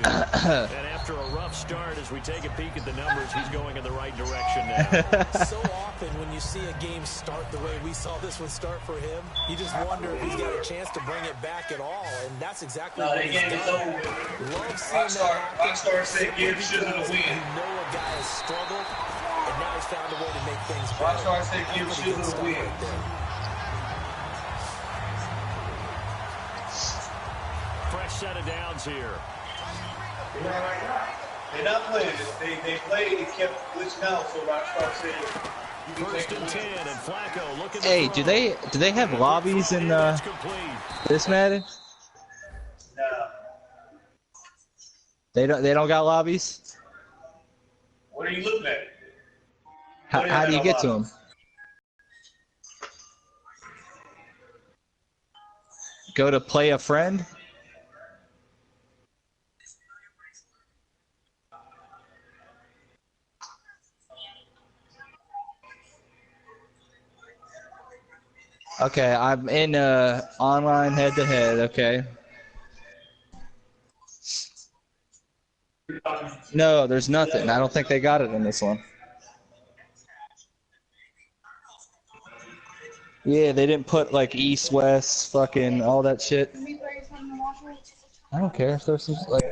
And after a rough start, as we take a peek at the numbers, he's going in the right direction now. So often when you see a game start the way we saw this one start for him, you just wonder if he's got a chance to bring it back at all, and that's exactly what he's done. Love seeing that happen. Rockstar said give Sugar the win. You know a guy has struggled, and now he's found a way to make things better. Rockstar said give Sugar the win. Fresh set of downs here. They're not playing it. They played and kept glitching out, so Rockstar said you can First take and the 10, and Flacco looking to Hey, throw. do they have lobbies in It's complete. this Madden? No. They don't got lobbies? What are you looking at? How do you get to him? Go to play a friend? Okay, I'm in online head-to-head, okay. No, there's nothing. I don't think they got it in this one. Yeah, they didn't put like east, west, fucking all that shit. I don't care if there's some, like.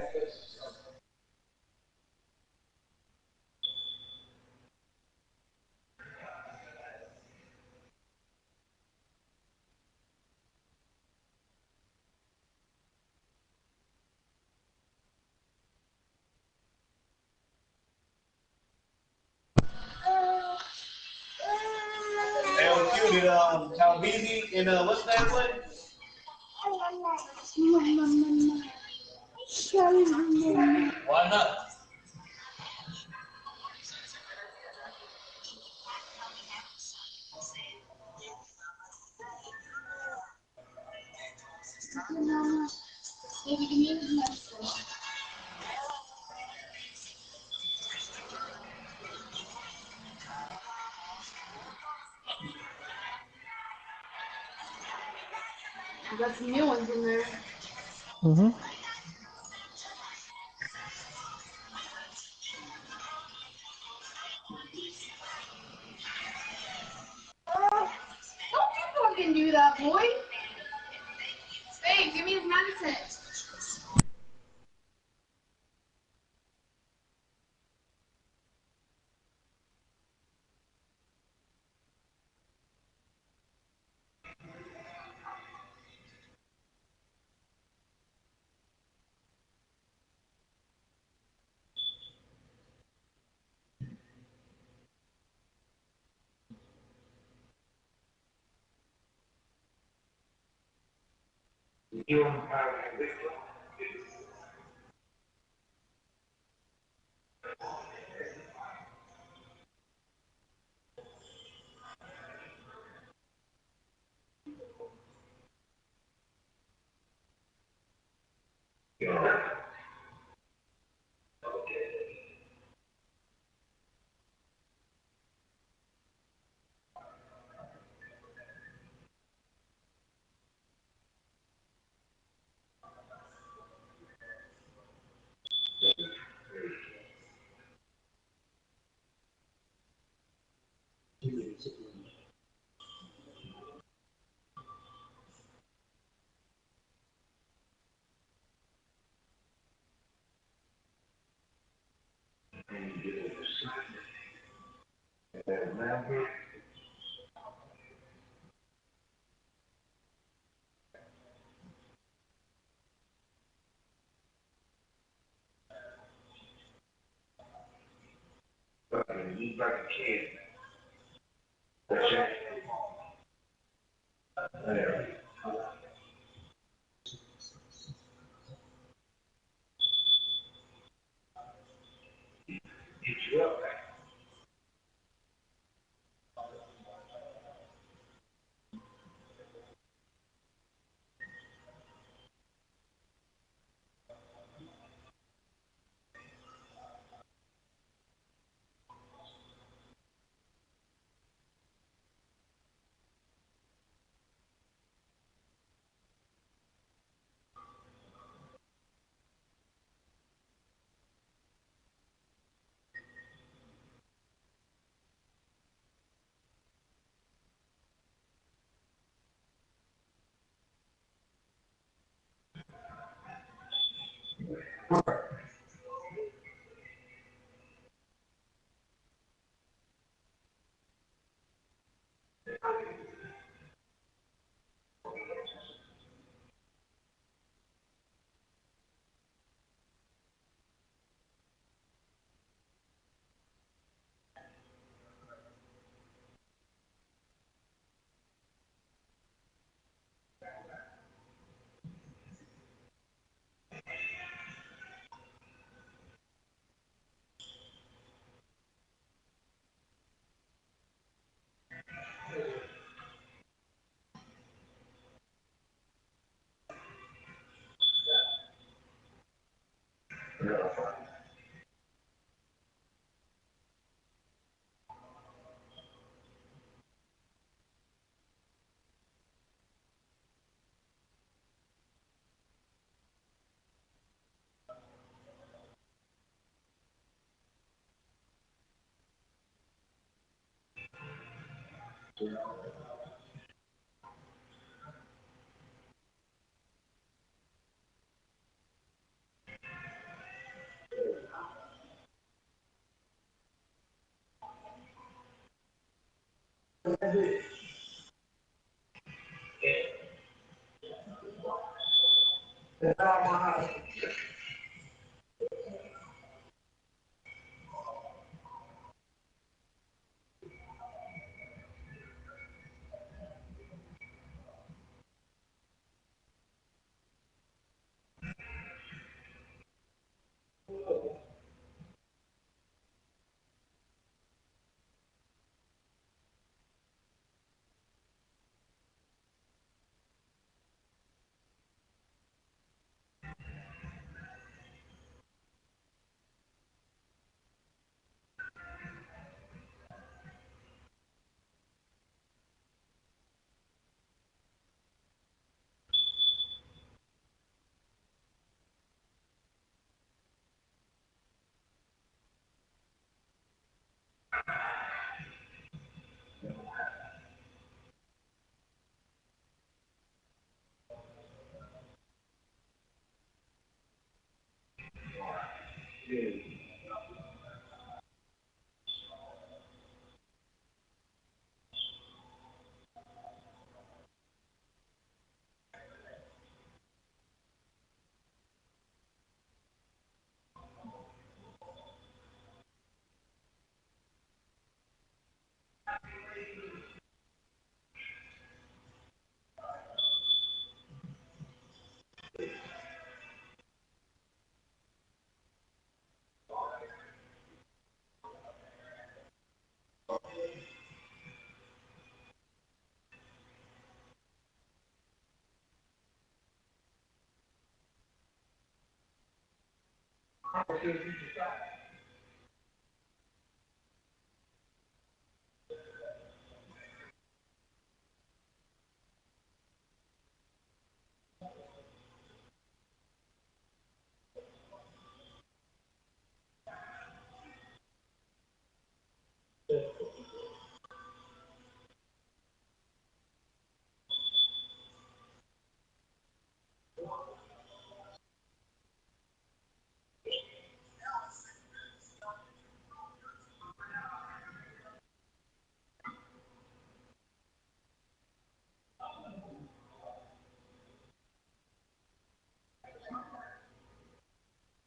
LQ did Calvizi and what's that play? Why not? You got some new ones in there. Mm-hmm. Don't you fucking do that, boy. Hey, give me his medicine.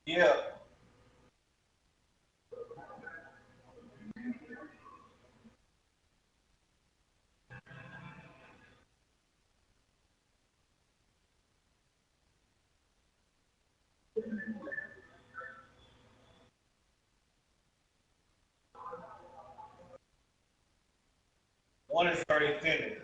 Yeah. One is already finished.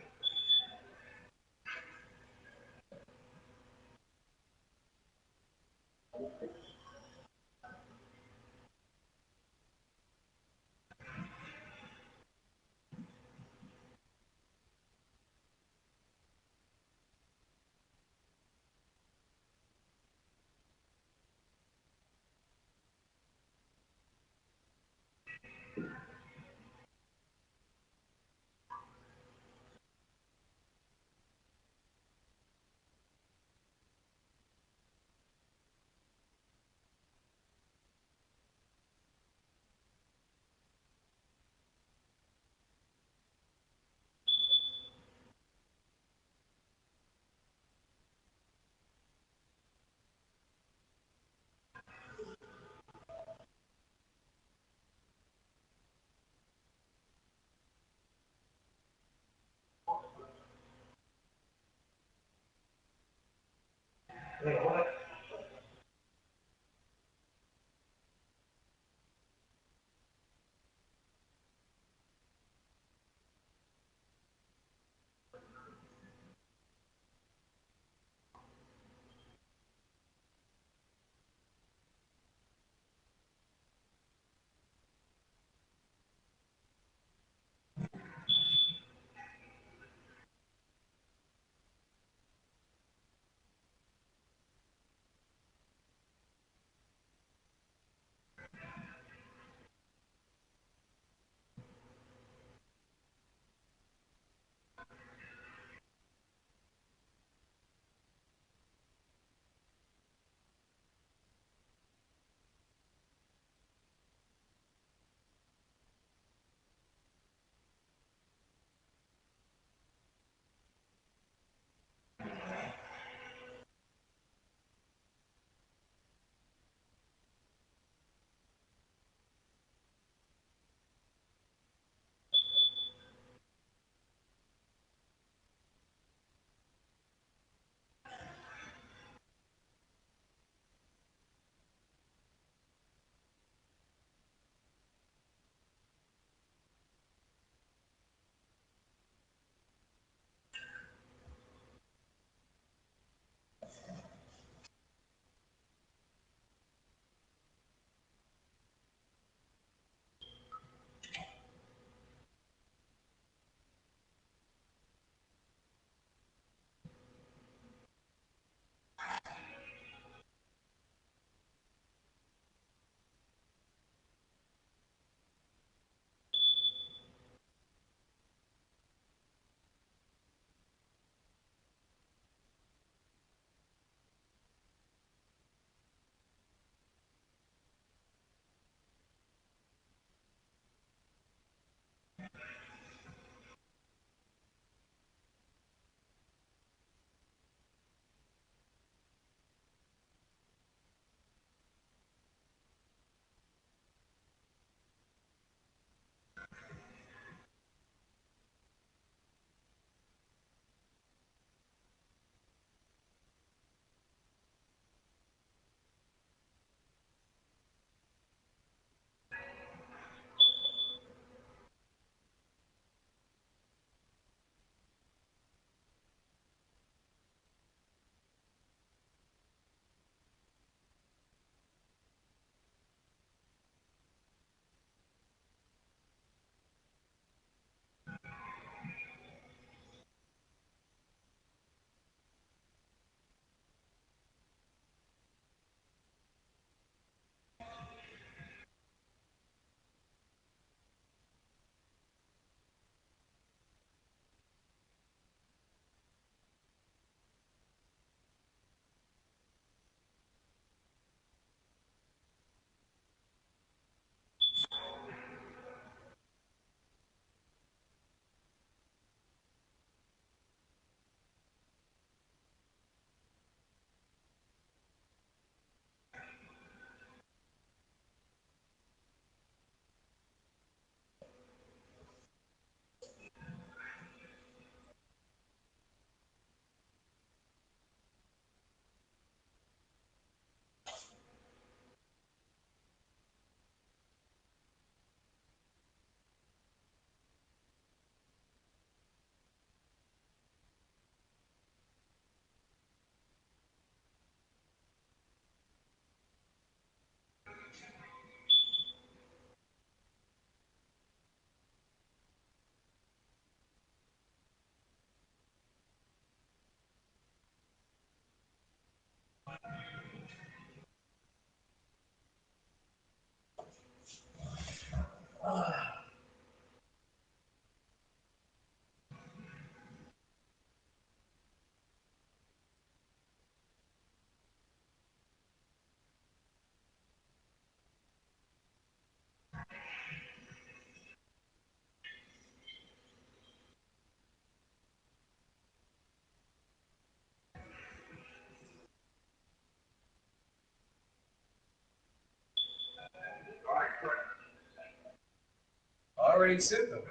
already sent them.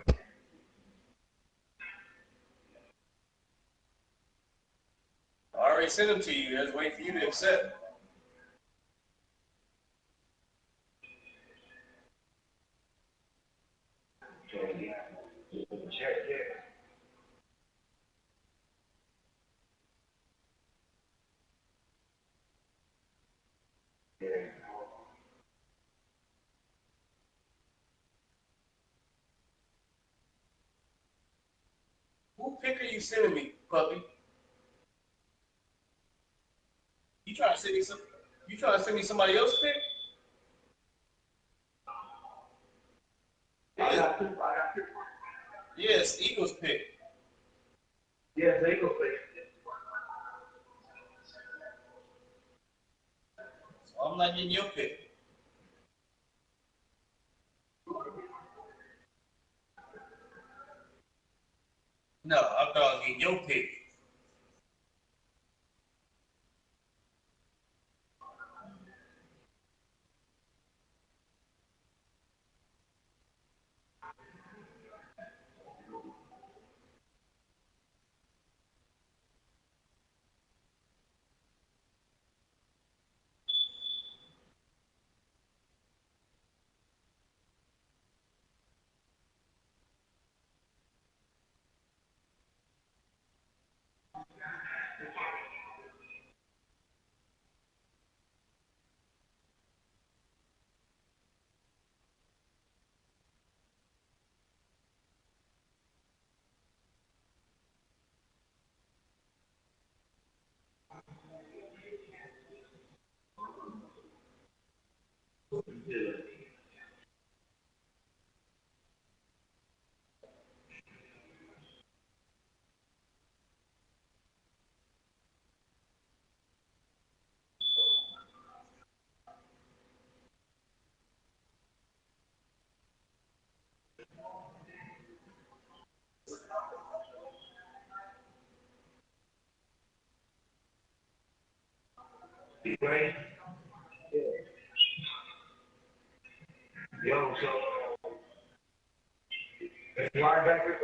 I already sent them to you. Just wait for you to accept. Who pick are you sending me, puppy? You trying to send me some? You trying to send me somebody else's pick? Yes, Eagles pick. Yes, Eagles pick. So I'm not getting your pick. No, I'm not getting your pick. Right? Yo, so linebacker.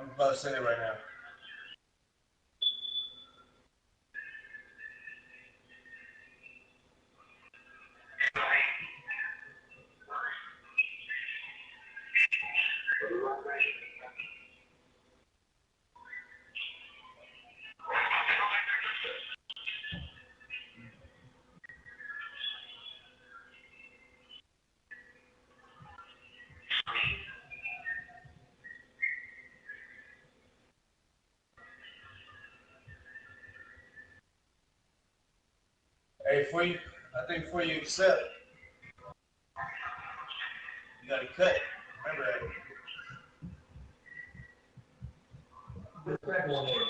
I'm about to send it right now. Hey, I think before you accept, you gotta cut. Remember that. One more.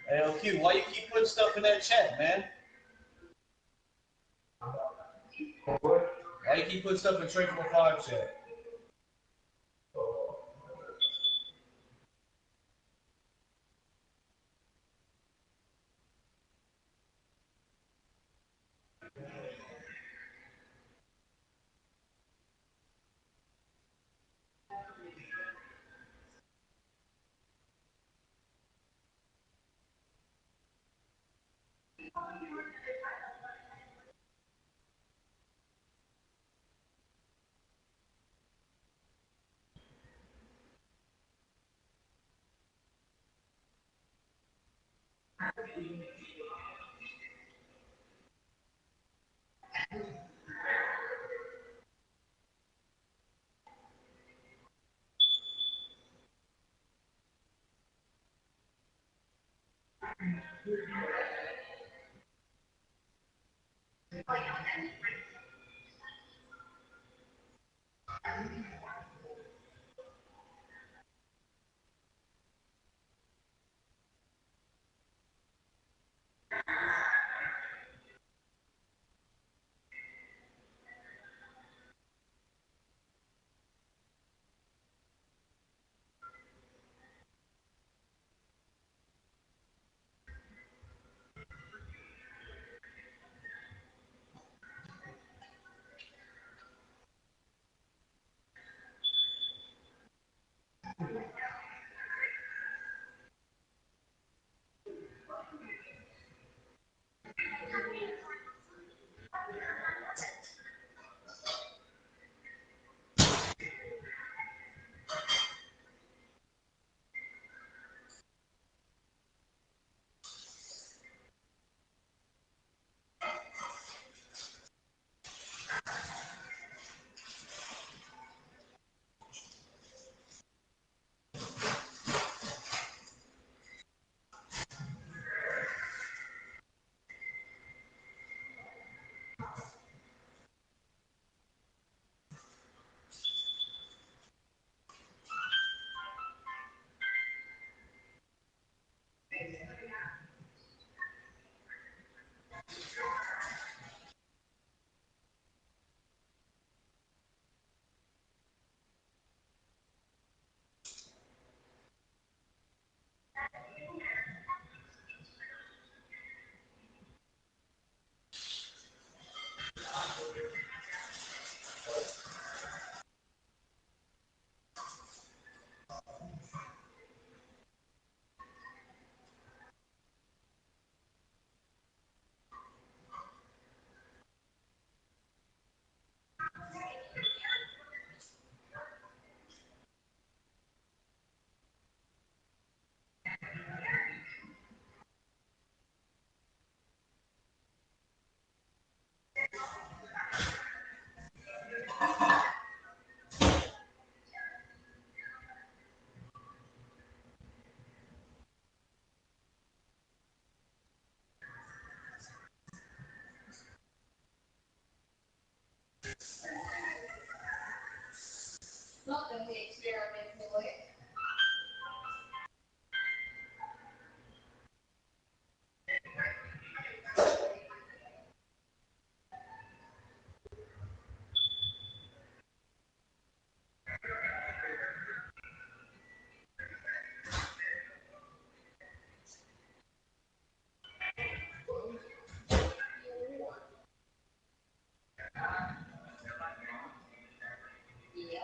Hey, LQ, why you keep putting stuff in that chat, man? Why you keep putting stuff in Triple 5 chat? Nothing we experimented with. Yeah.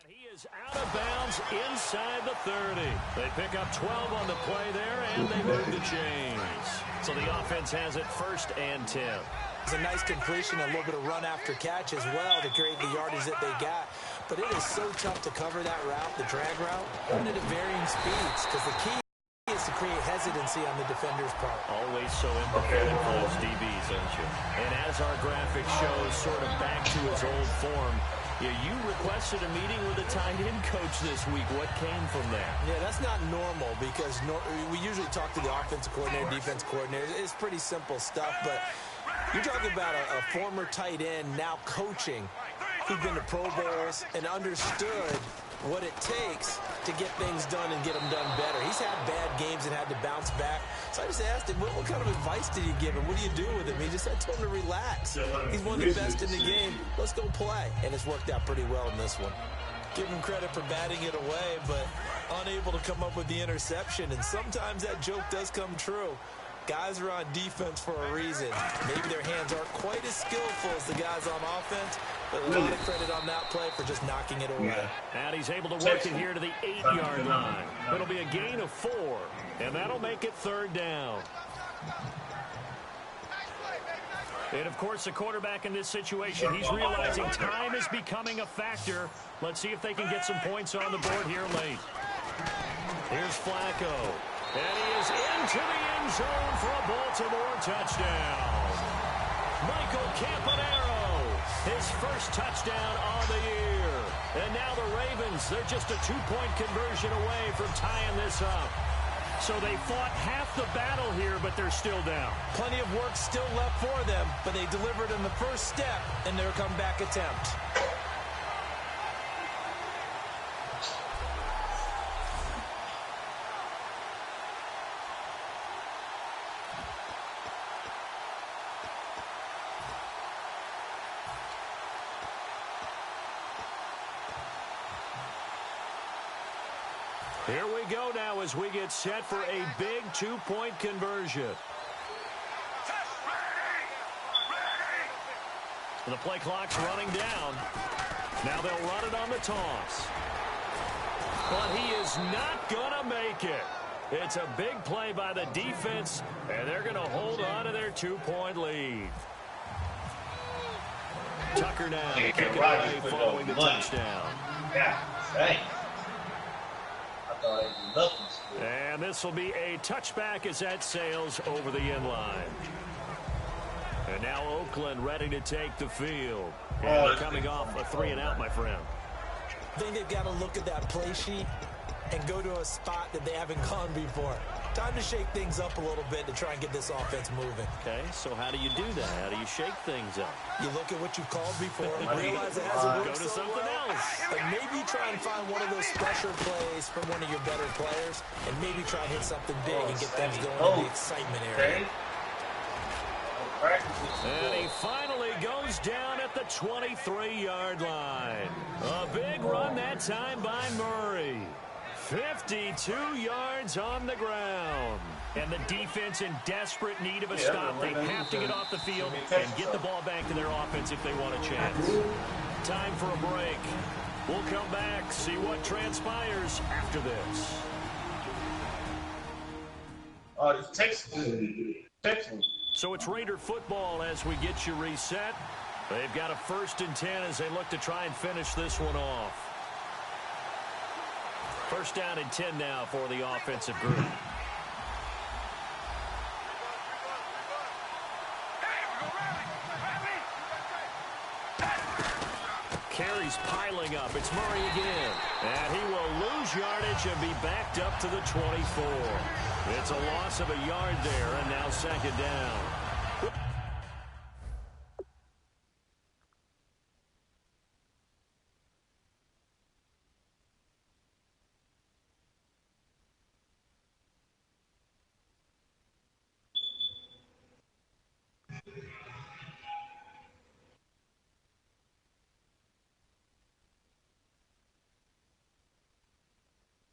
He is out of bounds inside the 30. They pick up 12 on the play there, and they move the chains. So the offense has it 1st and 10. It's a nice completion, a little bit of run after catch as well to create the yardage that they got. But it is so tough to cover that route, the drag route, even at varying speeds, because the key is to create hesitancy on the defender's part. Always so empathetic for those DBs, aren't you? And as our graphic shows, sort of back to his old form, you requested a meeting with a tight end coach this week. What came from that? Yeah, that's not normal because we usually talk to the offensive coordinator, defense coordinator. It's pretty simple stuff, but you're talking about a former tight end now coaching who's been to Pro Bowls and understood what it takes to get things done and get them done better. He's had bad games and had to bounce back. So I just asked him, what kind of advice did you give him? What do you do with him? I told him to relax. He's one of the best in the game. Let's go play. And it's worked out pretty well in this one. Give him credit for batting it away, but unable to come up with the interception. And sometimes that joke does come true. Guys are on defense for a reason. Maybe their hands aren't quite as skillful as the guys on offense, but a lot of credit on that play for just knocking it away. And he's able to work it here to the 8-yard line. It'll be a gain of 4, and that'll make it 3rd down. And, of course, the quarterback in this situation, he's realizing time is becoming a factor. Let's see if they can get some points on the board here late. Here's Flacco. And he is into the end zone for a Baltimore touchdown. Michael Campanaro, his first touchdown on the year. And now the Ravens, they're just a 2-point conversion away from tying this up. So they fought half the battle here, but they're still down. Plenty of work still left for them, but they delivered in the first step in their comeback attempt. Here we go now as we get set for a big 2-point conversion. The play clock's running down. Now they'll run it on the toss. But he is not going to make it. It's a big play by the defense, and they're going to hold on to their 2-point lead. Tucker now kicking away following the touchdown. Yeah, right. And this will be a touchback as that sails over the end line. And now Oakland ready to take the field. And they're coming off a 3-and-out, my friend. I think they've got to look at that play sheet and go to a spot that they haven't gone before. Time to shake things up a little bit to try and get this offense moving. Okay, so how do you do that? How do you shake things up? You look at what you've called before and realize it hasn't worked go to so something well. else. But maybe try and find one of those special plays from one of your better players and maybe try to hit something big and get things going in the excitement area. And he finally goes down at the 23-yard line. A big run that time by Murray. 52 yards on the ground. And the defense in desperate need of a stop. They have to get off the field and get the ball back to their offense if they want a chance. Time for a break. We'll come back, see what transpires after this. Oh, it's Texas. So it's Raider football as we get you reset. They've got a 1st and 10 as they look to try and finish this one off. 1st down and 10 now for the offensive group. Carries piling up. It's Murray again. And he will lose yardage and be backed up to the 24. It's a loss of a yard there, and now 2nd down.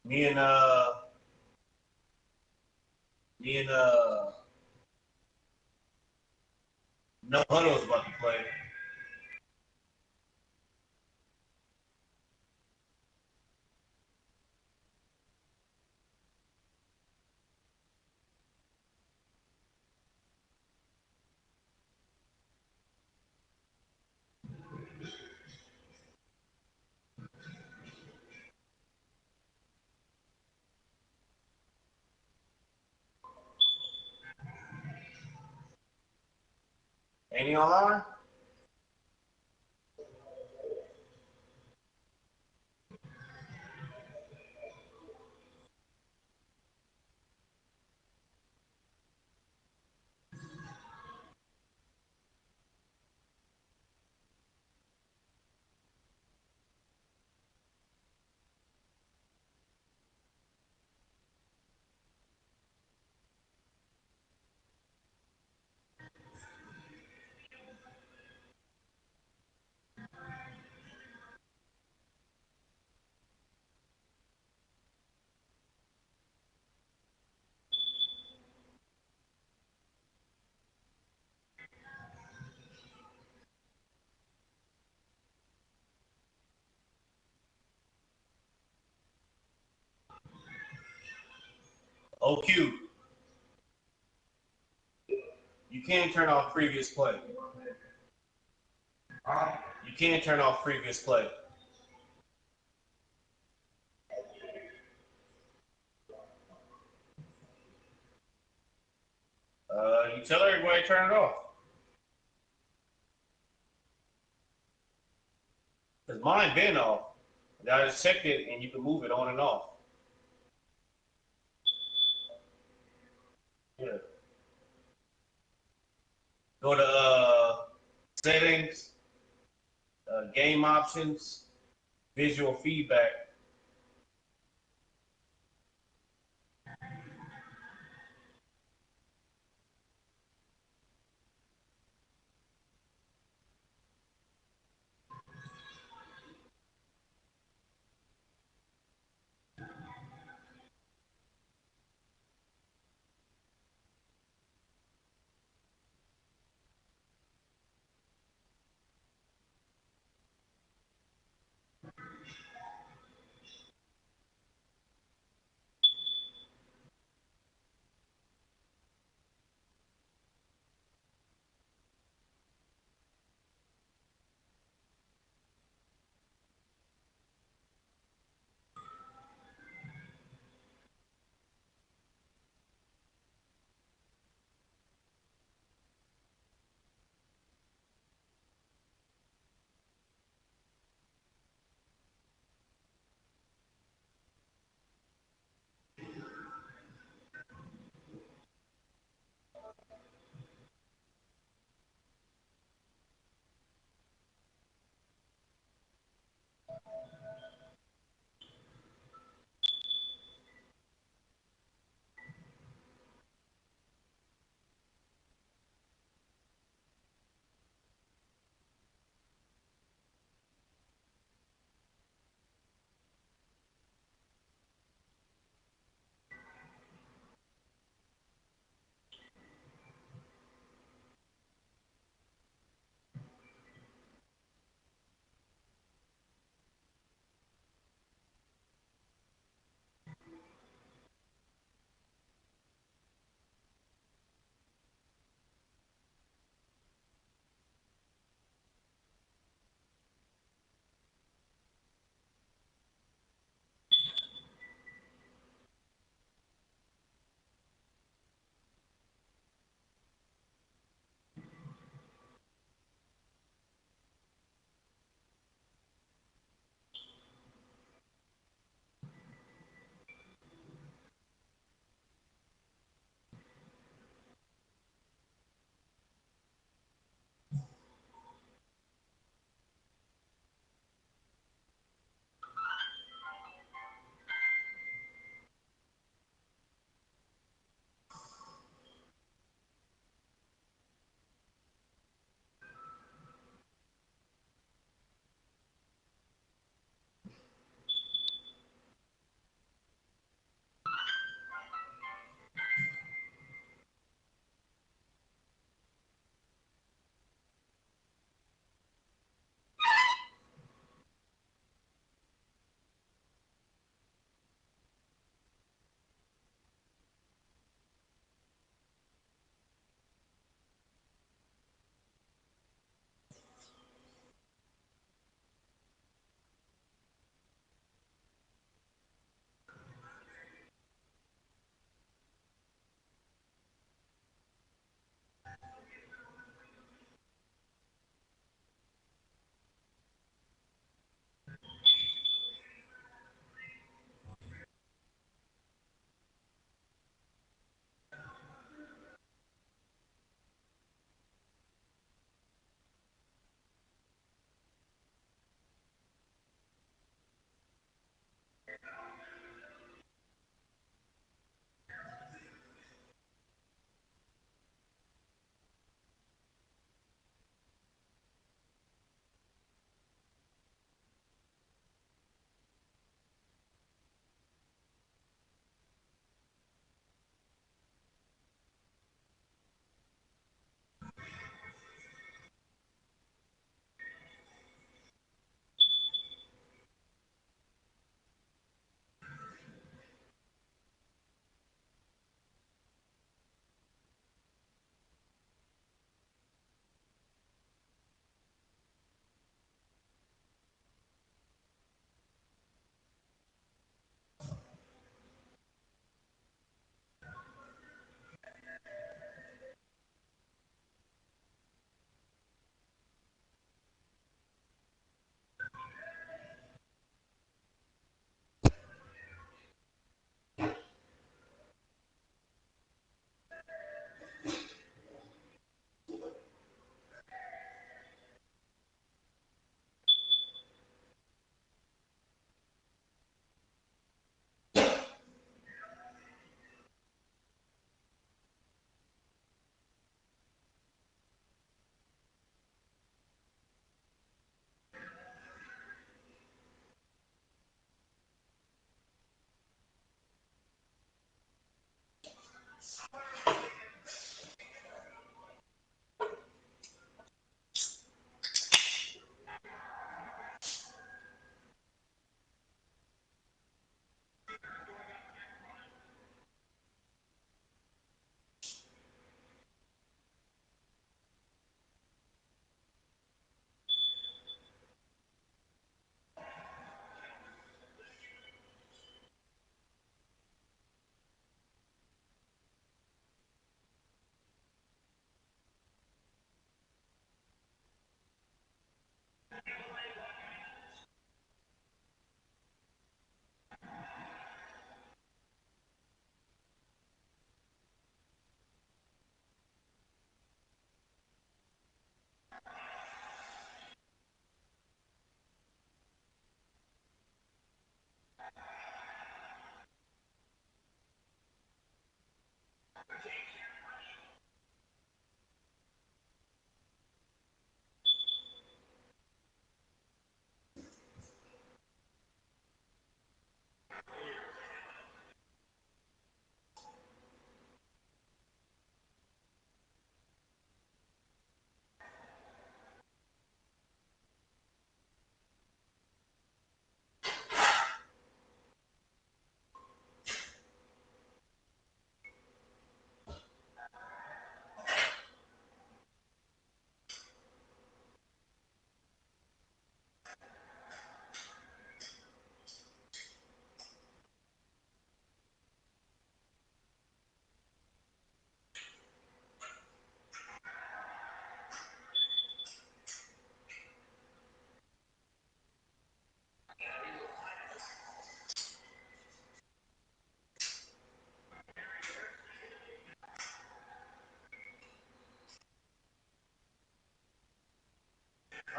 Me and No Huddle was about to play. Ain't he online? OQ. You can't turn off previous play. You can't turn off previous play. You tell everybody to turn it off. Because mine been off. I just checked it and you can move it on and off. Yeah. Go to settings, game options, visual feedback.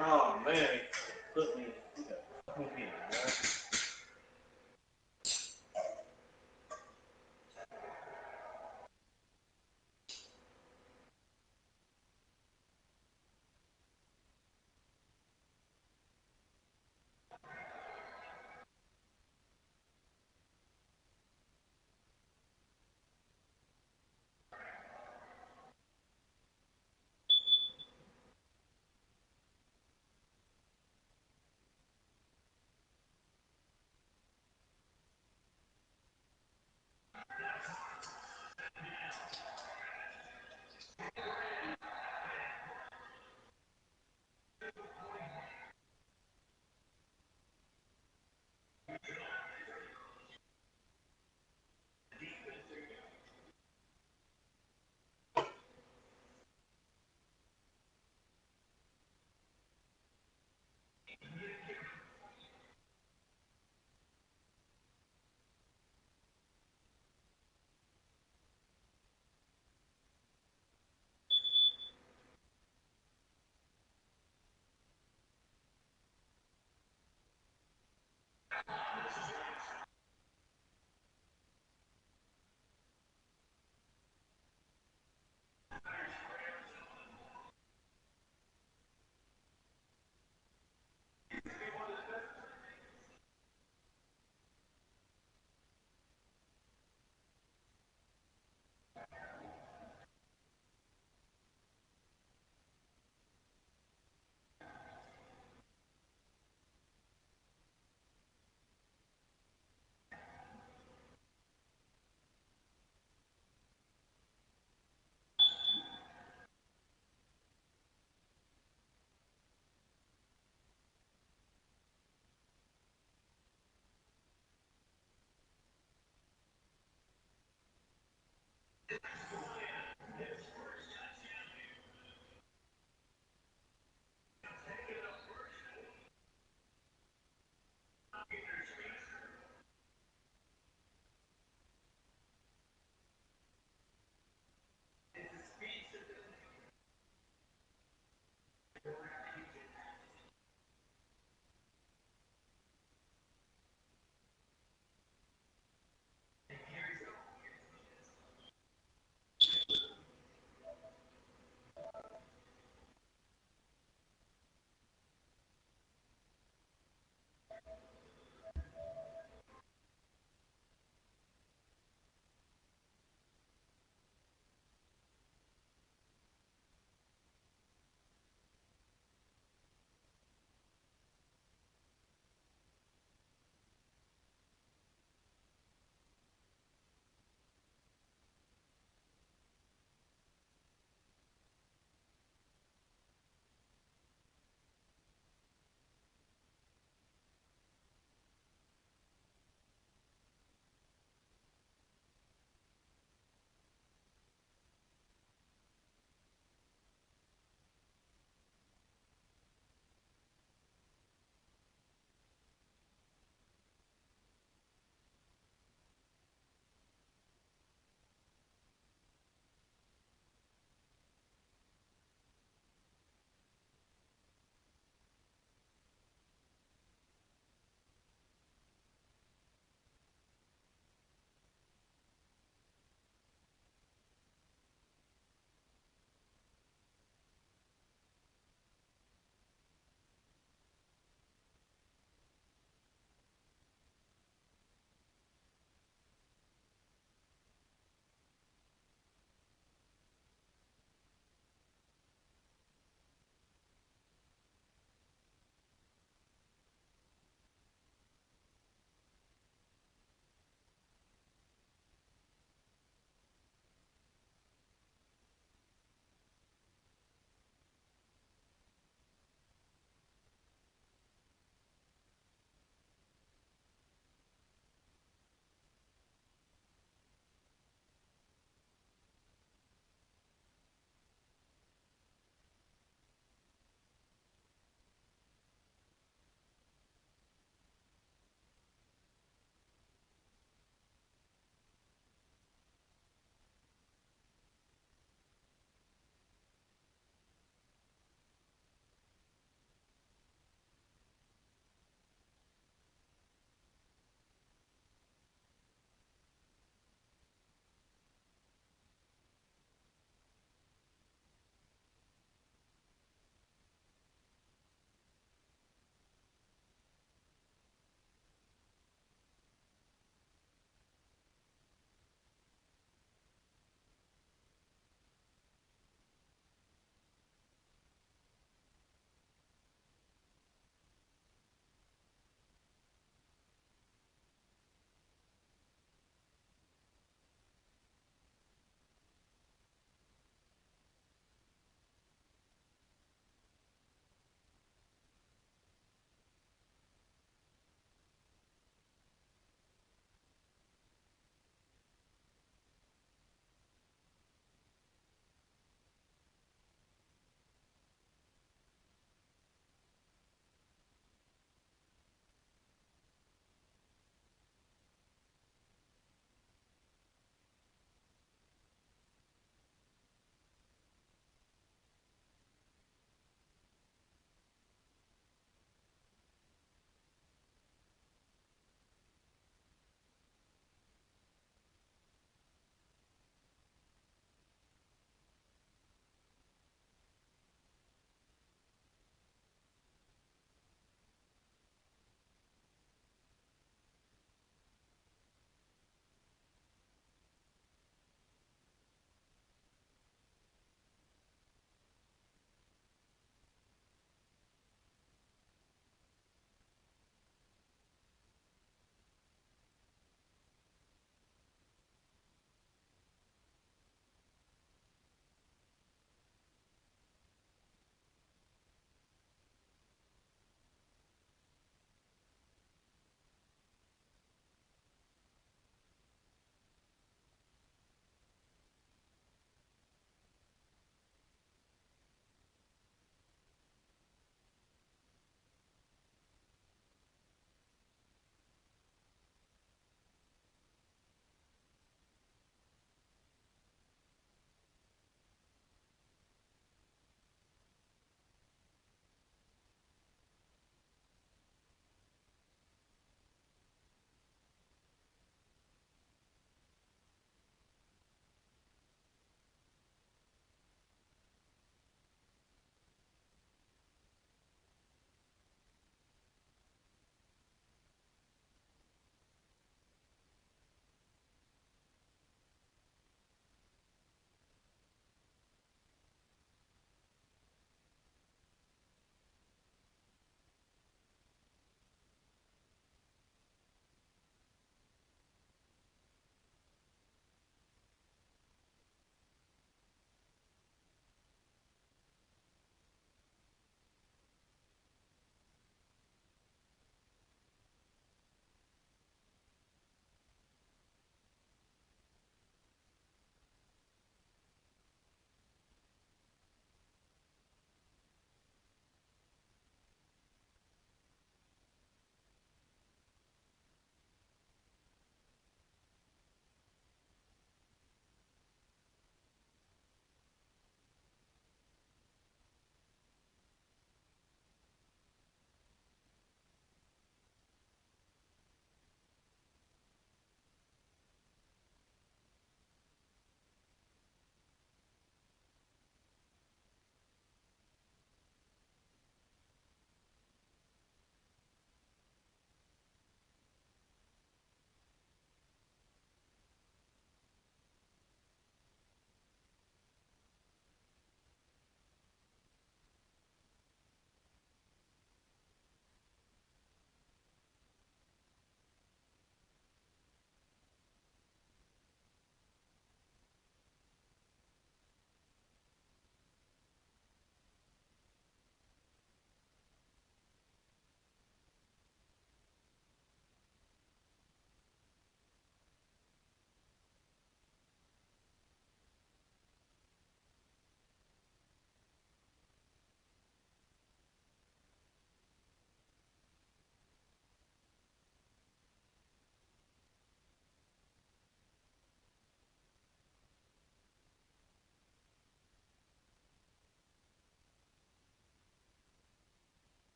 Oh man, put me. Put me, man.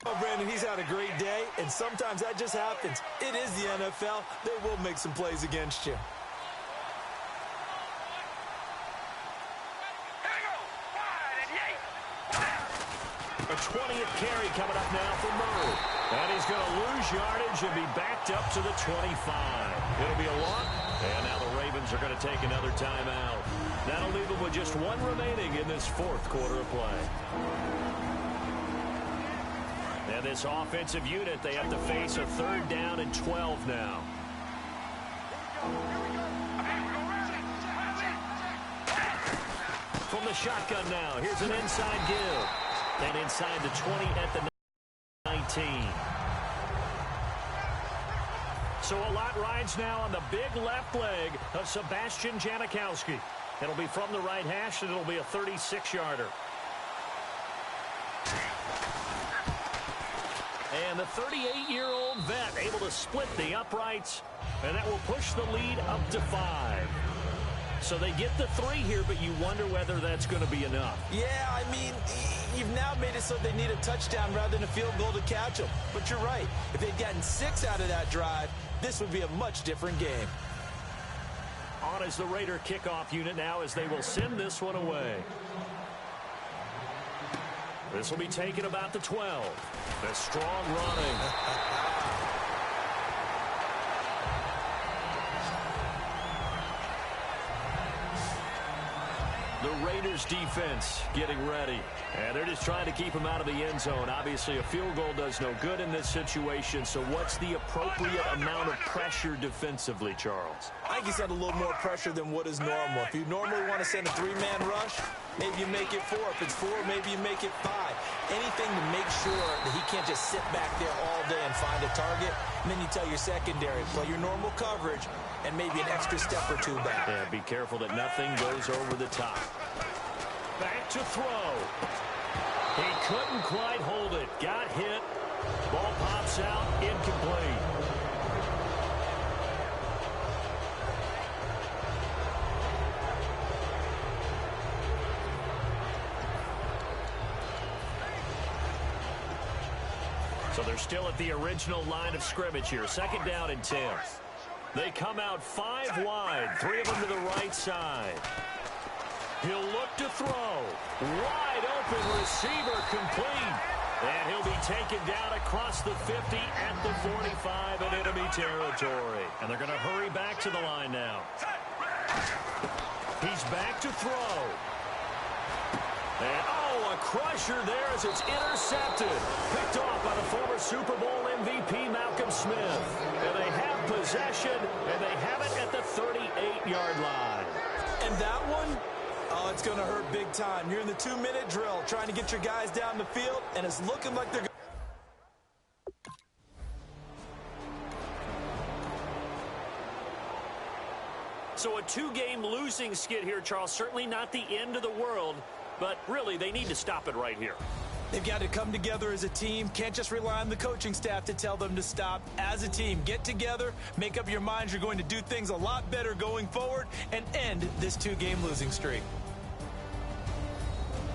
Oh, Brandon, he's had a great day, and sometimes that just happens. It is the NFL. They will make some plays against you. A 20th carry coming up now for Murray. And he's going to lose yardage and be backed up to the 25. It'll be a lot. And now the Ravens are going to take another timeout. That'll leave them with just one remaining in this fourth quarter of play. And this offensive unit, they have to face a 3rd down and 12 now. From the shotgun now, here's an inside give. And inside the 20 at the 19. So a lot rides now on the big left leg of Sebastian Janikowski. It'll be from the right hash, and it'll be a 36-yarder. And the 38-year-old vet able to split the uprights, and that will push the lead up to 5. So they get the 3 here, but you wonder whether that's going to be enough. Yeah, I mean, you've now made it so they need a touchdown rather than a field goal to catch them. But you're right. If they'd gotten 6 out of that drive, this would be a much different game. On is the Raider kickoff unit now as they will send this one away. This will be taken about the 12. The strong running. The Raiders defense getting ready. And they're just trying to keep him out of the end zone. Obviously, a field goal does no good in this situation. So what's the appropriate amount of pressure defensively, Charles? I think he's had a little more pressure than what is normal. If you normally want to send a 3-man rush, maybe you make it 4. If it's 4, maybe you make it 5. Anything to make sure that he can't just sit back there all day and find a target. And then you tell your secondary, play your normal coverage and maybe an extra step or 2 back. Yeah, be careful that nothing goes over the top. Back to throw. He couldn't quite hold it. Got hit. Ball pops out. Incomplete. So they're still at the original line of scrimmage here. 2nd down and 10. They come out 5 wide. 3 of them to the right side. He'll look to throw. Wide open receiver complete. And he'll be taken down across the 50 at the 45 in enemy territory. And they're going to hurry back to the line now. He's back to throw. And, oh, a crusher there as it's intercepted. Picked off by the former Super Bowl MVP Malcolm Smith. And they have possession, and they have it at the 38-yard line. And that one, oh, it's going to hurt big time. You're in the 2-minute drill trying to get your guys down the field, and it's looking like they're going to. So a 2-game losing skid here, Charles. Certainly not the end of the world, but really they need to stop it right here. They've got to come together as a team. Can't just rely on the coaching staff to tell them to stop. As a team, get together, make up your minds you're going to do things a lot better going forward, and end this 2-game losing streak.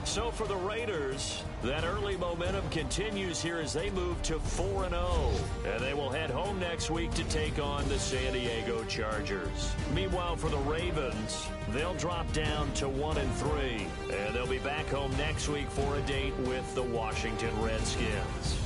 So for the Raiders, that early momentum continues here as they move to 4-0. And they will head home next week to take on the San Diego Chargers. Meanwhile, for the Ravens, they'll drop down to 1-3. And they'll be back home next week for a date with the Washington Redskins.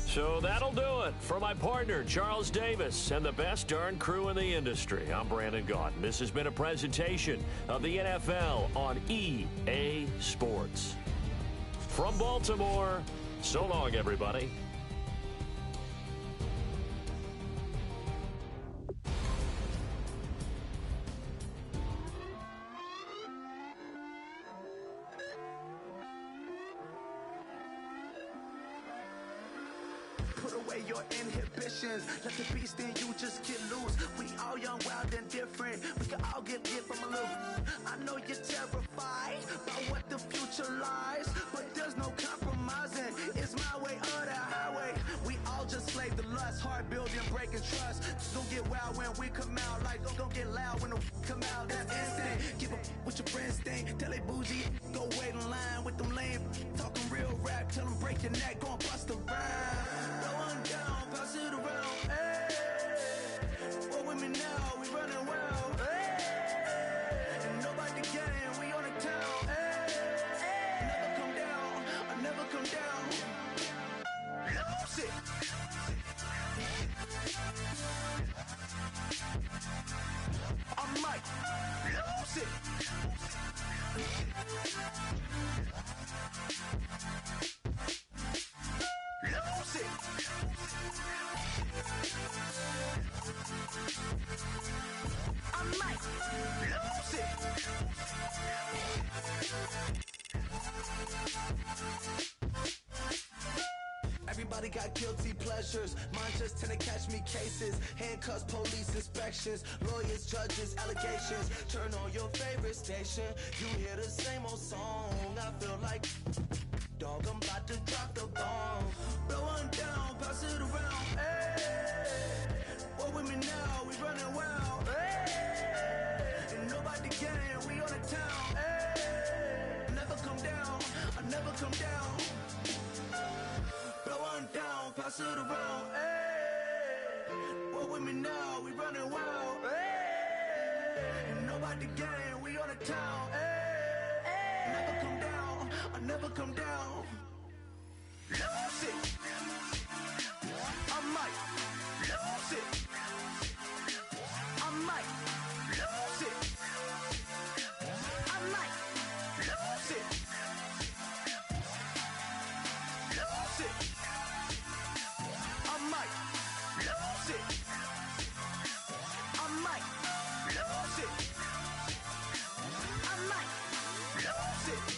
So that'll do it for my partner, Charles Davis, and the best darn crew in the industry. I'm Brandon Gaudin. This has been a presentation of the NFL on EA Sports. From Baltimore, so long, everybody. Put away your inhibitions. Let the beast in you just get loose. We all young, wild, and different. We can all get lit from a little. I know you're terrified by what the future lies, but there's no compromising. It's my way or the highway. We all just slave the lust, hard building, break. Gon' get wild when we come out. Like, gon' get loud when the come out. That's instant. Keep up with your friends thing. Tell they bougie, go wait in line with them lame. Talking real rap, tell them break your neck, gon' bust a rhyme. Blow one down, pass it around. Hey, what with me now? We running wild. Hey, and nobody game, we on the town. Hey, never come down, I never come down. Lose it. I might lose it. Lose it. I might lose it. Everybody got guilty pleasures. Mine just tend to catch me cases. Handcuffs, police inspections, lawyers, judges, allegations. Turn on your favorite station. You hear the same old song. I feel like, dog, I'm about to drop the bomb. Blow one down, pass it around. Hey, what with me now? We running wild. Hey, and nobody game. We on the town. Hey, never come down. I never come down. Blow one down, pass it around. Hey, what with me now? We running wild. Hey, and nobody game. We on the town. Hey, never come down. I never come down. Lose it. I might lose it. I might lose it. I might lose it. Lose it. I might lose it. I might lose it. I might lose it. Lose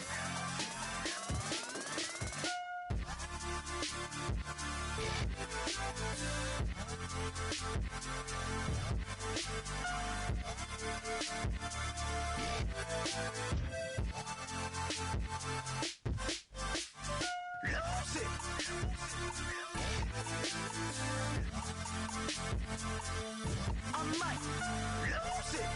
it. I might lose it.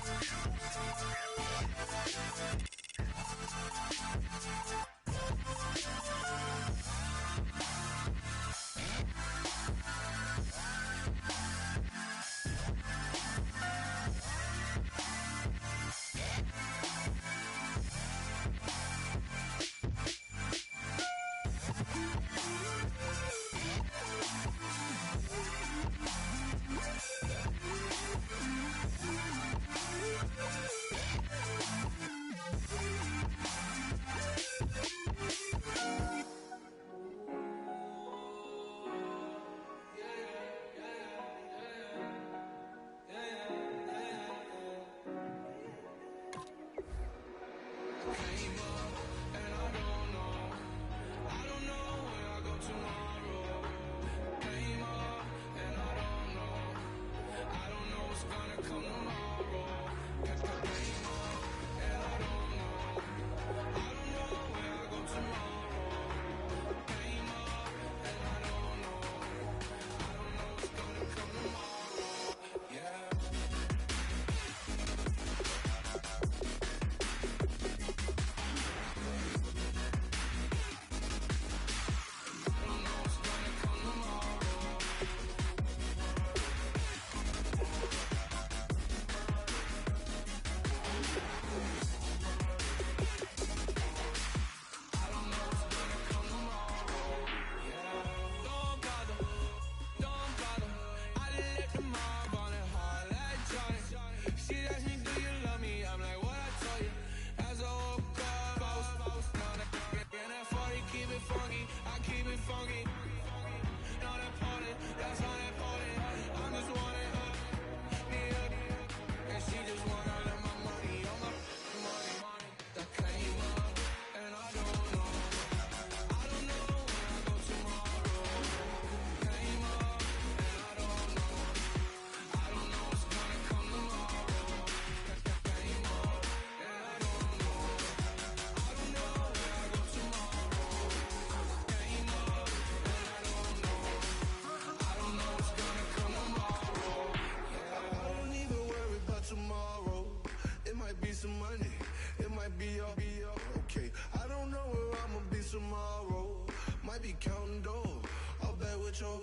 counting dough. I'll bet with your,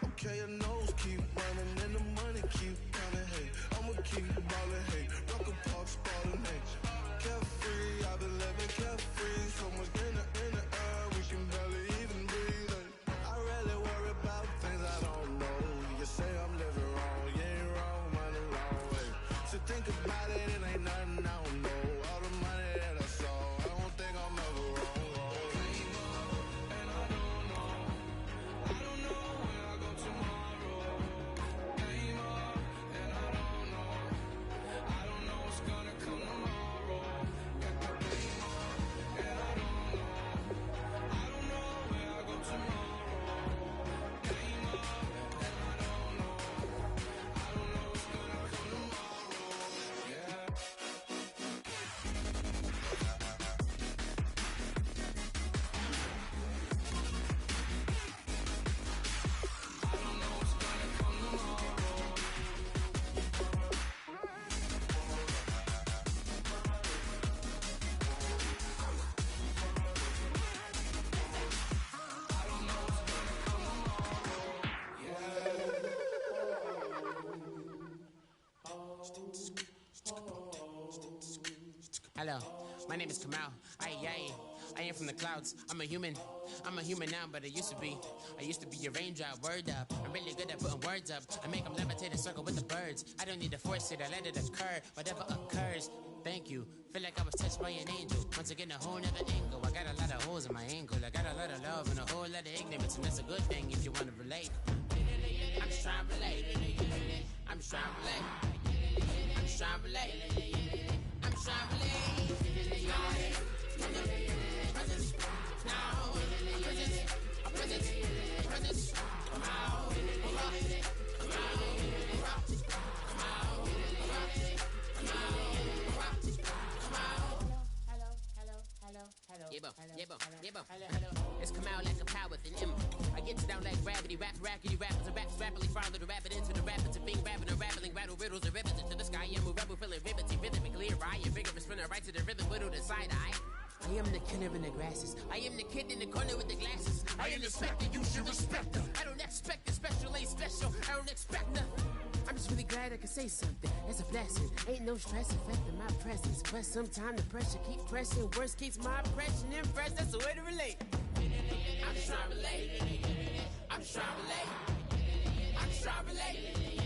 okay, your nose keep running and the money keep coming, hey. I'ma keep ballin', hey. Rock a park, spallin', hey. Carefree, I've been living carefree. So much in the air, we can barely even breathe, hey. I really worry about things I don't know. You say I'm living wrong, you ain't wrong, money long, hey. So think about it, it ain't nothing I don't know. All the money that I saw, I don't think I'm ever wrong. Hello, my name is Kamal. I am from the clouds. I'm a human now, but I used to be a raindrop. Word up, I'm really good at putting words up. I make them levitate and circle with the birds. I don't need to force it, I let it occur. Whatever occurs, thank you. Feel like I was touched by an angel. Once again, a whole nother angle. I got a lot of holes in my ankle. I got a lot of love and a whole lot of ignorance, and that's a good thing if you want to relate. I'm just trying to relate. I'm just trying to relate. I'm just trying to relate. I'm just trying to relate. It's come out like a power with an M. I get down like gravity, rap rackety rappers and raps rapidly follow the rapid into the rapids and being rapping and rattling rattle riddles and rivets into the sky. I'm a rebel feeling riveting, rhythmically right, vigorous spinner right to the rhythm, widow the side eye. I am the killer in the grasses. I am the kid in the corner with the glasses. I am the specter, you should respect her. I don't expect the special, ain't special. I don't expect nothing. I'm just really glad I can say something. That's a blessing. Ain't no stress affecting my presence. But sometimes the pressure keep pressing. Worst keeps my impression impressed. That's the way to relate. I'm just trying to relate. I'm just trying to relate. I'm just trying to relate.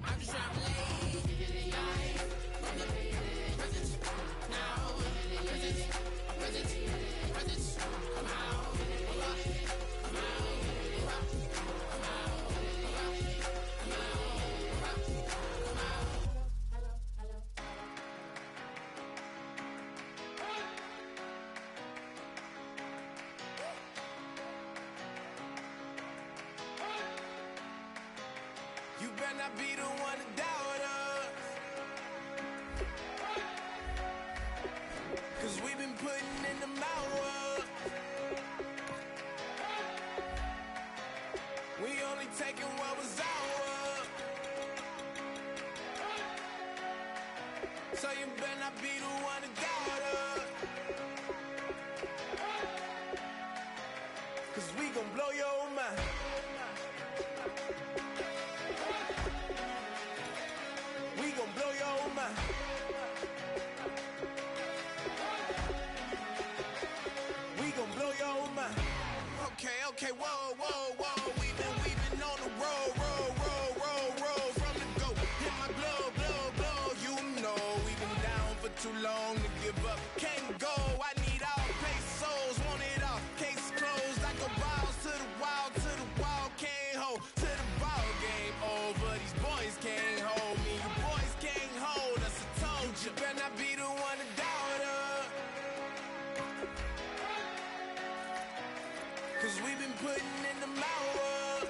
I'm just trying to relate. From the present now. Present. Come out. Come out. You better not be the one to doubt us, 'cause we've been putting in the hours. We only taking what was ours, so you better not be the one to doubt us, 'cause we gon' blow your mind. Blow your mind. We gon' blow your mind. Okay, whoa. We've been on the road from the go. Hit my glove, you know we've been down for too long to give up. Can't go, I need all pesos, want it all. Case closed, I go balls to the wall, can't hold. To the ball game over, these boys can't hold me. You boys can't hold us, I told you. Better not be the one to doubt us, 'cause we've been putting in the hours.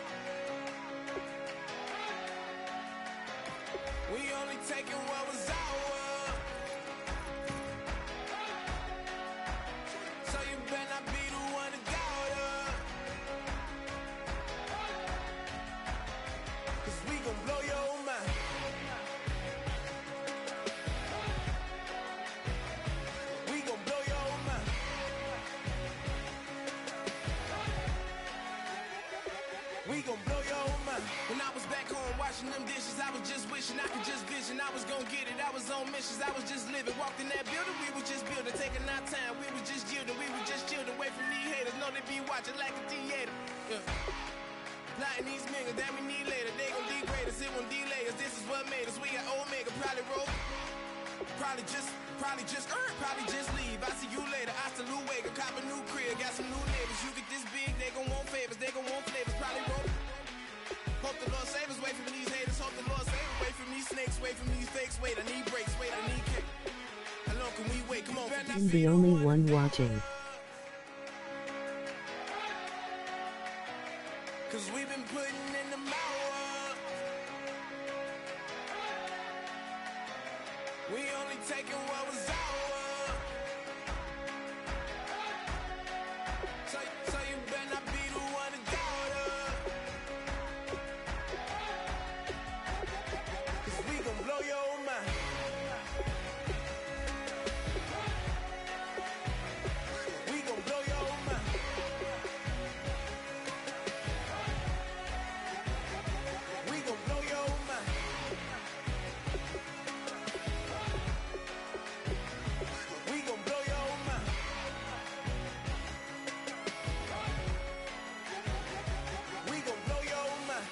We only taking what was ours, so you better not be the one to doubt us, 'cause we gon' blow your mind. We gon' blow your mind. We gon' blow your mind. When I was back home washing them dishes, I was just wishing I could just vision. I was gon' get it, I was on missions, I was just living. Walked in that building, we was just building, taking our time. We was just yielding, we was just chilled away from these haters. Know they be watching like a theater. Yeah. Plotting these niggas that we need later. They gon' degrade us, it won't delay us. This is what made us. We got Omega, probably roll. Probably just leave. I see you later. I salute Wake, cop a new crib, got some new neighbors. You get this big, they gon' want favors, they gon' want flavors. Probably roll. Hope the Lord save us, wait from these haters. Hope the Lord save us, wait from these snakes, wait from these fakes. Wait, I need breaks, wait, I need cake. How long can we wait? Come on. I'm the only one watching. Cause we've been putting in the mouth. We only taking what was ours. So you better not be the one to doubt us. Cause we gon' blow your mind. We gon' blow your mind. We gon' blow your mind. We gon' blow your mind. We gon' blow your mind.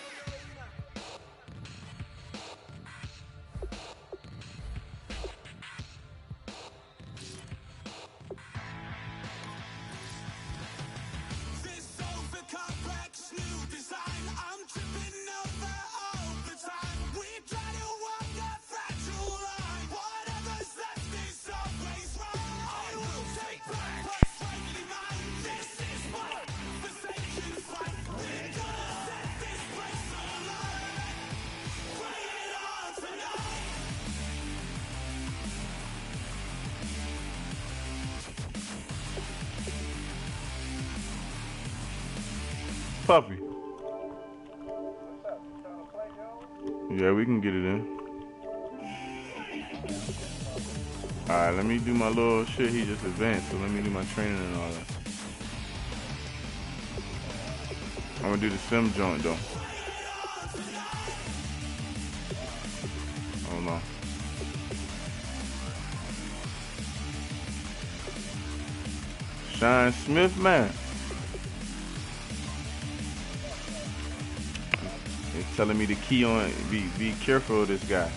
This over complex new design. I'm tripping over all the time. We try to walk that fragile line. Whatever's left is always right. I will take back what's rightly mine. This is what forsaken fight. We're gonna set this place alight. Bring it on tonight. Puppy. Yeah, we can get it in. Alright, let me do my little shit. He just advanced, so let me do my training and all that. I'm gonna do the sim joint though. Hold on. Shine Smith, man. It's telling me to key on, be careful of this guy.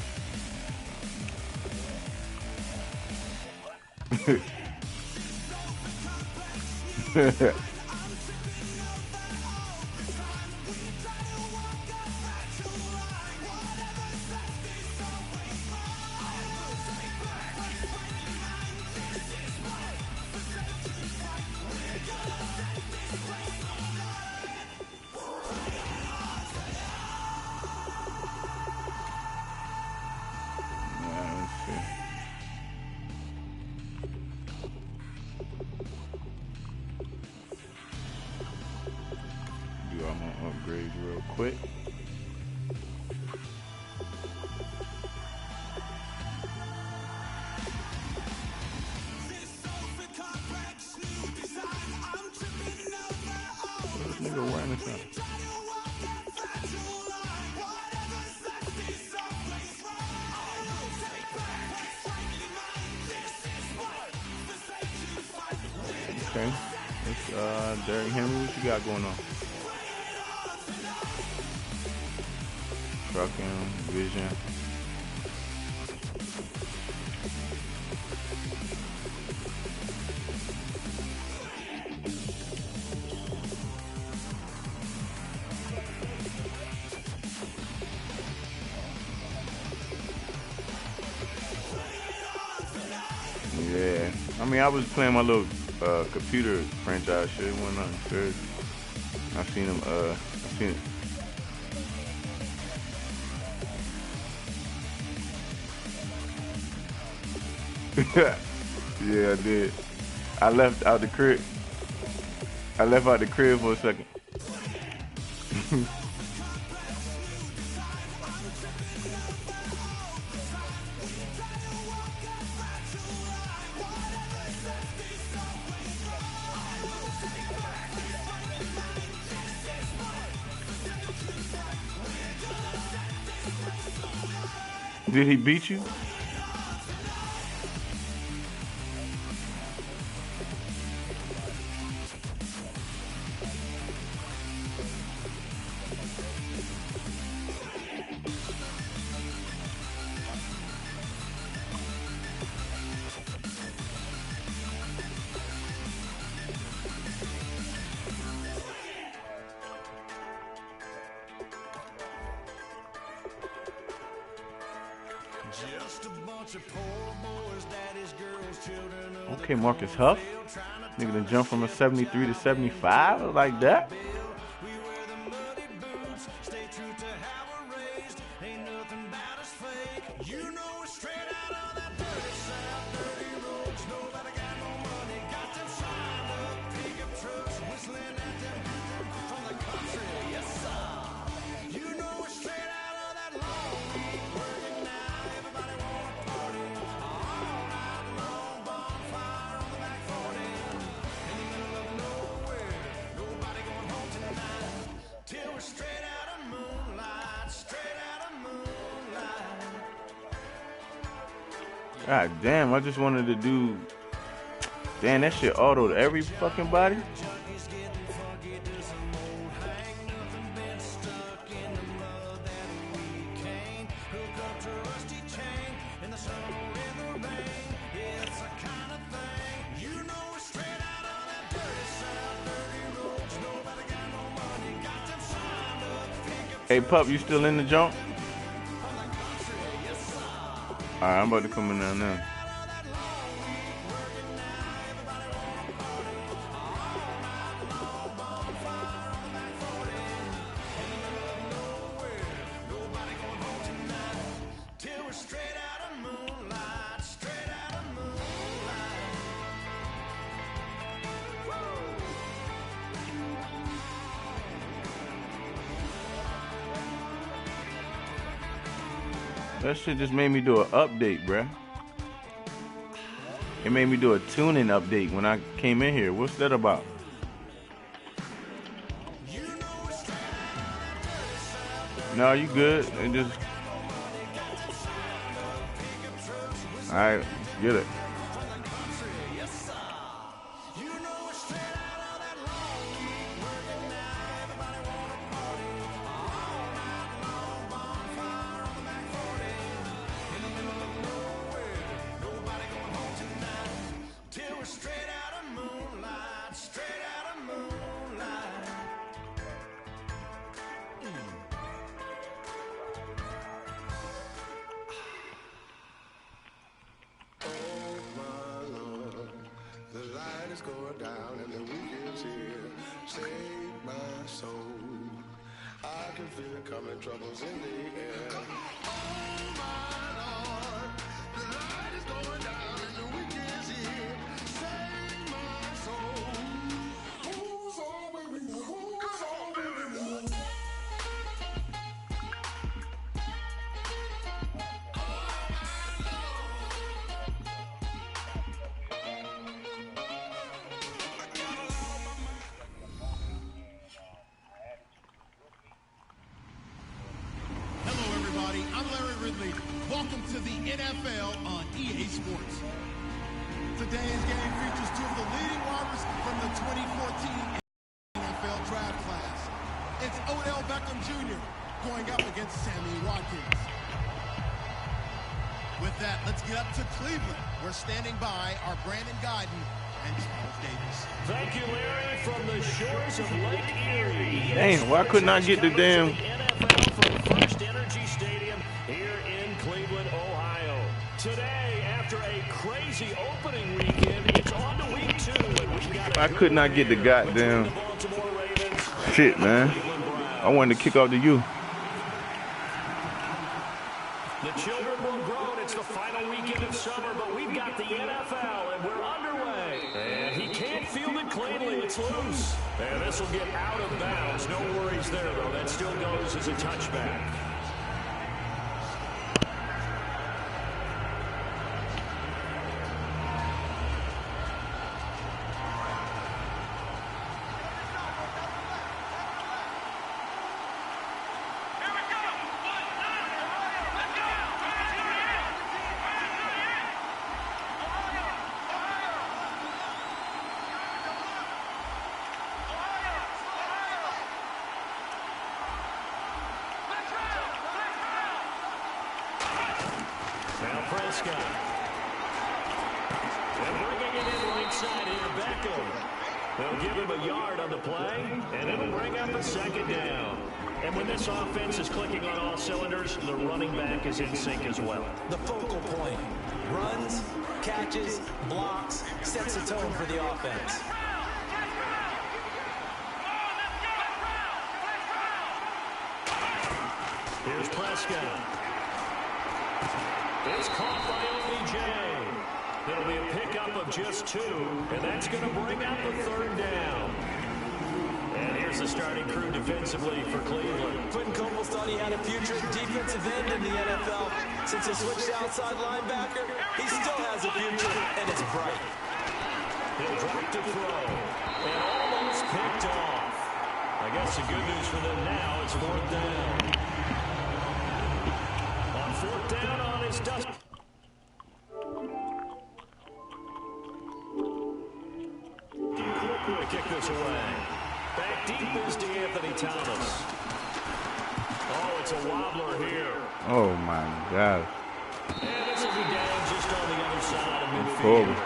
Do all my upgrades real quick. This nigga wearing this out. Okay, it's Derrick Henry. What you got going on? Trucking, vision. Yeah, I mean, I was playing my little computer franchise shit. It wasn't nothing serious. I seen him. I seen it. Yeah, I did. I left out the crib. I left out the crib for a second. Did he beat you? Okay, Marcus Huff. Nigga done jump from a 73 to 75 like that. God damn, I just wanted to do... Damn, that shit autoed every fucking body. Hey, Pup, you still in the jump? Alright, I'm about to come in there now. That shit just made me do an update, bruh. It made me do a tuning update when I came in here. What's that about? No, you good. It just... Alright, get it. Welcome to the NFL on EA Sports. Today's game features two of the leading wide receivers from the 2014 NFL draft class. It's Odell Beckham Jr. going up against Sammy Watkins. With that, let's get up to Cleveland. We're standing by our Brandon Guyton and Charles Davis. Thank you, Larry, from the shores of Lake Erie. Dang, why couldn't I get the damn... NFL from First Energy Stadium here in Cleveland, Ohio. Today, after a crazy opening weekend, it's on to week 2. And we've got I could not get the goddamn... Shit, man. I wanted to kick off to you. The children will grow. It's the final weekend of summer, but we've got the NFL, and we're underway. And he can't field it cleanly. It's loose. And this will get out of bounds. No worries there, though. That still goes as a touchback. Prescott. And bringing it in right side here, Beckham. They'll give him a yard on the play, and it'll bring up a second down. And when this offense is clicking on all cylinders, the running back is in sync as well. The focal point. Runs, catches, blocks, sets a tone for the offense. Here's Prescott. It's caught by OBJ. It'll be a pickup of just 2, and that's going to bring out the third down. And here's the starting crew defensively for Cleveland. Quentin Coples thought he had a future defensive end in the NFL. Since he switched to outside linebacker, he still has a future, and it's bright. He'll drop to throw, and almost picked off. I guess the good news for them now is 4th down. On 4th down on his dust. Quick kick this away. Back deep is DeAnthony Thomas. Oh, it's a wobbler here. Oh my God. And this will be down just on the other side of midfield. Forward.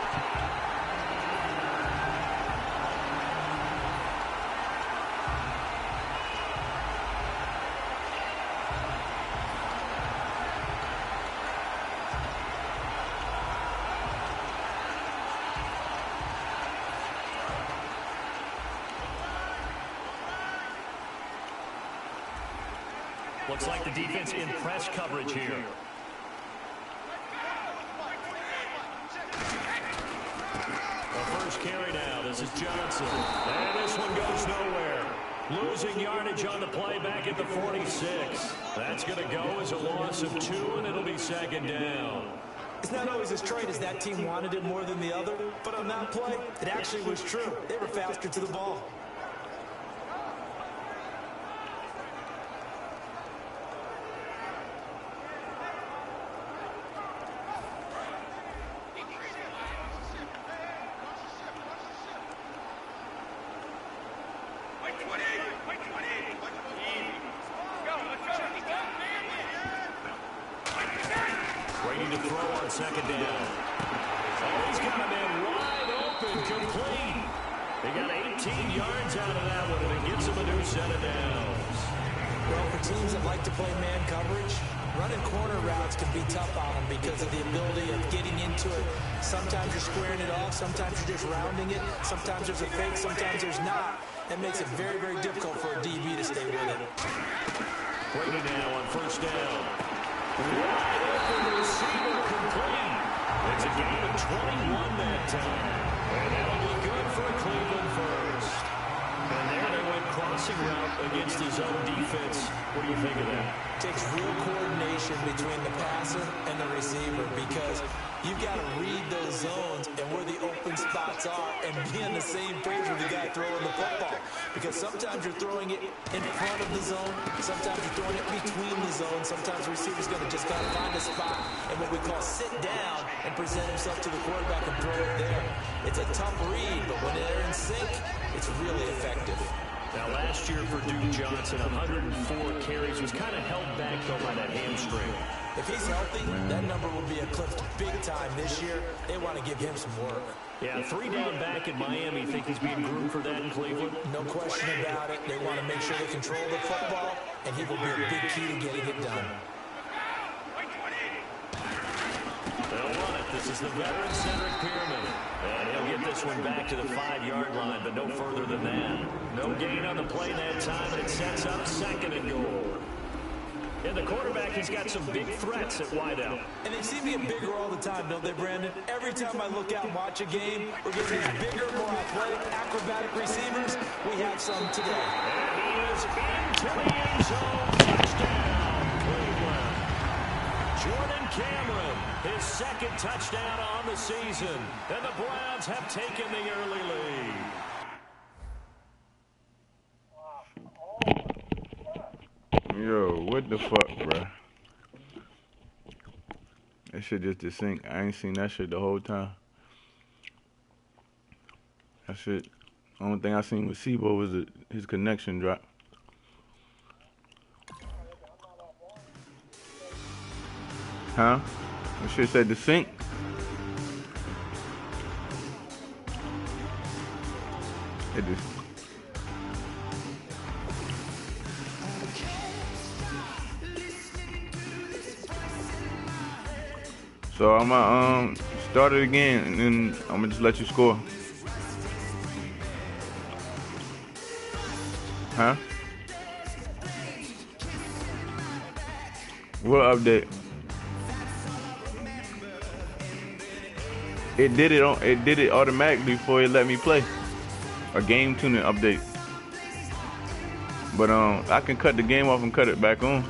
Looks like the defense in press coverage here. The first carry now. This is Johnson. And this one goes nowhere. Losing yardage on the play back at the 46. That's going to go as a loss of 2, and it'll be 2nd down. It's not always as trite as that team wanted it more than the other, but on that play, it actually was true. They were faster to the ball. Ready to throw on 2nd down. Oh, he's got a man wide open, complete. They got 18 yards out of that one, and it gives them a new set of downs. Well, for teams that like to play man coverage, running corner routes can be tough on them because of the ability of getting into it. Sometimes you're squaring it off, sometimes you're just rounding it, sometimes there's a fake, sometimes there's not. That makes it very, very difficult for a DB to stay with it. Brady now on 1st down. Wide open receiver complete. It's a gain of 21 that time. And that'll be good for a Cleveland first. And there they went crossing route against his own defense. What do you think of that? Takes real coordination between the passer and the receiver because you've got to read those zones and where the open spots are and be on the same page with the guy throwing the football. Because sometimes you're throwing it in front of the zone, sometimes you're throwing it between the zones, sometimes the receiver's going to just got to find a spot and what we call sit down and present himself to the quarterback and throw it there. It's a tough read, but when they're in sync, it's really effective. Now, last year for Duke Johnson, 104 carries, was kind of held back, though, by that hamstring. If he's healthy, that number will be eclipsed big time this year. They want to give him some work. Yeah, 3 down back in Miami. You think he's being groomed for that in Cleveland? No question about it. They want to make sure they control the football, and he will be a big key to getting it done. They'll run it. This is the veteran-centric pyramid. And he'll get this one back to the 5-yard line, but no further than that. No gain on the play that time, and it sets up 2nd and goal. And the quarterback has got some big threats at wideout. And they seem to get bigger all the time, don't they, Brandon? Every time I look out and watch a game, we're getting these bigger, more athletic, acrobatic receivers. We have some today. And he is into the end zone. Touchdown, Cleveland. Jordan Cameron, his 2nd touchdown on the season. And the Browns have taken the early lead. Yo, what the fuck, bruh? That shit just desync. I ain't seen that shit the whole time. That shit, only thing I seen with Sibo was his connection drop. Huh? This shit said the sync. It just. So I'm gonna start it again, and then I'm gonna just let you score. Huh? What update? It did it automatically before it let me play. A game tuning update. But I can cut the game off and cut it back on.